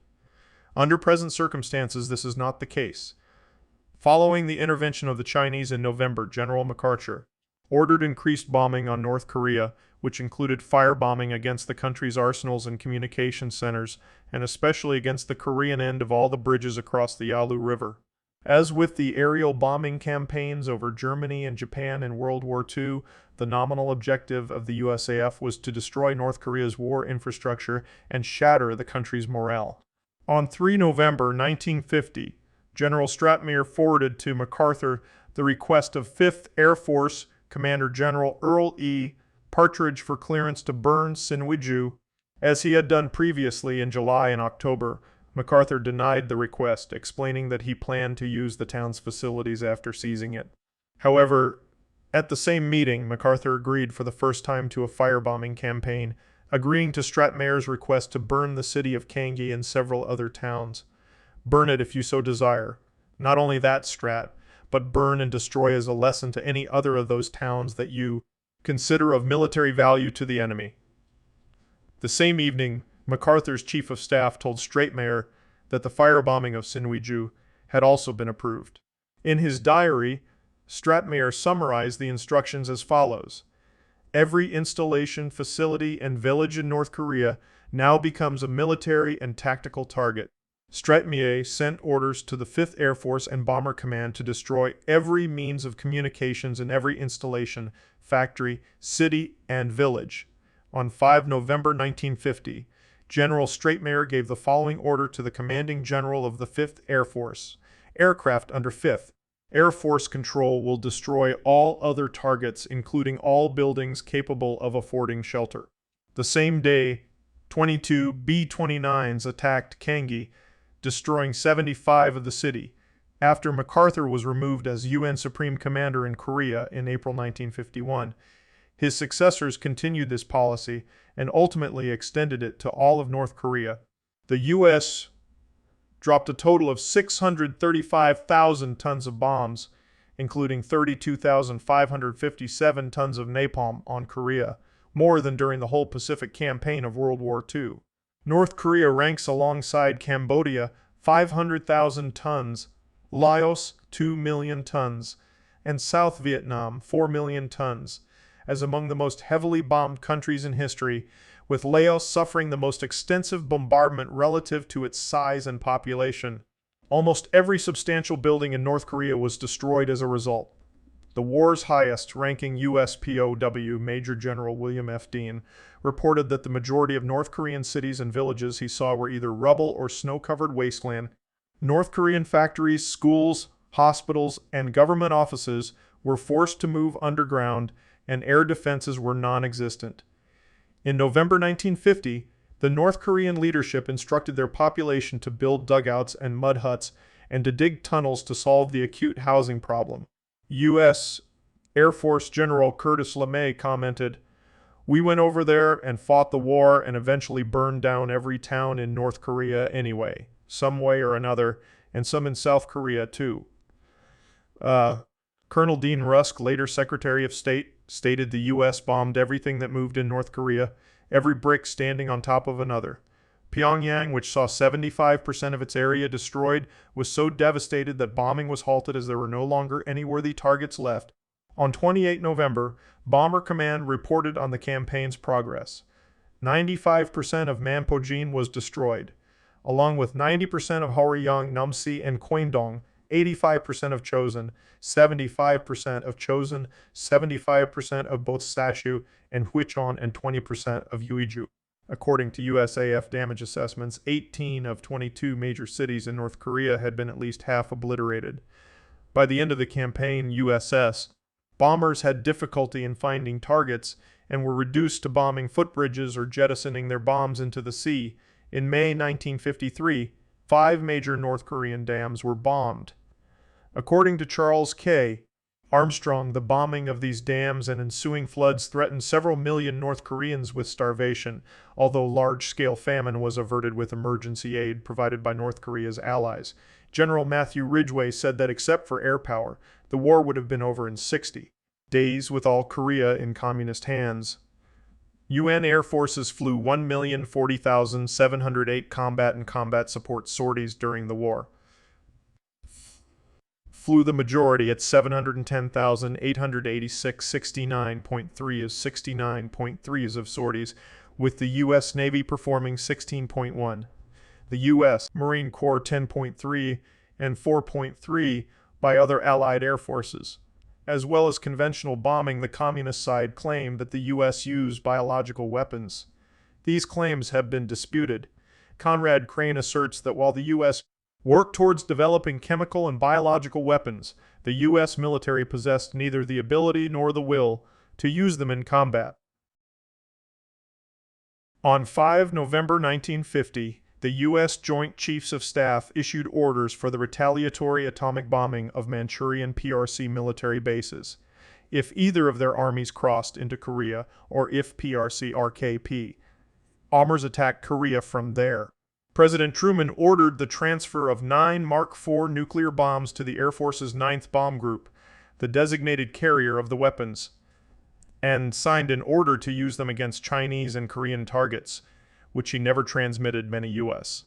Speaker 1: Under present circumstances, this is not the case. Following the intervention of the Chinese in November, General MacArthur ordered increased bombing on North Korea, which included firebombing against the country's arsenals and communication centers, and especially against the Korean end of all the bridges across the Yalu River. As with the aerial bombing campaigns over Germany and Japan in World War II, the nominal objective of the USAF was to destroy North Korea's war infrastructure and shatter the country's morale. On 3 November 1950, General Stratmayer forwarded to MacArthur the request of 5th Air Force Commander General Earl E. Partridge for clearance to burn Senwiju. As he had done previously in July and October, MacArthur denied the request, explaining that he planned to use the town's facilities after seizing it. However, at the same meeting, MacArthur agreed for the first time to a firebombing campaign, agreeing to Stratmayer's request to burn the city of Kangi and several other towns. Burn it if you so desire. Not only that, Strat, but burn and destroy as a lesson to any other of those towns that you consider of military value to the enemy. The same evening, MacArthur's chief of staff told Stratmayer that the firebombing of Senwiju had also been approved. In his diary, Stratmayer summarized the instructions as follows: "Every installation, facility, and village in North Korea now becomes a military and tactical target." Stratmayer sent orders to the 5th Air Force and Bomber Command to destroy every means of communications in every installation, factory, city, and village. On 5 November 1950, General Stratmayer gave the following order to the commanding general of the 5th Air Force: "Aircraft under 5th Air Force control will destroy all other targets, including all buildings capable of affording shelter." The same day, 22 B-29s attacked Kangi, destroying 75 of the city, after MacArthur was removed as UN Supreme Commander in Korea in April 1951. His successors continued this policy and ultimately extended it to all of North Korea. The U.S. dropped a total of 635,000 tons of bombs, including 32,557 tons of napalm on Korea, more than during the whole Pacific campaign of World War II. North Korea ranks alongside Cambodia, 500,000 tons, Laos, 2 million tons, and South Vietnam, 4 million tons, as among the most heavily bombed countries in history, with Laos suffering the most extensive bombardment relative to its size and population. Almost every substantial building in North Korea was destroyed as a result. The war's highest-ranking U.S. POW, Major General William F. Dean, reported that the majority of North Korean cities and villages he saw were either rubble or snow-covered wasteland. North Korean factories, schools, hospitals, and government offices were forced to move underground, and air defenses were non-existent. In November 1950, the North Korean leadership instructed their population to build dugouts and mud huts and to dig tunnels to solve the acute housing problem. U.S. Air Force General Curtis LeMay commented, "We went over there and fought the war and eventually burned down every town in North Korea anyway, some way or another, and some in South Korea too." Colonel Dean Rusk, later Secretary of State, stated the U.S. bombed everything that moved in North Korea, every brick standing on top of another. Pyongyang, which saw 75% of its area destroyed, was so devastated that bombing was halted as there were no longer any worthy targets left. On 28 November, Bomber Command reported on the campaign's progress. 95% of Mampojin was destroyed, along with 90% of Hworyong, Numsi, and Kweindong, 85% of Chosin, 75% of Chosin, 75% of both Sashu and Hwichon, and 20% of Uiju. According to USAF damage assessments, 18 of 22 major cities in North Korea had been at least half obliterated. By the end of the campaign, USS bombers had difficulty in finding targets and were reduced to bombing footbridges or jettisoning their bombs into the sea. In May 1953, 5 major North Korean dams were bombed. According to Charles K. Armstrong, the bombing of these dams and ensuing floods threatened several million North Koreans with starvation, although large-scale famine was averted with emergency aid provided by North Korea's allies. General Matthew Ridgway said that except for air power, the war would have been over in 60 days with all Korea in communist hands. UN Air Forces flew 1,040,708 combat and combat support sorties during the war. Flew the majority at 710,886, 69.3 is 69.3s of sorties, with the U.S. Navy performing 16.1, the U.S. Marine Corps 10.3, and 4.3 by other Allied air forces. As well as conventional bombing, the communist side claimed that the U.S. used biological weapons. These claims have been disputed. Conrad Crane asserts that while the U.S. worked towards developing chemical and biological weapons, the U.S. military possessed neither the ability nor the will to use them in combat. On 5 November 1950, the U.S. Joint Chiefs of Staff issued orders for the retaliatory atomic bombing of Manchurian PRC military bases, if either of their armies crossed into Korea or if PRC-RKP bombers attacked Korea from there. President Truman ordered the transfer of 9 Mark IV nuclear bombs to the Air Force's 9th Bomb Group, the designated carrier of the weapons, and signed an order to use them against Chinese and Korean targets, which he never transmitted many U.S.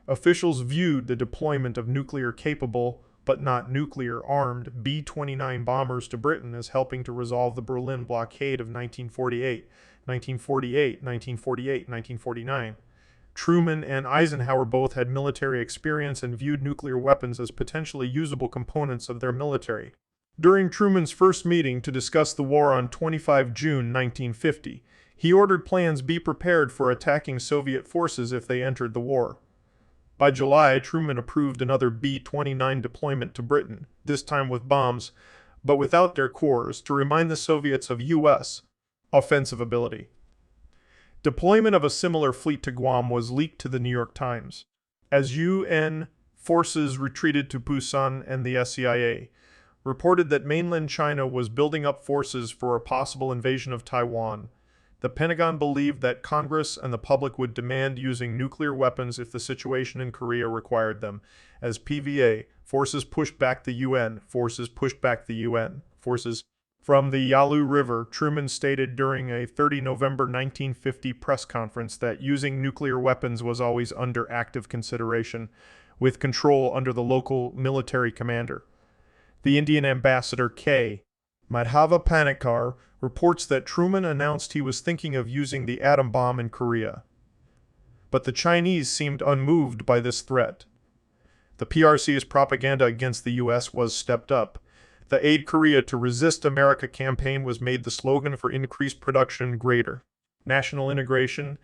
Speaker 1: officials viewed the deployment of nuclear-capable, but not nuclear-armed, B-29 bombers to Britain as helping to resolve the Berlin blockade of 1948, 1949. Truman and Eisenhower both had military experience and viewed nuclear weapons as potentially usable components of their military. During Truman's first meeting to discuss the war on 25 June 1950, he ordered plans be prepared for attacking Soviet forces if they entered the war. By July, Truman approved another B-29 deployment to Britain, this time with bombs, but without their cores, to remind the Soviets of U.S. offensive ability. Deployment of a similar fleet to Guam was leaked to the New York Times. As UN forces retreated to Pusan, and the SCIA reported that mainland China was building up forces for a possible invasion of Taiwan, the Pentagon believed that Congress and the public would demand using nuclear weapons if the situation in Korea required them. As PVA forces pushed back the UN forces. From the Yalu River, Truman stated during a 30 November 1950 press conference that using nuclear weapons was always under active consideration, with control under the local military commander. The Indian ambassador K. Madhava Panikkar reports that Truman announced he was thinking of using the atom bomb in Korea. But the Chinese seemed unmoved by this threat. The PRC's propaganda against the U.S. was stepped up. The Aid Korea to Resist America campaign was made the slogan for increased production, greater national integration,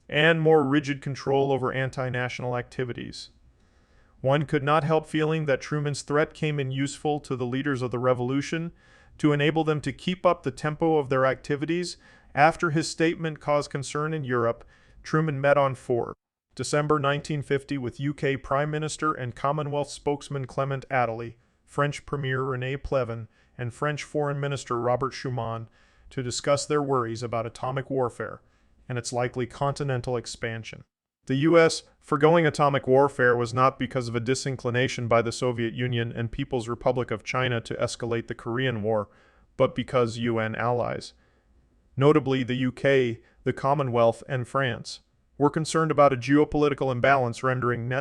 Speaker 1: and more rigid control over anti-national activities. One could not help feeling that Truman's threat came in useful to the leaders of the revolution to enable them to keep up the tempo of their activities. After his statement caused concern in Europe, Truman met on 4 December 1950 with UK Prime Minister and Commonwealth spokesman Clement Attlee, French Premier René Pleven, and French Foreign Minister Robert Schuman to discuss their worries about atomic warfare and its likely continental expansion. The U.S. foregoing atomic warfare was not because of a disinclination by the Soviet Union and People's Republic of China to escalate the Korean War, but because UN allies, notably the UK, the Commonwealth, and France, were concerned about a geopolitical imbalance rendering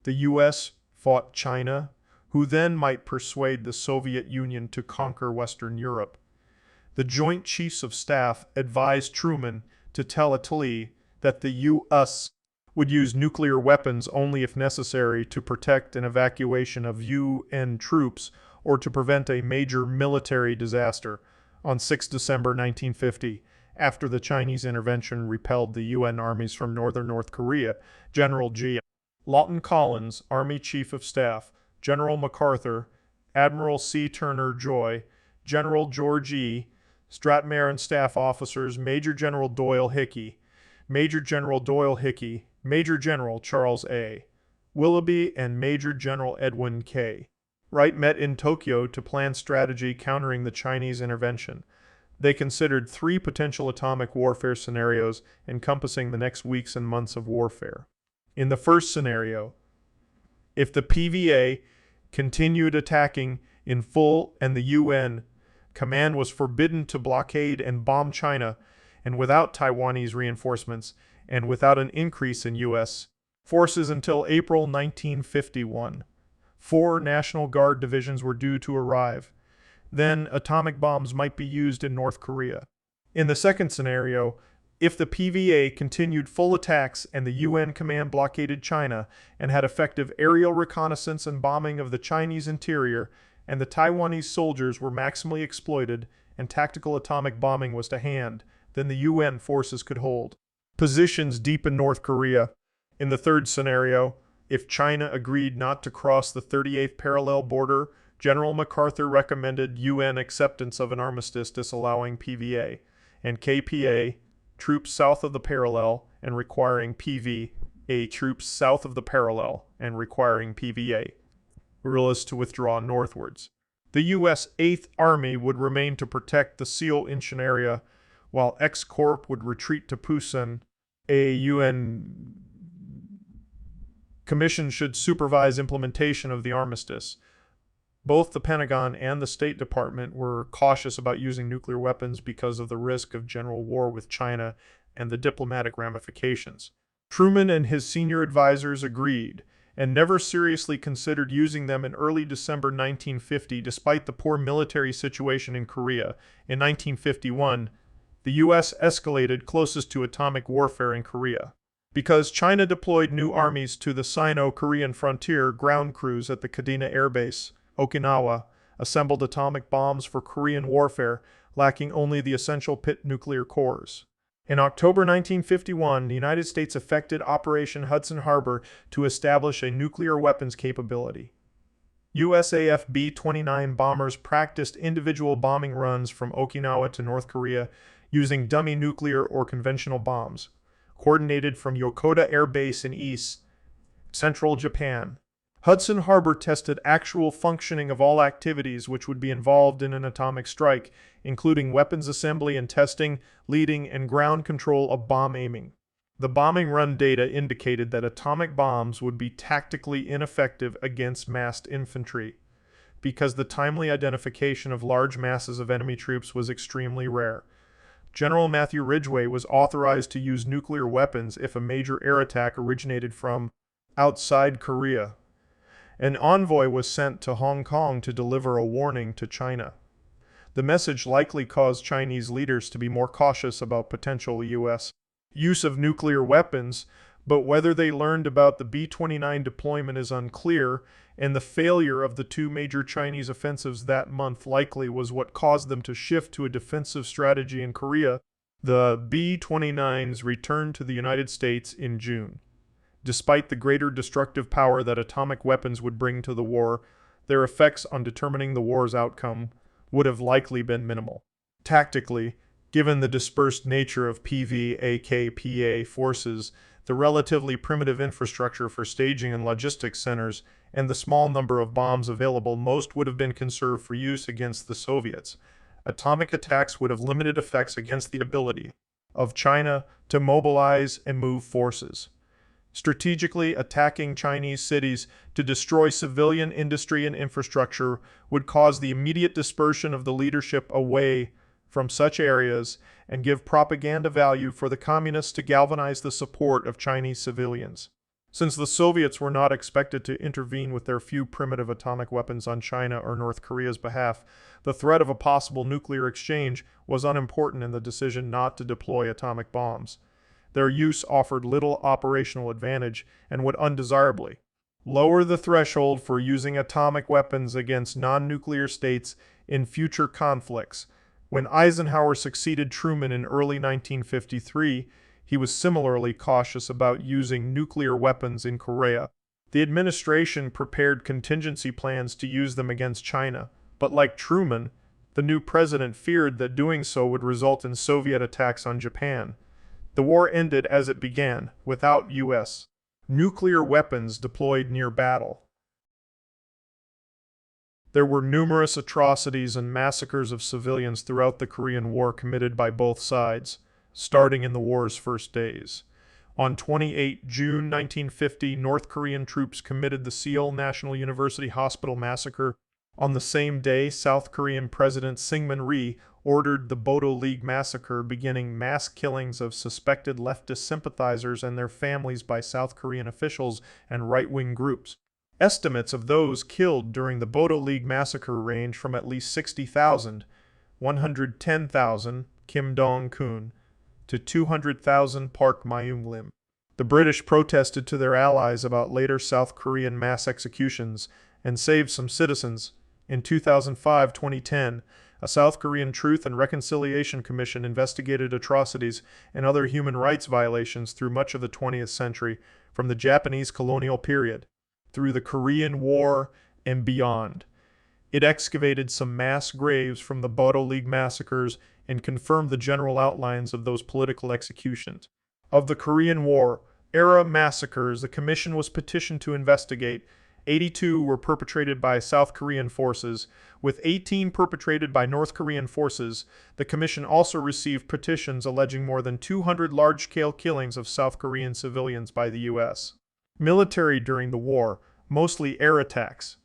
Speaker 1: the U.S. fought China, who then might persuade the Soviet Union to conquer Western Europe. The Joint Chiefs of Staff advised Truman to tell Attlee that the U.S. would use nuclear weapons only if necessary to protect an evacuation of UN troops or to prevent a major military disaster. On 6 December 1950, after the Chinese intervention repelled the UN armies from northern North Korea, General G. Lawton Collins, Army Chief of Staff, General MacArthur, Admiral C. Turner Joy, General George E. Stratmare and staff officers Major General Doyle Hickey, Major General Charles A. Willoughby, and Major General Edwin K. Wright met in Tokyo to plan strategy countering the Chinese intervention. They considered 3 potential atomic warfare scenarios encompassing the next weeks and months of warfare. In the first scenario, if the PVA continued attacking in full and the UN command was forbidden to blockade and bomb China, and without Taiwanese reinforcements, and without an increase in U.S. forces until April 1951. 4 National Guard divisions were due to arrive. Then atomic bombs might be used in North Korea. In the second scenario, if the PVA continued full attacks and the UN command blockaded China and had effective aerial reconnaissance and bombing of the Chinese interior, and the Taiwanese soldiers were maximally exploited and tactical atomic bombing was to hand, then the UN forces could hold positions deep in North Korea. In the third scenario, if China agreed not to cross the 38th parallel border, General MacArthur recommended UN acceptance of an armistice disallowing PVA and KPA troops south of the parallel and requiring PVA troops south of the parallel and requiring PVA guerrillas to withdraw northwards. The U.S. 8th Army would remain to protect the Seoul-Incheon area, while X-Corp would retreat to Pusan. A UN commission should supervise implementation of the armistice. Both the Pentagon and the State Department were cautious about using nuclear weapons because of the risk of general war with China and the diplomatic ramifications. Truman and his senior advisors agreed, and never seriously considered using them in early December 1950 despite the poor military situation in Korea. In 1951, the U.S. escalated closest to atomic warfare in Korea. Because China deployed new armies to the Sino-Korean frontier, ground crews at the Kadena Air Base, Okinawa, assembled atomic bombs for Korean warfare, lacking only the essential pit nuclear cores. In October 1951, the United States effected Operation Hudson Harbor to establish a nuclear weapons capability. USAF B-29 bombers practiced individual bombing runs from Okinawa to North Korea using dummy nuclear or conventional bombs, coordinated from Yokota Air Base in East Central Japan. Hudson Harbor tested actual functioning of all activities which would be involved in an atomic strike, including weapons assembly and testing, leading, and ground control of bomb aiming. The bombing run data indicated that atomic bombs would be tactically ineffective against massed infantry, because the timely identification of large masses of enemy troops was extremely rare. General Matthew Ridgway was authorized to use nuclear weapons if a major air attack originated from outside Korea. An envoy was sent to Hong Kong to deliver a warning to China. The message likely caused Chinese leaders to be more cautious about potential U.S. use of nuclear weapons, but whether they learned about the B-29 deployment is unclear, and the failure of the two major Chinese offensives that month likely was what caused them to shift to a defensive strategy in Korea. The B-29s returned to the United States in June. Despite the greater destructive power that atomic weapons would bring to the war, their effects on determining the war's outcome would have likely been minimal. Tactically, given the dispersed nature of PVAKPA forces, the relatively primitive infrastructure for staging and logistics centers, and the small number of bombs available, most would have been conserved for use against the Soviets. Atomic attacks would have limited effects against the ability of China to mobilize and move forces. Strategically attacking Chinese cities to destroy civilian industry and infrastructure would cause the immediate dispersion of the leadership away from such areas and give propaganda value for the communists to galvanize the support of Chinese civilians. Since the Soviets were not expected to intervene with their few primitive atomic weapons on China or North Korea's behalf, the threat of a possible nuclear exchange was unimportant in the decision not to deploy atomic bombs. Their use offered little operational advantage and would undesirably lower the threshold for using atomic weapons against non-nuclear states in future conflicts. When Eisenhower succeeded Truman in early 1953, he was similarly cautious about using nuclear weapons in Korea. The administration prepared contingency plans to use them against China, but like Truman, the new president feared that doing so would result in Soviet attacks on Japan. The war ended as it began, without U.S. nuclear weapons deployed near battle. There were numerous atrocities and massacres of civilians throughout the Korean War committed by both sides, starting in the war's first days. On 28 June 1950, North Korean troops committed the Seoul National University Hospital massacre. On the same day, South Korean President Syngman Rhee ordered the Bodo League massacre, beginning mass killings of suspected leftist sympathizers and their families by South Korean officials and right-wing groups. Estimates of those killed during the Bodo League massacre range from at least 60,000, 110,000 Kim Dong-kun, to 200,000 Park Myung-lim. The British protested to their allies about later South Korean mass executions and saved some citizens. In 2005-2010, a South Korean Truth and Reconciliation Commission investigated atrocities and other human rights violations through much of the 20th century, from the Japanese colonial period through the Korean War and beyond. It excavated some mass graves from the Bodo League massacres and confirmed the general outlines of those political executions. Of the Korean War-era massacres the commission was petitioned to investigate, 82 were perpetrated by South Korean forces, with 18 perpetrated by North Korean forces. The commission also received petitions alleging more than 200 large-scale killings of South Korean civilians by the U.S. military during the war, mostly air attacks.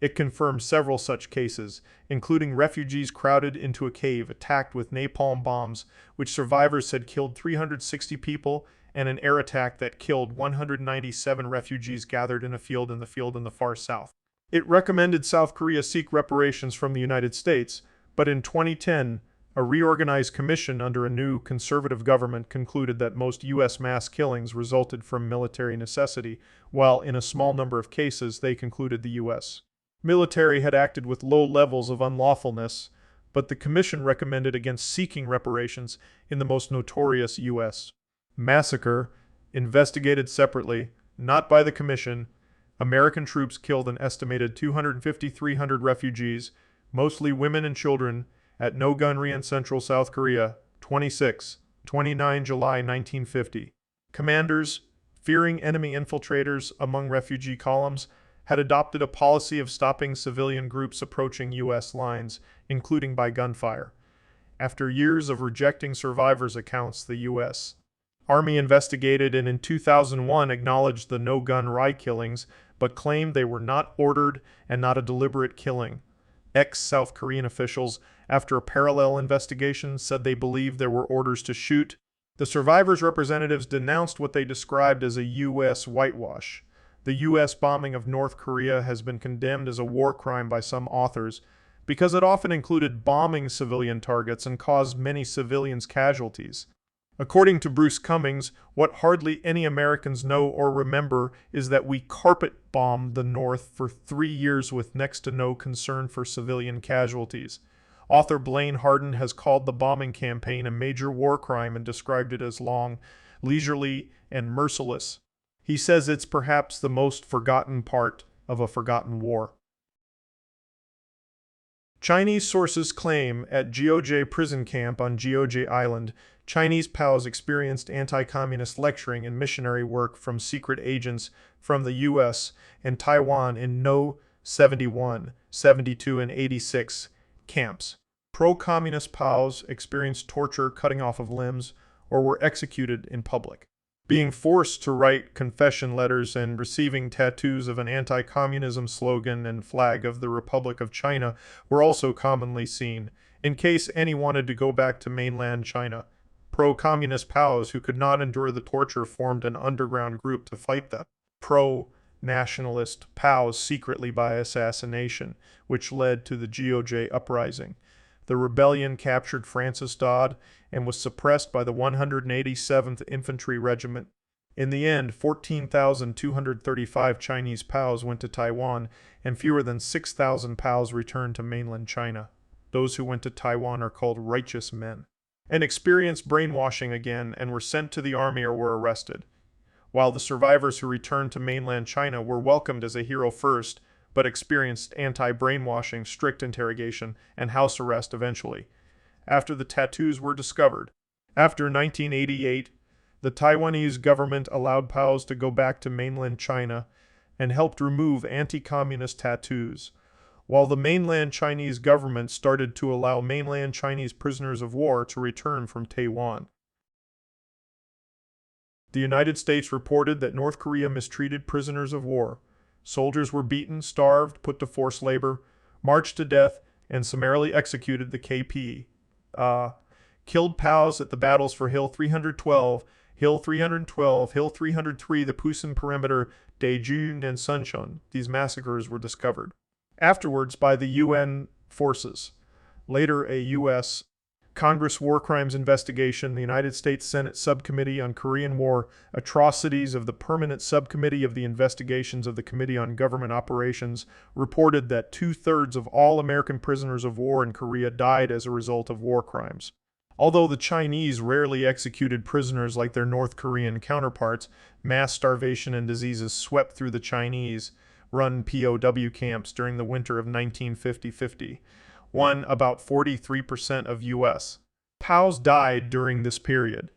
Speaker 1: It confirmed several such cases, including refugees crowded into a cave attacked with napalm bombs, which survivors said killed 360 people, and an air attack that killed 197 refugees gathered in a field in the far south. It recommended South Korea seek reparations from the United States, but in 2010, a reorganized commission under a new conservative government concluded that most U.S. mass killings resulted from military necessity, while in a small number of cases they concluded the U.S. military had acted with low levels of unlawfulness, but the commission recommended against seeking reparations in the most notorious U.S. massacre, investigated separately, not by the commission. American troops killed an estimated 250-300 refugees, mostly women and children, at Nogunri in central South Korea, 26, 29 July 1950. Commanders, fearing enemy infiltrators among refugee columns, had adopted a policy of stopping civilian groups approaching U.S. lines, including by gunfire. After years of rejecting survivors' accounts, the U.S. Army investigated and in 2001 acknowledged the no-gun Rai killings, but claimed they were not ordered and not a deliberate killing. Ex-South Korean officials, after a parallel investigation, said they believed there were orders to shoot. The survivors' representatives denounced what they described as a U.S. whitewash. The U.S. bombing of North Korea has been condemned as a war crime by some authors because it often included bombing civilian targets and caused many civilians casualties. According to Bruce Cummings, what hardly any Americans know or remember is that we carpet-bombed the North for 3 years with next to no concern for civilian casualties. Author Blaine Harden has called the bombing campaign a major war crime and described it as long, leisurely, and merciless. He says it's perhaps the most forgotten part of a forgotten war. Chinese sources claim at Jiuzhai prison camp on Jiuzhai Island, Chinese POWs experienced anti-communist lecturing and missionary work from secret agents from the U.S. and Taiwan in No. 71, 72, and 86 camps. Pro-communist POWs experienced torture, cutting off of limbs, or were executed in public. Being forced to write confession letters and receiving tattoos of an anti-communism slogan and flag of the Republic of China were also commonly seen, in case any wanted to go back to mainland China. Pro-communist POWs who could not endure the torture formed an underground group to fight the pro-nationalist POWs secretly by assassination, which led to the Jiuzhai uprising. The rebellion captured Francis Dodd and was suppressed by the 187th Infantry Regiment. In the end, 14,235 Chinese POWs went to Taiwan, and fewer than 6,000 POWs returned to mainland China. Those who went to Taiwan are called righteous men, and experienced brainwashing again and were sent to the army or were arrested, while the survivors who returned to mainland China were welcomed as a hero first, but experienced anti-brainwashing, strict interrogation, and house arrest eventually, after the tattoos were discovered. After 1988, the Taiwanese government allowed POWs to go back to mainland China and helped remove anti-communist tattoos, while the mainland Chinese government started to allow mainland Chinese prisoners of war to return from Taiwan. The United States reported that North Korea mistreated prisoners of war. Soldiers were beaten, starved, put to forced labor, marched to death, and summarily executed. The KP killed POWs at the battles for Hill 312, Hill 312, Hill 303, the Pusan Perimeter, Daejeon, and Suncheon. These massacres were discovered afterwards by the UN forces. Later, a U.S. Congress War Crimes Investigation, the United States Senate Subcommittee on Korean War Atrocities of the Permanent Subcommittee of the Investigations of the Committee on Government Operations reported that 2/3 of all American prisoners of war in Korea died as a result of war crimes. Although the Chinese rarely executed prisoners like their North Korean counterparts, mass starvation and diseases swept through the Chinese-run POW camps during the winter of 1950-50. About 43% of U.S. POWs died during this period.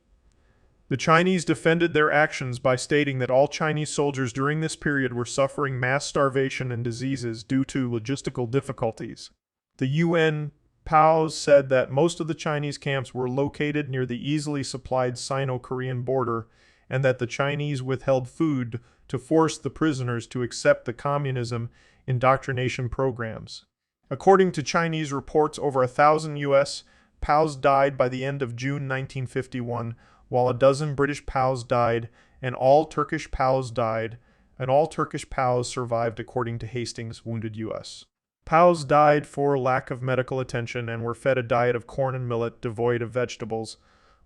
Speaker 1: The Chinese defended their actions by stating that all Chinese soldiers during this period were suffering mass starvation and diseases due to logistical difficulties. The UN POWs said that most of the Chinese camps were located near the easily supplied Sino-Korean border and that the Chinese withheld food to force the prisoners to accept the communism indoctrination programs. According to Chinese reports, over 1,000 U.S. POWs died by the end of June 1951, while a dozen British POWs died, and all Turkish POWs died, and all Turkish POWs survived according to Hastings' wounded U.S. POWs died for lack of medical attention and were fed a diet of corn and millet devoid of vegetables,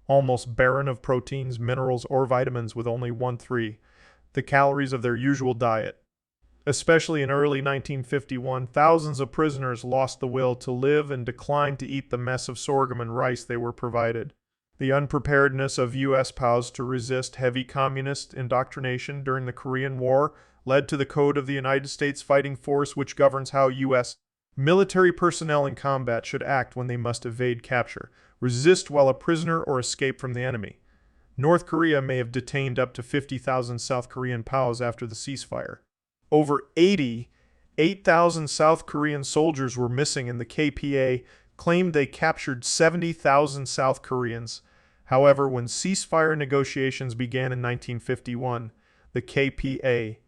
Speaker 1: almost barren of proteins, minerals, or vitamins with only 1/3 the calories of their usual diet. Especially in early 1951, thousands of prisoners lost the will to live and declined to eat the mess of sorghum and rice they were provided. The unpreparedness of U.S. POWs to resist heavy communist indoctrination during the Korean War led to the Code of the United States Fighting Force, which governs how U.S. Military personnel in combat should act when they must evade capture, resist while a prisoner, or escape from the enemy. North Korea may have detained up to 50,000 South Korean POWs after the ceasefire. Over 8,000 South Korean soldiers were missing, and the KPA claimed they captured 70,000 South Koreans. However, when ceasefire negotiations began in 1951, the KPA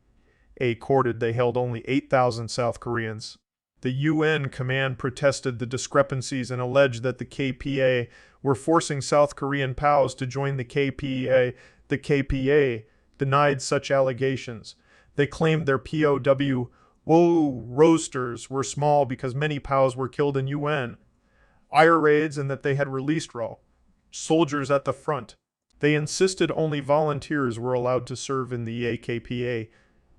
Speaker 1: accorded they held only 8,000 South Koreans. The UN command protested the discrepancies and alleged that the KPA were forcing South Korean POWs to join the KPA. The KPA denied such allegations. They claimed their POW rosters were small because many POWs were killed in UN air raids, and that they had released raw soldiers at the front. They insisted only volunteers were allowed to serve in the AKPA.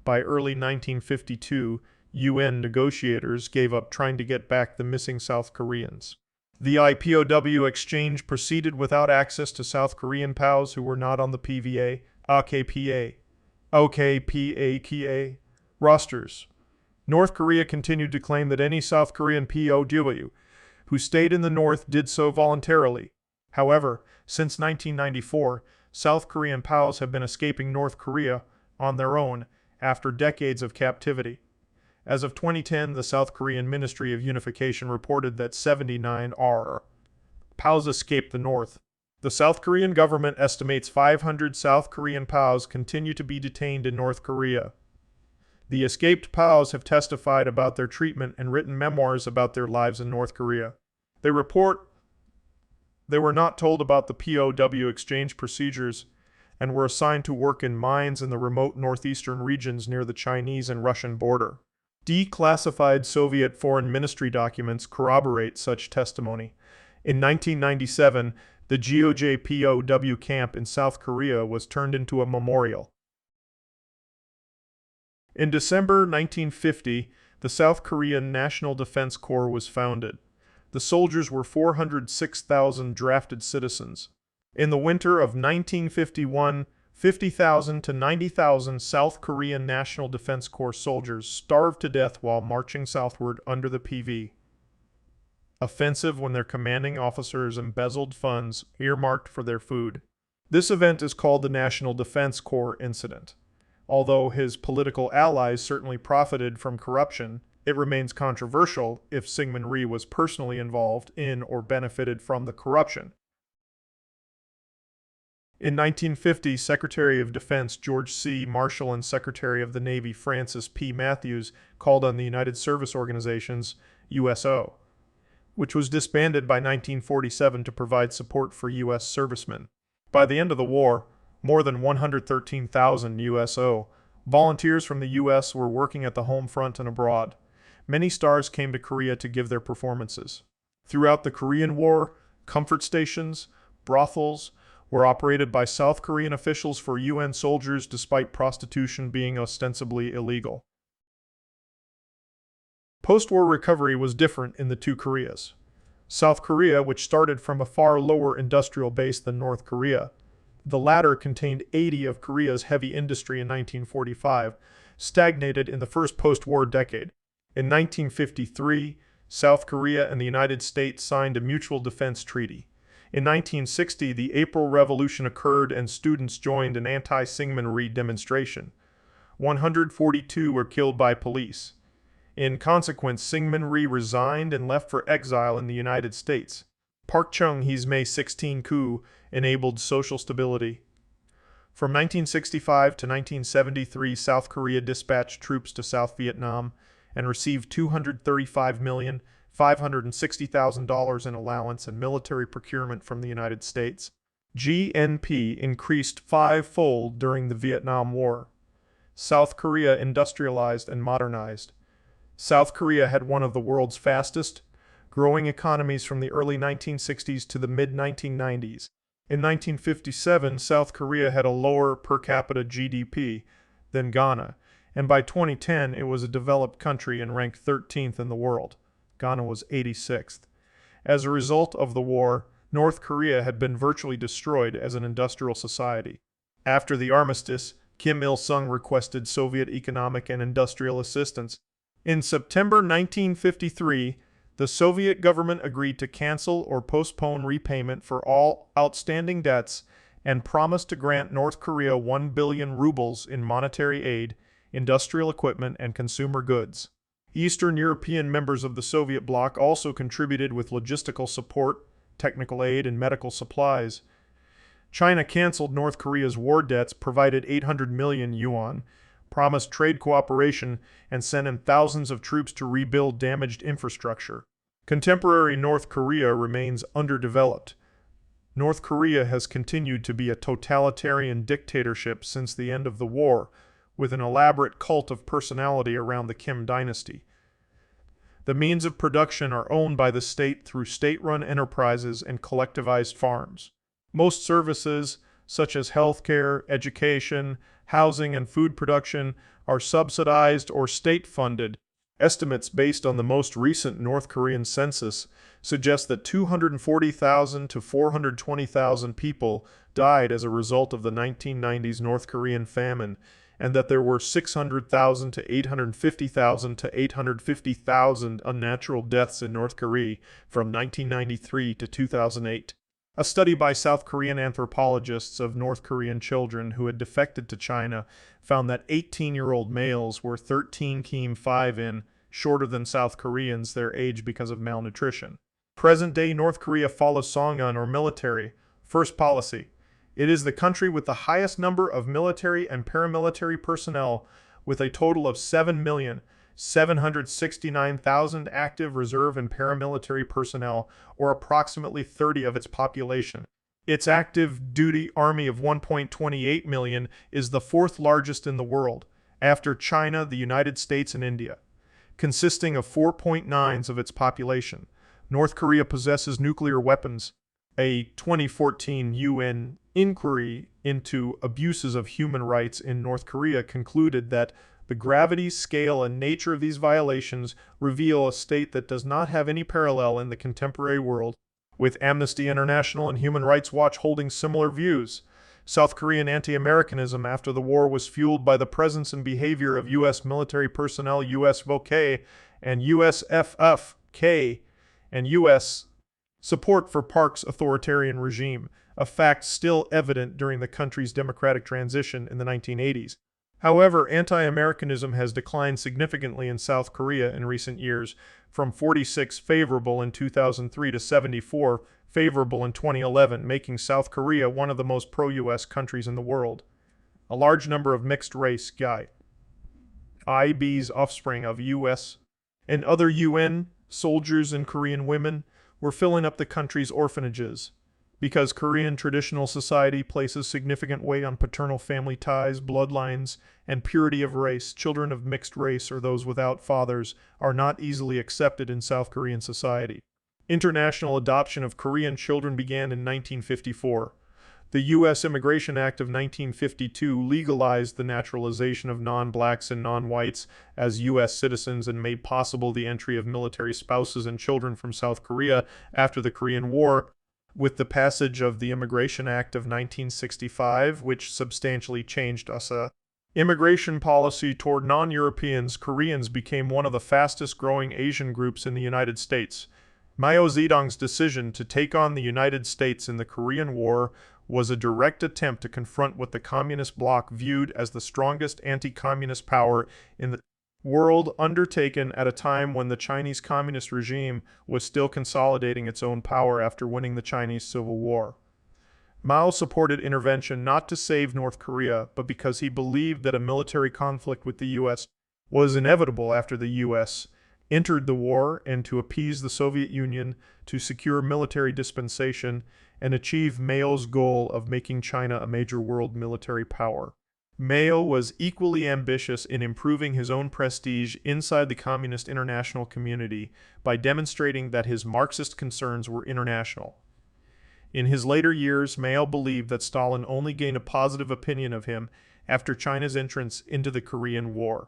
Speaker 1: By early 1952, UN negotiators gave up trying to get back the missing South Koreans. The IPOW exchange proceeded without access to South Korean POWs who were not on the PVA, OKPA rosters. North Korea continued to claim that any South Korean POW who stayed in the North did so voluntarily. However, since 1994, South Korean POWs have been escaping North Korea on their own after decades of captivity. As of 2010, the South Korean Ministry of Unification reported that 79 POWs escaped the North. The South Korean government estimates 500 South Korean POWs continue to be detained in North Korea. The escaped POWs have testified about their treatment and written memoirs about their lives in North Korea. They report they were not told about the POW exchange procedures and were assigned to work in mines in the remote northeastern regions near the Chinese and Russian border. Declassified Soviet Foreign Ministry documents corroborate such testimony. In 1997, the GOJ POW camp in South Korea was turned into a memorial. In December 1950, the South Korean National Defense Corps was founded. The soldiers were 406,000 drafted citizens. In the winter of 1951, 50,000 to 90,000 South Korean National Defense Corps soldiers starved to death while marching southward under the PV offensive when their commanding officers embezzled funds earmarked for their food. This event is called the National Defense Corps Incident. Although his political allies certainly profited from corruption, it remains controversial if Syngman Rhee was personally involved in or benefited from the corruption. In 1950, Secretary of Defense George C. Marshall and Secretary of the Navy Francis P. Matthews called on the United Service Organizations, USO, which was disbanded by 1947 to provide support for U.S. servicemen. By the end of the war, more than 113,000 USO volunteers from the U.S. were working at the home front and abroad. Many stars came to Korea to give their performances. Throughout the Korean War, comfort stations, brothels, were operated by South Korean officials for UN soldiers despite prostitution being ostensibly illegal. Post-war recovery was different in the two Koreas. South Korea, which started from a far lower industrial base than North Korea, the latter contained 80% of Korea's heavy industry in 1945, stagnated in the first post-war decade. In 1953, South Korea and the United States signed a mutual defense treaty. In 1960, the April Revolution occurred and students joined an anti-Syngman Rhee demonstration. 142 were killed by police. In consequence, Syngman Rhee resigned and left for exile in the United States. Park Chung-hee's May 16 coup enabled social stability. From 1965 to 1973, South Korea dispatched troops to South Vietnam and received $235,560,000 in allowance and military procurement from the United States. GNP increased five-fold during the Vietnam War. South Korea industrialized and modernized. South Korea had one of the world's fastest growing economies from the early 1960s to the mid-1990s. In 1957, South Korea had a lower per capita GDP than Ghana, and by 2010 it was a developed country and ranked 13th in the world. Ghana was 86th. As a result of the war, North Korea had been virtually destroyed as an industrial society. After the Armistice, Kim Il-sung requested Soviet economic and industrial assistance. In September 1953, the Soviet government agreed to cancel or postpone repayment for all outstanding debts and promised to grant North Korea 1 billion rubles in monetary aid, industrial equipment, and consumer goods. Eastern European members of the Soviet bloc also contributed with logistical support, technical aid, and medical supplies. China canceled North Korea's war debts, provided 800 million yuan, promised trade cooperation, and sent in thousands of troops to rebuild damaged infrastructure. Contemporary North Korea remains underdeveloped. North Korea has continued to be a totalitarian dictatorship since the end of the war, with an elaborate cult of personality around the Kim dynasty. The means of production are owned by the state through state-run enterprises and collectivized farms. Most services, such as healthcare, education, housing, and food production, are subsidized or state-funded. Estimates based on the most recent North Korean census suggest that 240,000 to 420,000 people died as a result of the 1990s North Korean famine, and that there were 600,000 to 850,000 to 850,000 unnatural deaths in North Korea from 1993 to 2008. A study by South Korean anthropologists of North Korean children who had defected to China found that 18-year-old males were 13 km 5 in shorter than South Koreans their age because of malnutrition. Present-day North Korea follows Songun or military first policy. It is the country with the highest number of military and paramilitary personnel, with a total of 7,769,000 active reserve and paramilitary personnel, or approximately 30% of its population. Its active duty army of 1.28 million is the fourth largest in the world, after China, the United States, and India. Consisting of 4.9% of its population, North Korea possesses nuclear weapons. A 2014 UN inquiry into abuses of human rights in North Korea concluded that the gravity, scale, and nature of these violations reveal a state that does not have any parallel in the contemporary world, with Amnesty International and Human Rights Watch holding similar views. South Korean anti-Americanism after the war was fueled by the presence and behavior of U.S. military personnel, U.S. VOK, and USFFK, and U.S. support for Park's authoritarian regime, a fact still evident during the country's democratic transition in the 1980s. However, anti-Americanism has declined significantly in South Korea in recent years, from 46 favorable in 2003 to 74 favorable in 2011, making South Korea one of the most pro-U.S. countries in the world. A large number of mixed-race IB's offspring of U.S. and other UN soldiers and Korean women were filling up the country's orphanages. Because Korean traditional society places significant weight on paternal family ties, bloodlines, and purity of race, children of mixed race or those without fathers are not easily accepted in South Korean society. International adoption of Korean children began in 1954. The U.S. Immigration Act of 1952 legalized the naturalization of non-blacks and non-whites as U.S. citizens and made possible the entry of military spouses and children from South Korea after the Korean War, with the passage of the Immigration Act of 1965, which substantially changed USA immigration policy toward non-Europeans. Koreans became one of the fastest-growing Asian groups in the United States. Mao Zedong's decision to take on the United States in the Korean War was a direct attempt to confront what the communist bloc viewed as the strongest anti-communist power in the world, undertaken at a time when the Chinese communist regime was still consolidating its own power after winning the Chinese Civil War. Mao supported intervention not to save North Korea, but because he believed that a military conflict with the U.S. was inevitable after the U.S. entered the war, and to appease the Soviet Union, to secure military dispensation, and achieve Mao's goal of making China a major world military power. Mao was equally ambitious in improving his own prestige inside the communist international community by demonstrating that his Marxist concerns were international. In his later years, Mao believed that Stalin only gained a positive opinion of him after China's entrance into the Korean War.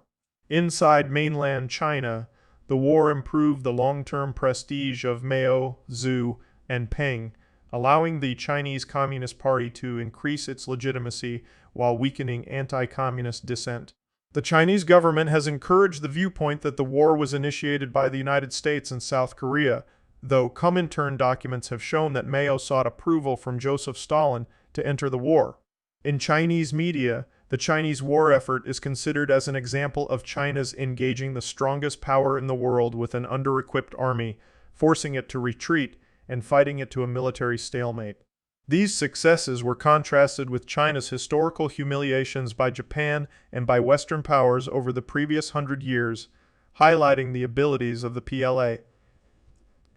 Speaker 1: Inside mainland China, the war improved the long-term prestige of Mao, Zhu, and Peng, allowing the Chinese Communist Party to increase its legitimacy while weakening anti-communist dissent. The Chinese government has encouraged the viewpoint that the war was initiated by the United States and South Korea, though Comintern documents have shown that Mao sought approval from Joseph Stalin to enter the war. In Chinese media, the Chinese war effort is considered as an example of China's engaging the strongest power in the world with an under-equipped army, forcing it to retreat and fighting it to a military stalemate. These successes were contrasted with China's historical humiliations by Japan and by Western powers over the previous 100 years, highlighting the abilities of the PLA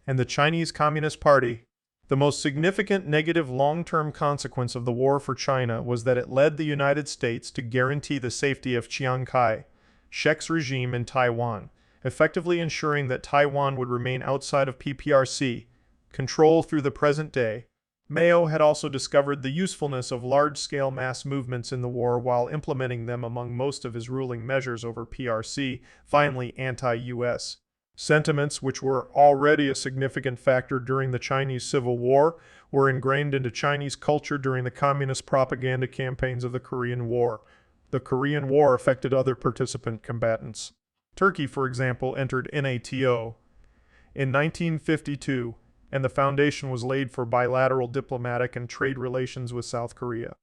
Speaker 1: and the Chinese Communist Party. The most significant negative long-term consequence of the war for China was that it led the United States to guarantee the safety of Chiang Kai-shek's regime in Taiwan, effectively ensuring that Taiwan would remain outside of PPRC control through the present day. Mao had also discovered the usefulness of large-scale mass movements in the war while implementing them among most of his ruling measures over PRC, finally anti-US. Sentiments, which were already a significant factor during the Chinese Civil War, were ingrained into Chinese culture during the communist propaganda campaigns of the Korean War. The Korean War affected other participant combatants. Turkey, for example, entered NATO in 1952, and the foundation was laid for bilateral diplomatic and trade relations with South Korea.